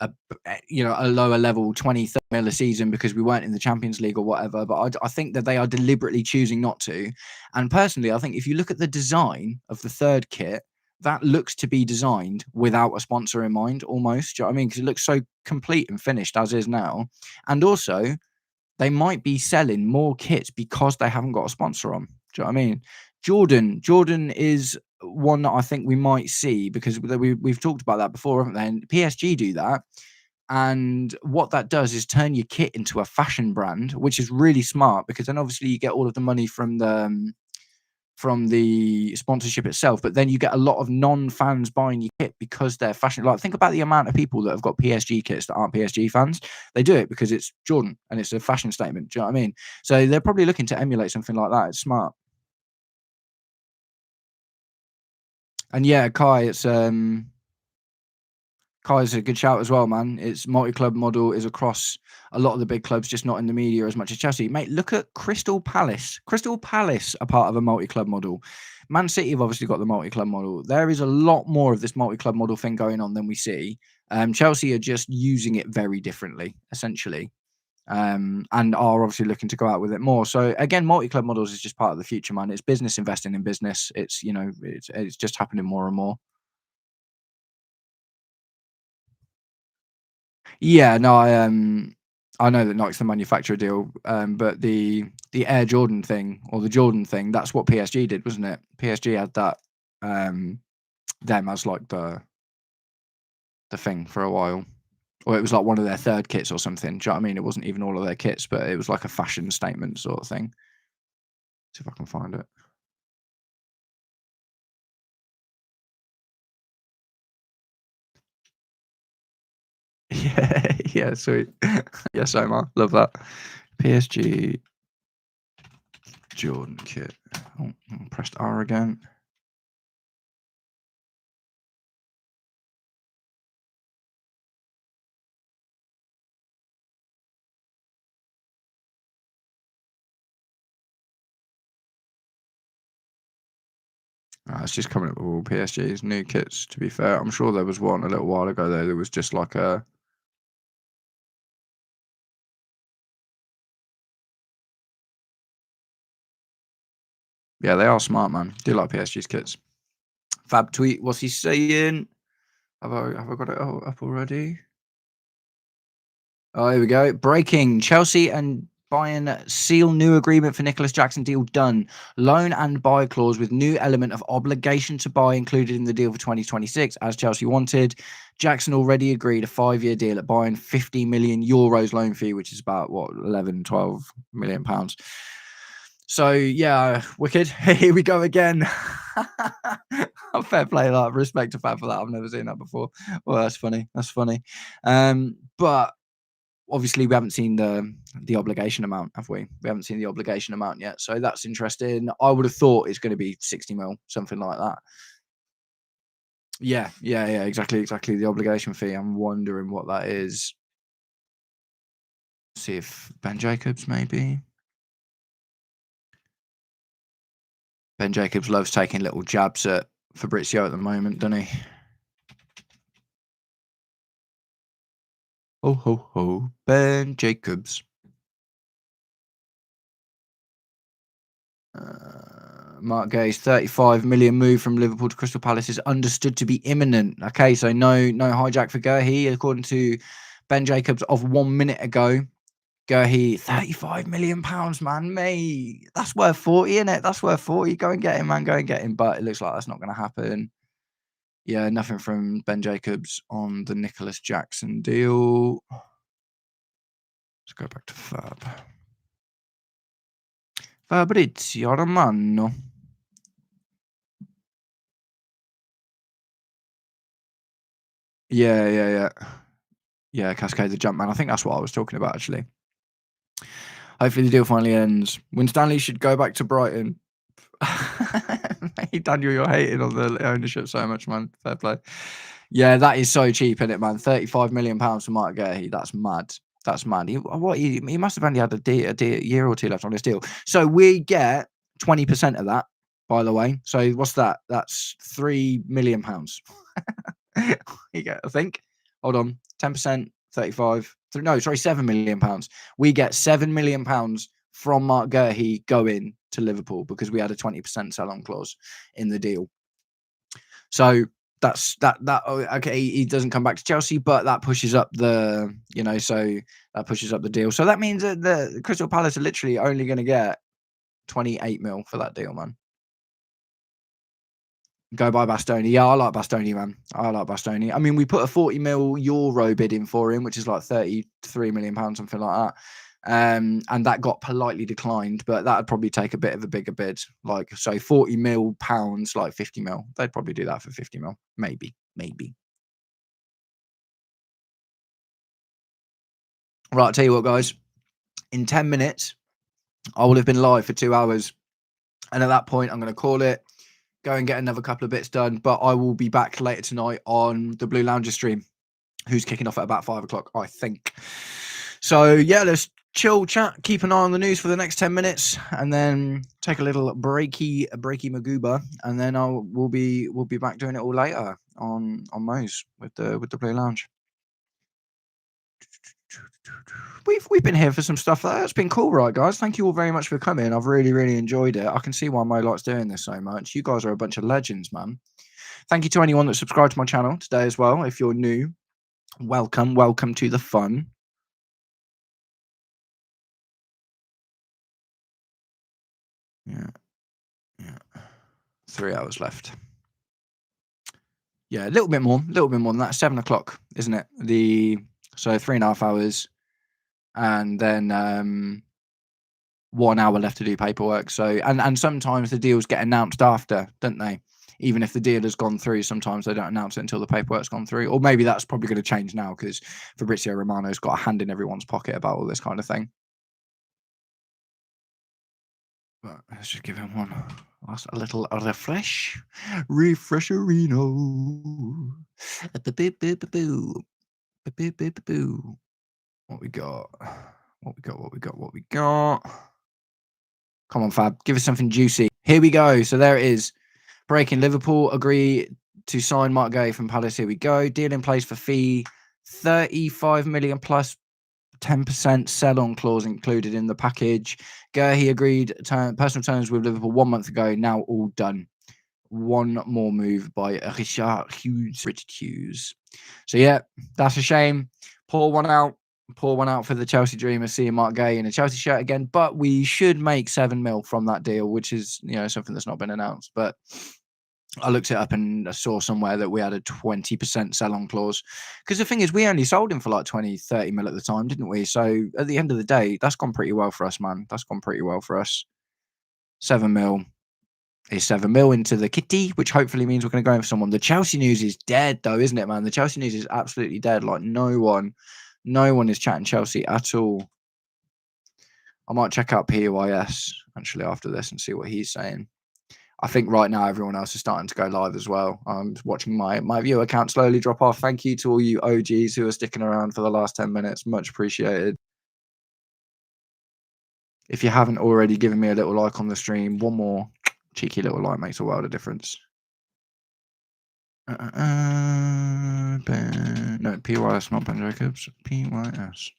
a lower level 20-30 mil a season because we weren't in the Champions League or whatever. But I think that they are deliberately choosing not to. And personally, I think if you look at the design of the third kit, that looks to be designed without a sponsor in mind, almost. Do you know what I mean? Because it looks so complete and finished as is now. And also, they might be selling more kits because they haven't got a sponsor on. Do you know what I mean? Jordan is one that I think we might see because we've talked about that before, haven't they? And PSG do that. And what that does is turn your kit into a fashion brand, which is really smart because then obviously you get all of the money from the sponsorship itself, but then you get a lot of non-fans buying your kit because they're fashion. Like, think about the amount of people that have got PSG kits that aren't PSG fans. They do it because it's Jordan and it's a fashion statement. Do you know what I mean? So they're probably looking to emulate something like that. It's smart. And yeah, Kai's a good shout as well, man. It's multi-club model is across a lot of the big clubs, just not in the media as much as Chelsea. Mate, look at Crystal Palace. Crystal Palace are part of a multi-club model. Man City have obviously got the multi-club model. There is a lot more of this multi-club model thing going on than we see. Chelsea are just using it very differently, essentially, and are obviously looking to go out with it more. So again, multi-club models is just part of the future, man. It's business investing in business. It's just happening more and more. Yeah, no, I know that Nike's the manufacturer deal, but the Air Jordan thing or the Jordan thing, that's what PSG did, wasn't it? PSG had that um them as like the thing for a while. Or it was like one of their third kits or something. Do you know what I mean? It wasn't even all of their kits, but it was like a fashion statement sort of thing. See if I can find it. Yeah, yeah, sweet. Yes, Omar. Love that. PSG Jordan kit. Oh, I pressed R again. It's just coming up with all PSG's new kits, to be fair. I'm sure there was one a little while ago, though. There was just like a. Yeah, they are smart, man. Do like PSG's kits. Fab tweet, what's he saying? Have I got it up already? Oh, here we go. Breaking. Chelsea and Bayern seal new agreement for Nicholas Jackson deal done. Loan and buy clause with new element of obligation to buy included in the deal for 2026, as Chelsea wanted. Jackson already agreed a 5-year deal at Bayern, 50 million euros loan fee, which is about, what, 11, 12 million pounds. So, yeah, wicked. Here we go again. Fair play, like, respect to Fab for that. I've never seen that before. Well, that's funny. That's funny. But obviously we haven't seen the obligation amount, have we? We haven't seen the obligation amount yet, so that's interesting. I would have thought it's going to be 60 mil, something like that. Yeah, exactly. The obligation fee. I'm wondering what that is. See if Ben Jacobs maybe. Ben Jacobs loves taking little jabs at Fabrizio at the moment, doesn't he? Ho ho ho, Ben Jacobs. Mark Gay's 35 million move from Liverpool to Crystal Palace is understood to be imminent. Okay, so no hijack for Gurhey, according to Ben Jacobs of 1 minute ago. Gurhey, 35 million pounds, man. Mate, that's worth 40, isn't it? That's worth 40. Go and get him, man. Go and get him. But it looks like that's not going to happen. Yeah, nothing from Ben Jacobs on the Nicholas Jackson deal. Let's go back to Fab. Fabrizio Romano. Yeah. Yeah, Cascade the Jumpman. I think that's what I was talking about, actually. Hopefully the deal finally ends. Winstanley should go back to Brighton. Hey, Daniel, you're hating on the ownership so much, man. Fair play. Yeah, that is so cheap, isn't it, man? £35 million for Mark Gurhey. That's mad. That's mad. He must have only had a year or two left on his deal. So we get 20% of that, by the way. So what's that? That's £3 million. You get, I think. Hold on. 10%, 35. No, sorry, £7 million. We get £7 million from Mark Gurhey going to Liverpool because we had a 20% sell-on clause in the deal. So that's that. Okay, he doesn't come back to Chelsea, but that pushes up the, so that pushes up the deal. So that means that the Crystal Palace are literally only going to get 28 mil for that deal, man. Go buy Bastoni. Yeah, I like Bastoni, man. I like Bastoni. I mean, we put a 40 mil euro bid in for him, which is like £33 million, something like that. And that got politely declined, but that would probably take a bit of a bigger bid. Like, so 40 mil pounds, like 50 mil. They'd probably do that for 50 mil. Maybe. Right, I'll tell you what, guys. In 10 minutes, I will have been live for 2 hours. And at that point, I'm going to call it, go and get another couple of bits done. But I will be back later tonight on the Blue Lounger stream, who's kicking off at about 5 o'clock, I think. So, yeah, let's chill, chat, keep an eye on the news for the next 10 minutes, and then take a little breaky magooba, and then we'll be back doing it all later on Mo's with the Blue Lounge. We've been here for some stuff that's been cool, right, guys? Thank you all very much for coming. I've really enjoyed it. I can see why Mo likes doing this so much. You guys are a bunch of legends, man. Thank you to anyone that subscribed to my channel today as well. If you're new, welcome to the fun. Yeah. 3 hours left. Yeah, a little bit more than that. 7 o'clock, isn't it? So 3.5 hours, and then 1 hour left to do paperwork. So and sometimes the deals get announced after, don't they? Even if the deal has gone through, sometimes they don't announce it until the paperwork's gone through. Or maybe that's probably going to change now because Fabrizio Romano's got a hand in everyone's pocket about all this kind of thing. But let's just give him one. Last a little refresherino. What we got? Come on, Fab. Give us something juicy. Here we go. So there it is. Breaking. Liverpool agree to sign Mark Gay from Palace. Here we go. Deal in place for fee 35 million plus 10% sell-on clause included in the package. He agreed personal terms with Liverpool 1 month ago. Now all done. One more move by Richard Hughes. So yeah, that's a shame. Pour one out for the Chelsea dreamers, seeing Mark Gay in a Chelsea shirt again. But we should make 7 mil from that deal, which is something that's not been announced. But I looked it up and I saw somewhere that we had a 20% sell-on clause. Because the thing is, we only sold him for like 20, 30 mil at the time, didn't we? So at the end of the day, that's gone pretty well for us, man. That's gone pretty well for us. 7 mil is 7 mil into the kitty, which hopefully means we're going to go in for someone. The Chelsea news is dead, though, isn't it, man? The Chelsea news is absolutely dead. Like, no one is chatting Chelsea at all. I might check out PYS actually after this and see what he's saying. I think right now everyone else is starting to go live as well. I'm watching my viewer count slowly drop off. Thank you to all you OGs who are sticking around for the last 10 minutes. Much appreciated. If you haven't already given me a little like on the stream, one more cheeky little like makes a world of difference. No, PYS, not Ben Jacobs. PYS.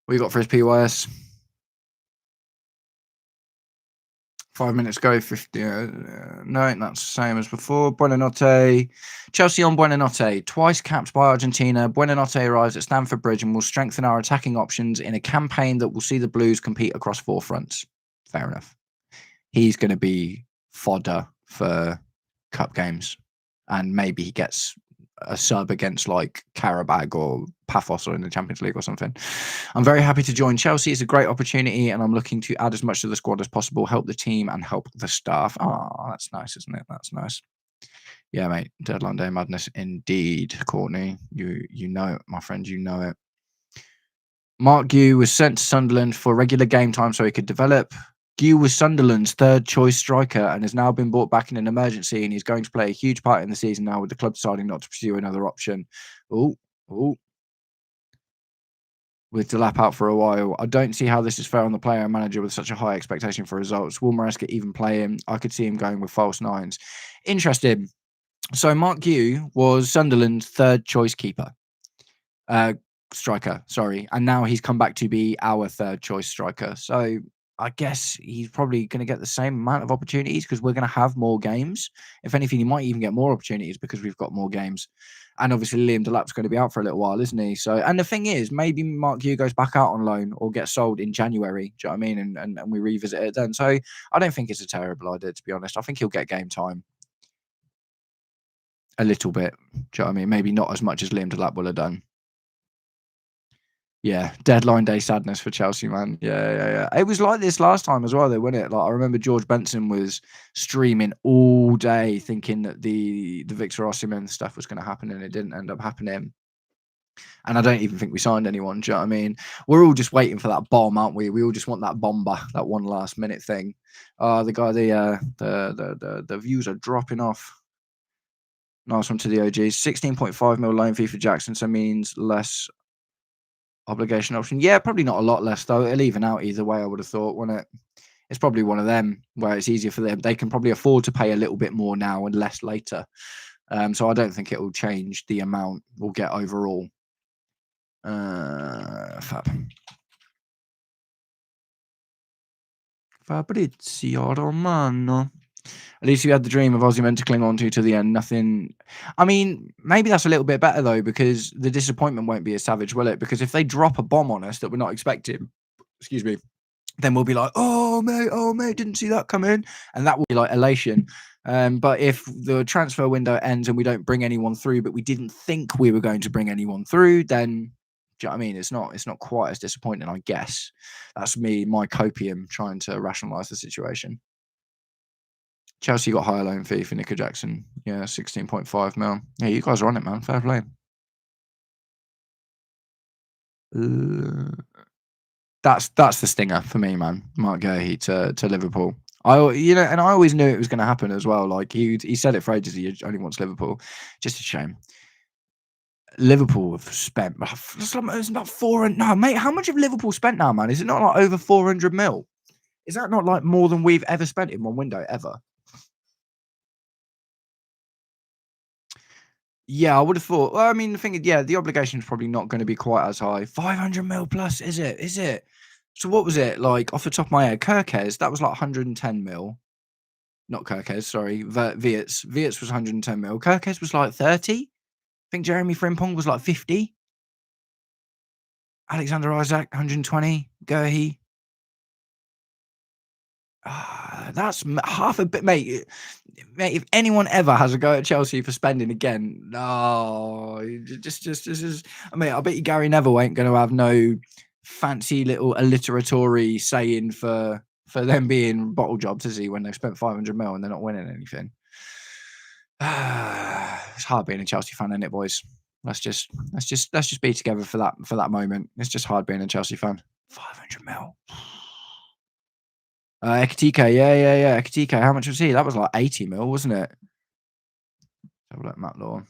What you got for his PYS? 5 minutes ago, 50. No, that's the same as before. Buonanotte. Chelsea on Buonanotte. Twice capped by Argentina. Buonanotte arrives at Stamford Bridge and will strengthen our attacking options in a campaign that will see the Blues compete across 4 fronts. Fair enough. He's going to be fodder for cup games. And maybe he gets a sub against like Karabag or Paphos or in the Champions League or something. I'm very happy to join Chelsea. It's a great opportunity and I'm looking to add as much to the squad as possible, help the team and help the staff. Oh, that's nice, isn't it? That's nice. Yeah, mate. Deadline day madness indeed, Courtney. You know it, my friend. You know it. Mark Gue was sent to Sunderland for regular game time so he could develop. Gue was Sunderland's 3rd choice striker and has now been brought back in an emergency, and he's going to play a huge part in the season now, with the club deciding not to pursue another option. Oh, with Delap out for a while. I don't see how this is fair on the player and manager with such a high expectation for results. Will Maresca even play him? I could see him going with false nines. Interesting. So Mark Yu was Sunderland's third choice keeper. Striker, sorry. And now he's come back to be our third choice striker. So I guess he's probably going to get the same amount of opportunities because we're going to have more games. If anything, he might even get more opportunities because we've got more games. And obviously, Liam Delap's going to be out for a little while, isn't he? So, and the thing is, maybe Mark Hugh goes back out on loan or gets sold in January. Do you know what I mean? And we revisit it then. So, I don't think it's a terrible idea, to be honest. I think he'll get game time a little bit. Do you know what I mean? Maybe not as much as Liam Delap will have done. Yeah, deadline day sadness for Chelsea, man. Yeah. It was like this last time as well, though, wasn't it? Like I remember George Benson was streaming all day, thinking that the Victor Osimhen stuff was going to happen, and it didn't end up happening. And I don't even think we signed anyone. Do you know what I mean? We're all just waiting for that bomb, aren't we? We all just want that bomber, that one last minute thing. The views are dropping off. Nice one to the OGs. 16.5 mil loan fee for Jackson, so means less obligation option. Yeah, probably not a lot less though. It'll even out either way, I would have thought, wouldn't it? It's probably one of them where it's easier for them. They can probably afford to pay a little bit more now and less later. So I don't think it will change the amount we'll get overall. Fab. Fabrizio Romano. At least you had the dream of Osimhen to cling on to the end. Nothing. I mean, maybe that's a little bit better though, because the disappointment won't be as savage, will it? Because if they drop a bomb on us that we're not expecting, excuse me, then we'll be like, oh mate, didn't see that come in, and that will be like elation. But if the transfer window ends and we don't bring anyone through, but we didn't think we were going to bring anyone through, then do you know what I mean? It's not quite as disappointing, I guess. That's my copium trying to rationalise the situation. Chelsea got higher loan fee for Nico Jackson. Yeah, 16.5 mil. Yeah, you guys are on it, man. Fair play. That's the stinger for me, man. Mark Guehi to Liverpool. I always knew it was going to happen as well. Like he said it for ages. He only wants Liverpool. Just a shame. Liverpool have spent. It's about 400. No, mate. How much have Liverpool spent now, man? Is it not like over 400 mil? Is that not like more than we've ever spent in one window ever? Yeah, I would have thought. Well, I mean, the thing is, yeah, the obligation is probably not going to be quite as high. 500 mil plus, is it? Is it? So what was it like off the top of my head? Kirkes, that was like 110 mil. Not Kirkes, sorry. Viets. Viets was 110 mil. Kirkes was like 30. I think Jeremy Frimpong was like 50. Alexander Isaac, 120. Gurhey. That's half a bit, mate. Mate, if anyone ever has a go at Chelsea for spending again, no, just. I mean, I bet you Gary Neville ain't going to have no fancy little alliteratory saying for them being bottle jobs, is he? When they've spent 500 mil and they're not winning anything. It's hard being a Chelsea fan, isn't it, boys? Let's just be together for that moment. It's just hard being a Chelsea fan. 500 mil. Ekitike, yeah. Ekitike, how much was he? That was like 80 mil, wasn't it? Have a look, Matt Law.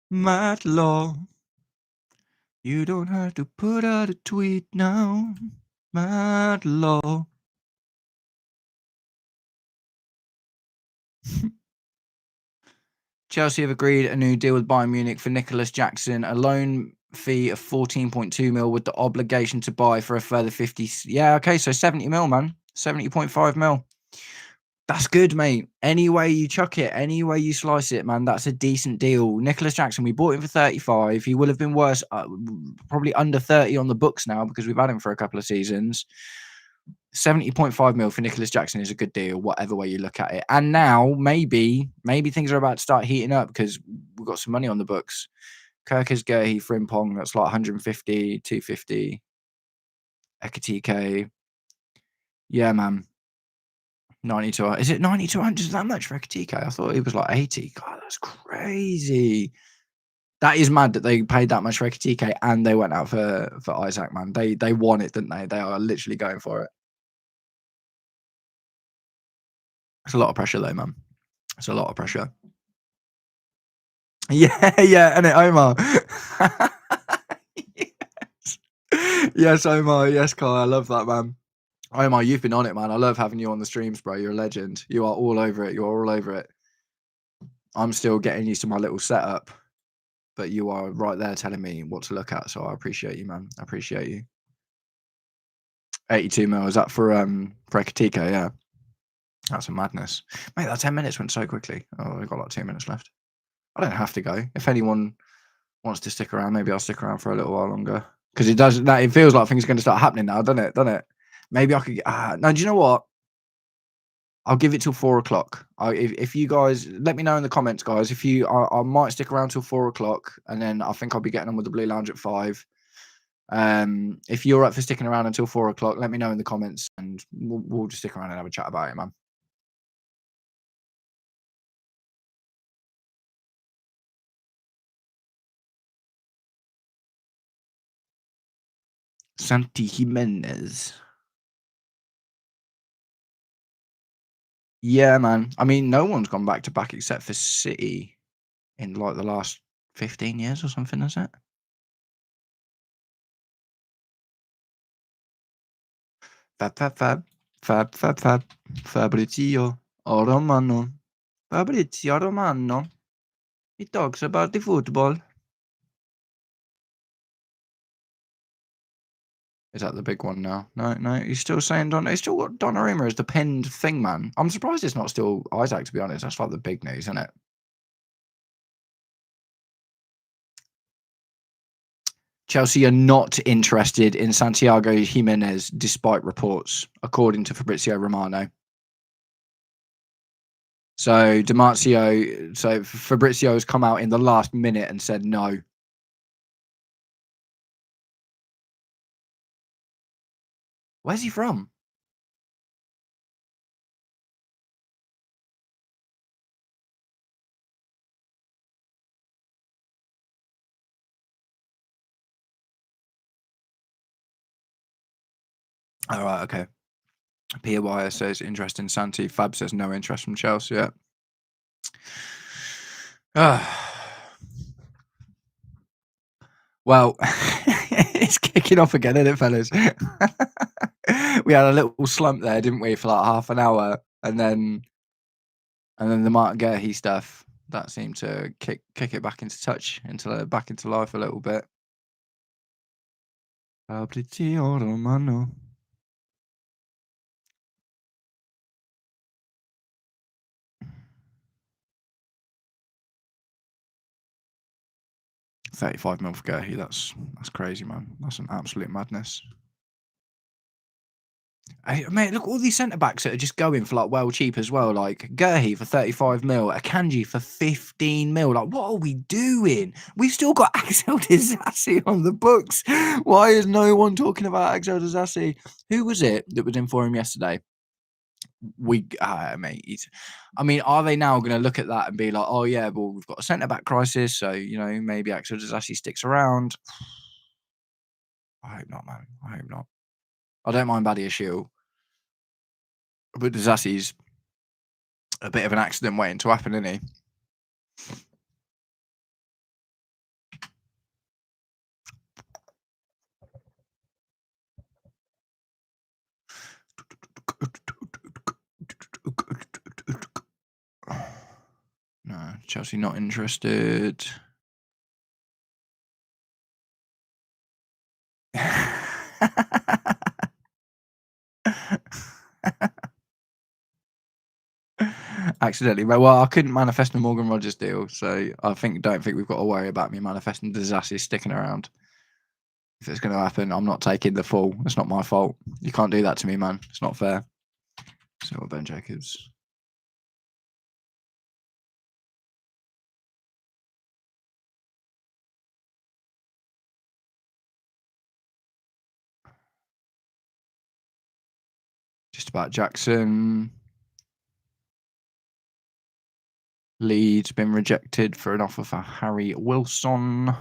Matt Law. You don't have to put out a tweet now. Matt Law. Chelsea have agreed a new deal with Bayern Munich for Nicholas Jackson, a loan fee of 14.2 mil with the obligation to buy for a further 50. Yeah, okay, so 70 mil, man. 70.5 mil. That's good, mate. Any way you chuck it, any way you slice it, man, that's a decent deal. Nicholas Jackson, we bought him for 35. He will have been worse, probably under 30 on the books now because we've had him for a couple of seasons. 70.5 mil for Nicholas Jackson is a good deal, whatever way you look at it. And now maybe things are about to start heating up because we've got some money on the books. Kirkes, Gurhey, Frimpong, that's like 150, 250. Ekitike. Yeah, man. 90 to is it 90 to 100? Is that much for Ekitike? I thought it was like 80. God, that's crazy. That is mad that they paid that much for Ekitike and they went out for Isaac, man. They won it, didn't they? They are literally going for it. It's a lot of pressure though, man. It's a lot of pressure. Yeah, yeah, and it Omar. Yes. Yes, Omar. Yes, Kai. I love that, man. Omar, you've been on it, man. I love having you on the streams, bro. You're a legend. You are all over it. You're all over it. I'm still getting used to my little setup, but you are right there telling me what to look at. So I appreciate you, man. I appreciate you. 82 mil. Is that for Ekatiko? Yeah. That's a madness. Mate, that 10 minutes went so quickly. Oh, we've got like 2 minutes left. I don't have to go. If anyone wants to stick around, maybe I'll stick around for a little while longer. Because it does that. It feels like things are going to start happening now, doesn't it? Doesn't it? Maybe I could. No, do you know what? I'll give it till 4 o'clock. If you guys let me know in the comments, guys. If you, I might stick around till 4 o'clock, and then I think I'll be getting on with the Blue Lounge at 5. If you're up for sticking around until 4 o'clock, let me know in the comments, and we'll just stick around and have a chat about it, man. Santi Jimenez. Yeah, man. I mean, no one's gone back to back except for City in like the last 15 years or something, is it? Fab, fab, fab, fab, fab, fab, Fabrizio Romano, Fabrizio Romano. He talks about the football. Is that the big one now? No, no. He's still saying Don. He's still got Donnarumma as the pinned thing, man. I'm surprised it's not still Isaac, to be honest. That's like the big news, isn't it? Chelsea are not interested in Santiago Jimenez, despite reports, according to Fabrizio Romano. So Fabrizio has come out in the last minute and said no. Where's he from? All right, okay. Pia Wire says interest in Santi. Fab says no interest from Chelsea. Yeah. Well, it's kicking off again, isn't it, fellas? We had a little slump there, didn't we, for like half an hour, and then the Martin Guehi stuff that seemed to kick it back into back into life a little bit. Fabrizio Romano. $35 million for Guehi. That's crazy, man. That's an absolute madness. Mate, look, all these centre backs that are just going for like well cheap as well. Like Guehi for 35 mil, Akanji for 15 mil. Like, what are we doing? We've still got Axel Disasi on the books. Why is no one talking about Axel Disasi? Who was it that was in for him yesterday? Mate. I mean, are they now going to look at that and be like, oh yeah, well we've got a centre back crisis, so maybe Axel Disasi sticks around? I hope not, man. I hope not. I don't mind Badiashile, but Disasi's a bit of an accident waiting to happen, isn't he? No, Chelsea not interested. Accidentally, well, I couldn't manifest the Morgan Rogers deal, so I don't think we've got to worry about me manifesting Disasi sticking around. If it's going to happen, I'm not taking the fall. It's not my fault. You can't do that to me, man. It's not fair. So Ben Jacobs. Just about Jackson. Leeds been rejected for an offer for Harry Wilson.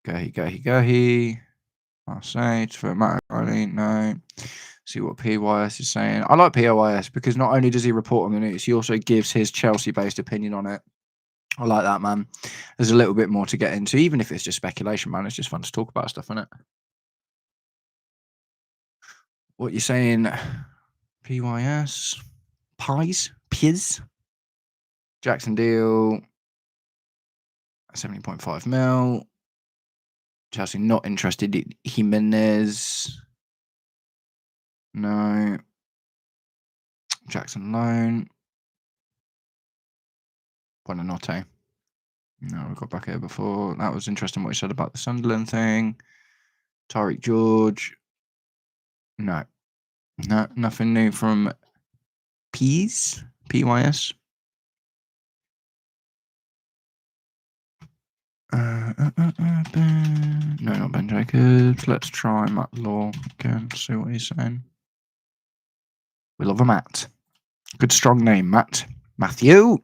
Gahi. Marseille for Matt Riley. No. See what PYS is saying. I like POIS because not only does he report on the news, he also gives his Chelsea-based opinion on it. I like that, man. There's a little bit more to get into, even if it's just speculation, man. It's just fun to talk about stuff, isn't it? What you saying? PYS? Pies? Jackson deal. 70.5 mil. Chelsea not interested in Jimenez. No. Jackson loan. Buonanotte. No, we got back here before. That was interesting what he said about the Sunderland thing. Tariq George. No. No, nothing new from PYS. No, not Ben Jacobs. Let's try Matt Law again, see what he's saying. We love a Matt. Good strong name, Matt. Matthew.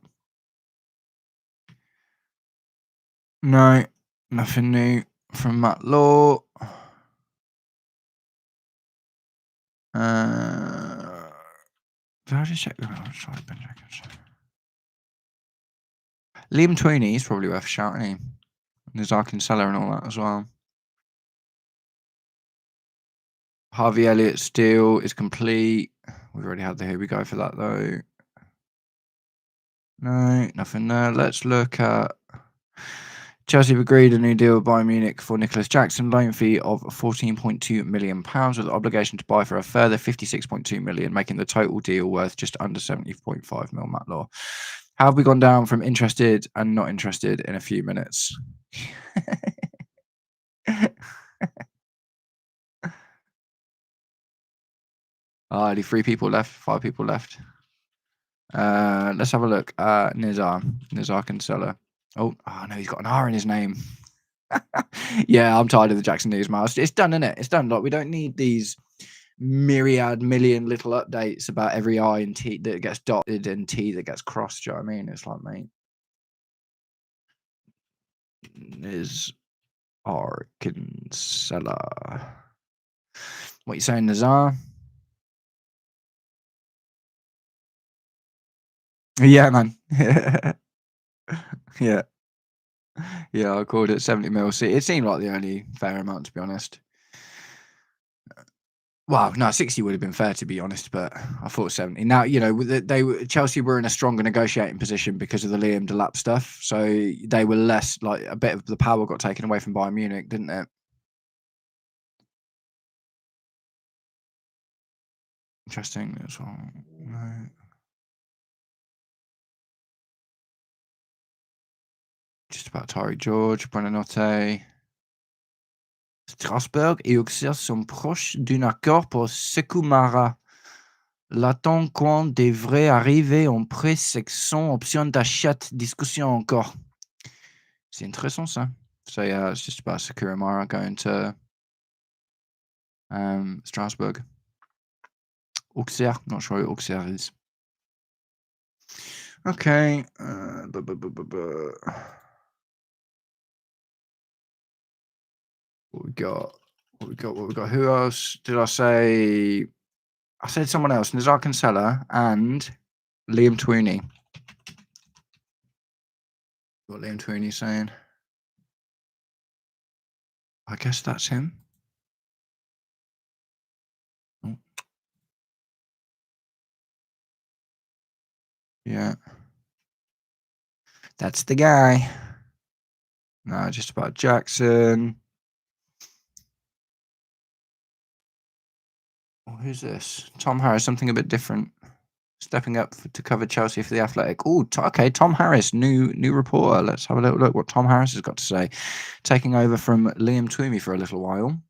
No, nothing new from Matt Law. Did I just check? Oh, sorry, Ben Jacobs. Liam Tweeney is probably worth shouting. There's Arkansas and all that as well. Harvey Elliott's deal is complete. We've already had the here we go for that though. No, nothing there. Let's look at Chelsea have agreed a new deal with Bayern Munich for Nicholas Jackson, loan fee of £14.2 million with obligation to buy for a further £56.2 million, making the total deal worth just under £70.5 million. Matt Law. How have we gone down from interested and not interested in a few minutes? Only 3 people left, 5 people left. Let's have a look. Nizar Kinsella. Oh no, he's got an R in his name. Yeah, I'm tired of the Jackson News, man. It's done, isn't it? It's done. Like, we don't need these million little updates about every I and T that gets dotted and T that gets crossed. Do you know what I mean? It's like, mate, is Arkansas. What you saying, Nazar? Yeah, man. Yeah. Yeah, I called it 70 mil. See, it seemed like the only fair amount, to be honest. Well, no, 60 would have been fair, to be honest, but I thought 70. Now, you know, Chelsea were in a stronger negotiating position because of the Liam Delap stuff, so they were less, like, a bit of the power got taken away from Bayern Munich, didn't it? Interesting as well. No. Just about Tariq George, Buonanotte. Strasbourg et Auxerre sont proches d'un accord pour Sekou. L'attaquant devrait arriver en pré-section, option d'achat, discussion encore. C'est intéressant, ça. So, yeah, it's just about Sakuramara going to Strasbourg. Auxerre, not sure who Auxerre is. Okay. What we got? Who else did I say? I said someone else. Nizar Kinsella and Liam Tweeney. What Liam Tweeney saying? I guess that's him. Oh. Yeah. That's the guy. No, just about Jackson. Oh, who's this? Tom Harris, something a bit different. Stepping up to cover Chelsea for the Athletic. Oh, okay. Tom Harris, new reporter. Let's have a little look what Tom Harris has got to say. Taking over from Liam Twomey for a little while.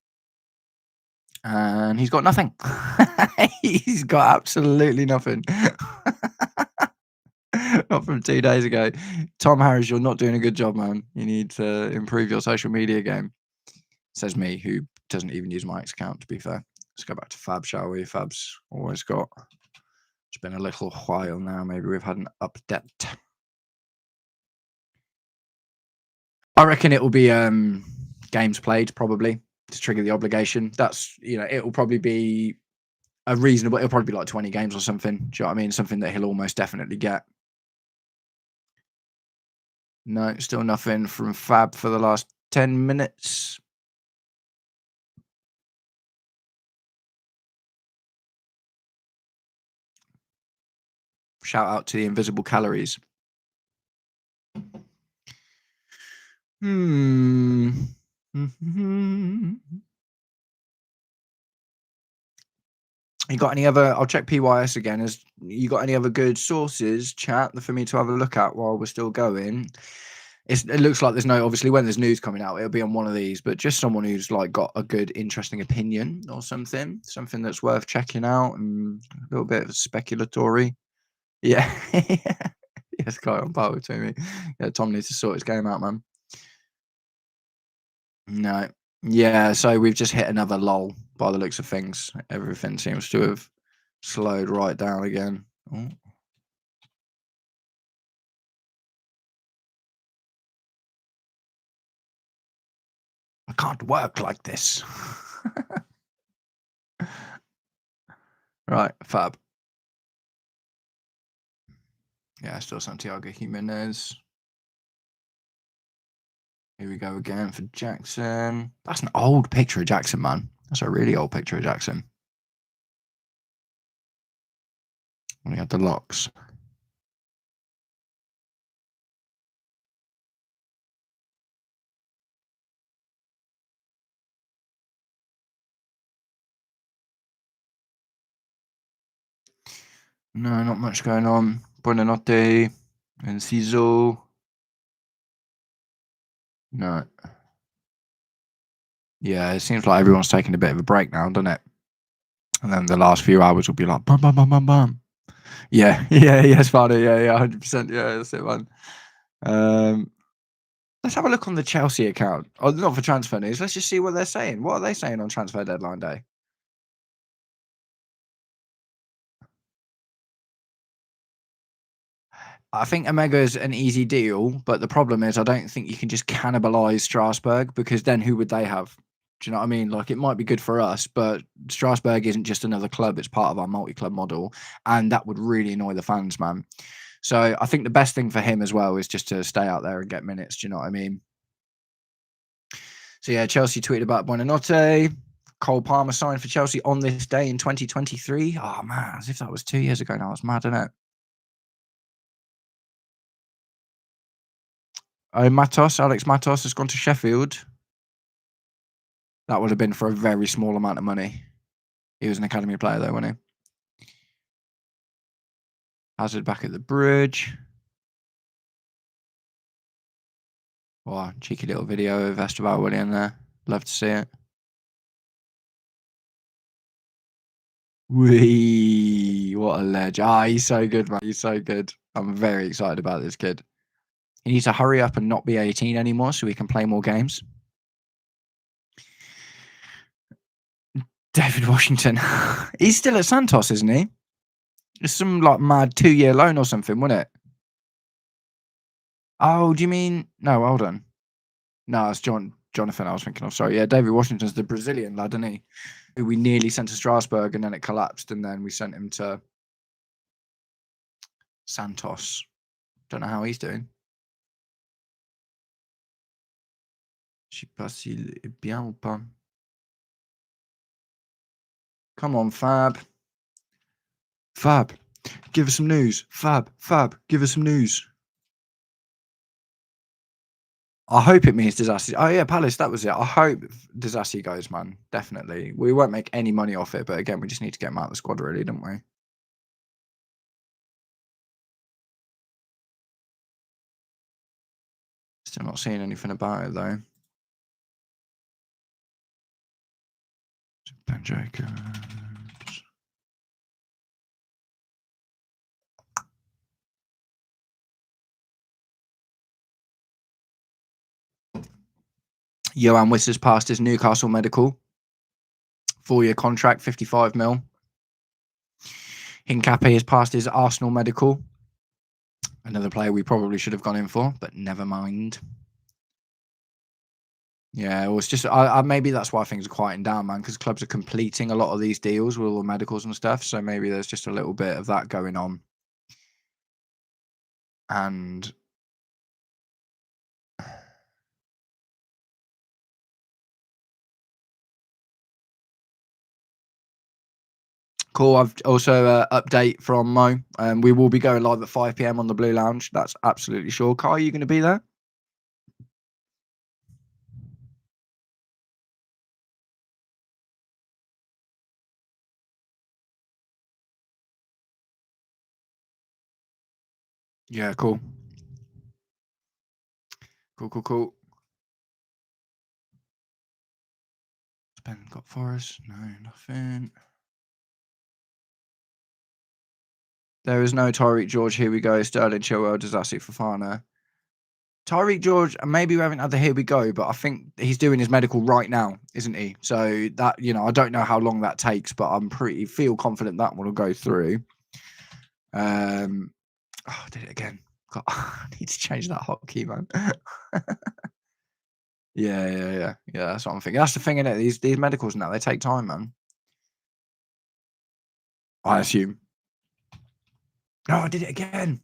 And he's got nothing. He's got absolutely nothing. Not from 2 days ago. Tom Harris, you're not doing a good job, man. You need to improve your social media game. Says me, who doesn't even use my account, to be fair. Let's go back to Fab, shall we? Fab's always got... It's been a little while now. Maybe we've had an update. I reckon it will be games played, probably, to trigger the obligation. That's, you know, it will probably be a reasonable. It'll probably be like 20 games or something. Do you know what I mean? Something that he'll almost definitely get. No, still nothing from Fab for the last 10 minutes. Shout out to the invisible calories. Hmm. You got any other? I'll check PYS again. Has you got any other good sources, chat, for me to have a look at while we're still going? It looks like there's no. Obviously, when there's news coming out, it'll be on one of these. But just someone who's like got a good, interesting opinion or something that's worth checking out, and a little bit of speculatory. Yeah, yes, quite on par between me. Yeah, Tom needs to sort his game out, man. No. Yeah, so we've just hit another lull by the looks of things. Everything seems to have slowed right down again. Oh, I can't work like this. Right, Fab. Yeah, still Santiago Jimenez. Here we go again for Jackson. That's an old picture of Jackson, man. That's a really old picture of Jackson. When he had the locks. No, not much going on. Buonanotte and Ciso. No. Yeah, it seems like everyone's taking a bit of a break now, doesn't it? And then the last few hours will be like bum bum bum bum bum. Yeah, yeah, it's funny. Yeah, 100%. Yeah, that's it, man. Um, let's have a look on the Chelsea account. Oh, not for transfer news. Let's just see what they're saying. What are they saying on transfer deadline day? I think Omega is an easy deal, but the problem is I don't think you can just cannibalize Strasbourg because then who would they have? Do you know what I mean? Like it might be good for us, but Strasbourg isn't just another club; it's part of our multi-club model, and that would really annoy the fans, man. So I think the best thing for him as well is just to stay out there and get minutes. Do you know what I mean? So yeah, Chelsea tweeted about Buonanotte. Cole Palmer signed for Chelsea on this day in 2023. Oh man, as if that was 2 years ago now. It's mad, isn't it? Oh, Alex Matos has gone to Sheffield. That would have been for a very small amount of money. He was an academy player though, wasn't he? Hazard back at the bridge. Wow, cheeky little video of Esteban William there. Love to see it. Wee, what a ledge. He's so good, man. He's so good. I'm very excited about this kid. He needs to hurry up and not be 18 anymore so he can play more games. David Washington. He's still at Santos, isn't he? It's some like mad 2-year loan or something, wasn't it? Oh, do you mean no, hold on. No, it's Jonathan I was thinking of. Sorry. Yeah, David Washington's the Brazilian lad, isn't he? Who we nearly sent to Strasbourg and then it collapsed and then we sent him to Santos. Don't know how he's doing. Je sais pas s'il est bien ou pas. Come on, Fab. Fab, give us some news. Fab, give us some news. I hope it means Disassi. Oh yeah, Palace, that was it. I hope Disassi goes, man. Definitely. We won't make any money off it, but again, we just need to get him out of the squad, really, don't we? Still not seeing anything about it though. Ben Jacobs. Johan Wisser's passed his Newcastle medical. 4-year contract, 55 mil. Hincapié has passed his Arsenal medical. Another player we probably should have gone in for, but never mind. Yeah, well, it's just I maybe that's why things are quieting down, man, because clubs are completing a lot of these deals with all the medicals and stuff. So maybe there's just a little bit of that going on. And cool. I've also update from Mo. We will be going live at 5 p.m. on the Blue Lounge. That's absolutely sure. Kai, are you going to be there? Yeah, cool. Cool, cool, cool. Ben got Forest. No, nothing. There is no Tyreek George. Here we go. Sterling Chilwell, Disasi Fofana. Tyreek George, maybe we haven't had the here we go, but I think he's doing his medical right now, isn't he? So that, I don't know how long that takes, but I'm feel confident that one will go through. I did it again. God, I need to change that hotkey, man. Yeah. That's what I'm thinking. That's the thing, innit? These medicals now, they take time, man. I assume. No, I did it again.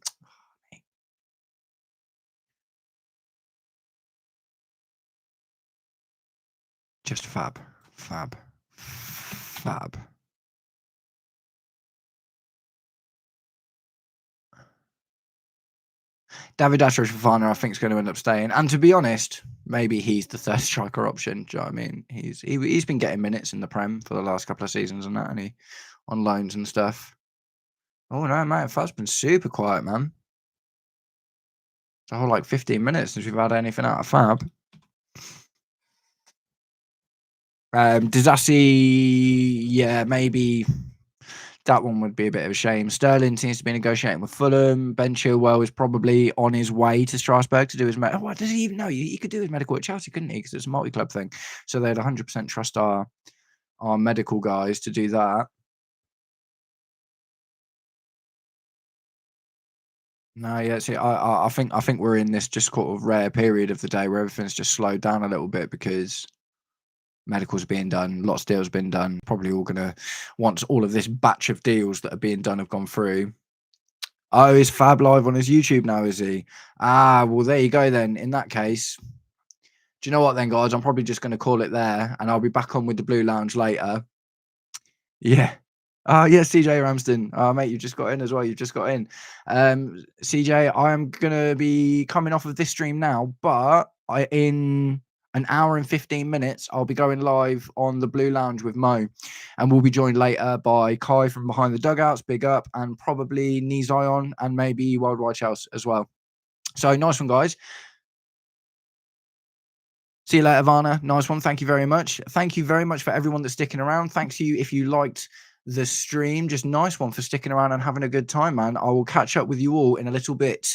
Just fab. David Datro Fofana, I think, is going to end up staying. And to be honest, maybe he's the third striker option. Do you know what I mean? He's been getting minutes in the Prem for the last couple of seasons and that, and he on loans and stuff. Oh no, mate, Fab's been super quiet, man. It's a whole 15 minutes since we've had anything out of Fab. Disasi, yeah, maybe that one would be a bit of a shame. Sterling seems to be negotiating with Fulham. Ben Chilwell is probably on his way to Strasbourg to do his medical. What does he even know? He could do his medical at Chelsea, couldn't he? Because it's a multi-club thing. So they'd 100% trust our medical guys to do that. No, yeah. See, I think we're in this just sort of rare period of the day where everything's just slowed down a little bit because medicals are being done, lots of deals been done. Probably all gonna once all of this batch of deals that are being done have gone through. Oh, is Fab live on his YouTube now, is he? Ah, well, there you go then. In that case, do you know what then, guys? I'm probably just going to call it there, and I'll be back on with the Blue Lounge later. Yeah. Yeah, CJ Ramsden. Mate, you've just got in as well. You've just got in. CJ, I am going to be coming off of this stream now, but in an hour and 15 minutes, I'll be going live on the Blue Lounge with Mo, and we'll be joined later by Kai from Behind the Dugouts, big up, and probably Nizion and maybe Worldwide Chelsea as well. So nice one, guys. See you later, Varna. Nice one. Thank you very much. Thank you very much for everyone that's sticking around. Thanks to you if you liked the stream. Just nice one for sticking around and having a good time, man. I will catch up with you all in a little bit.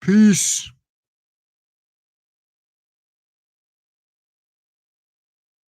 Peace.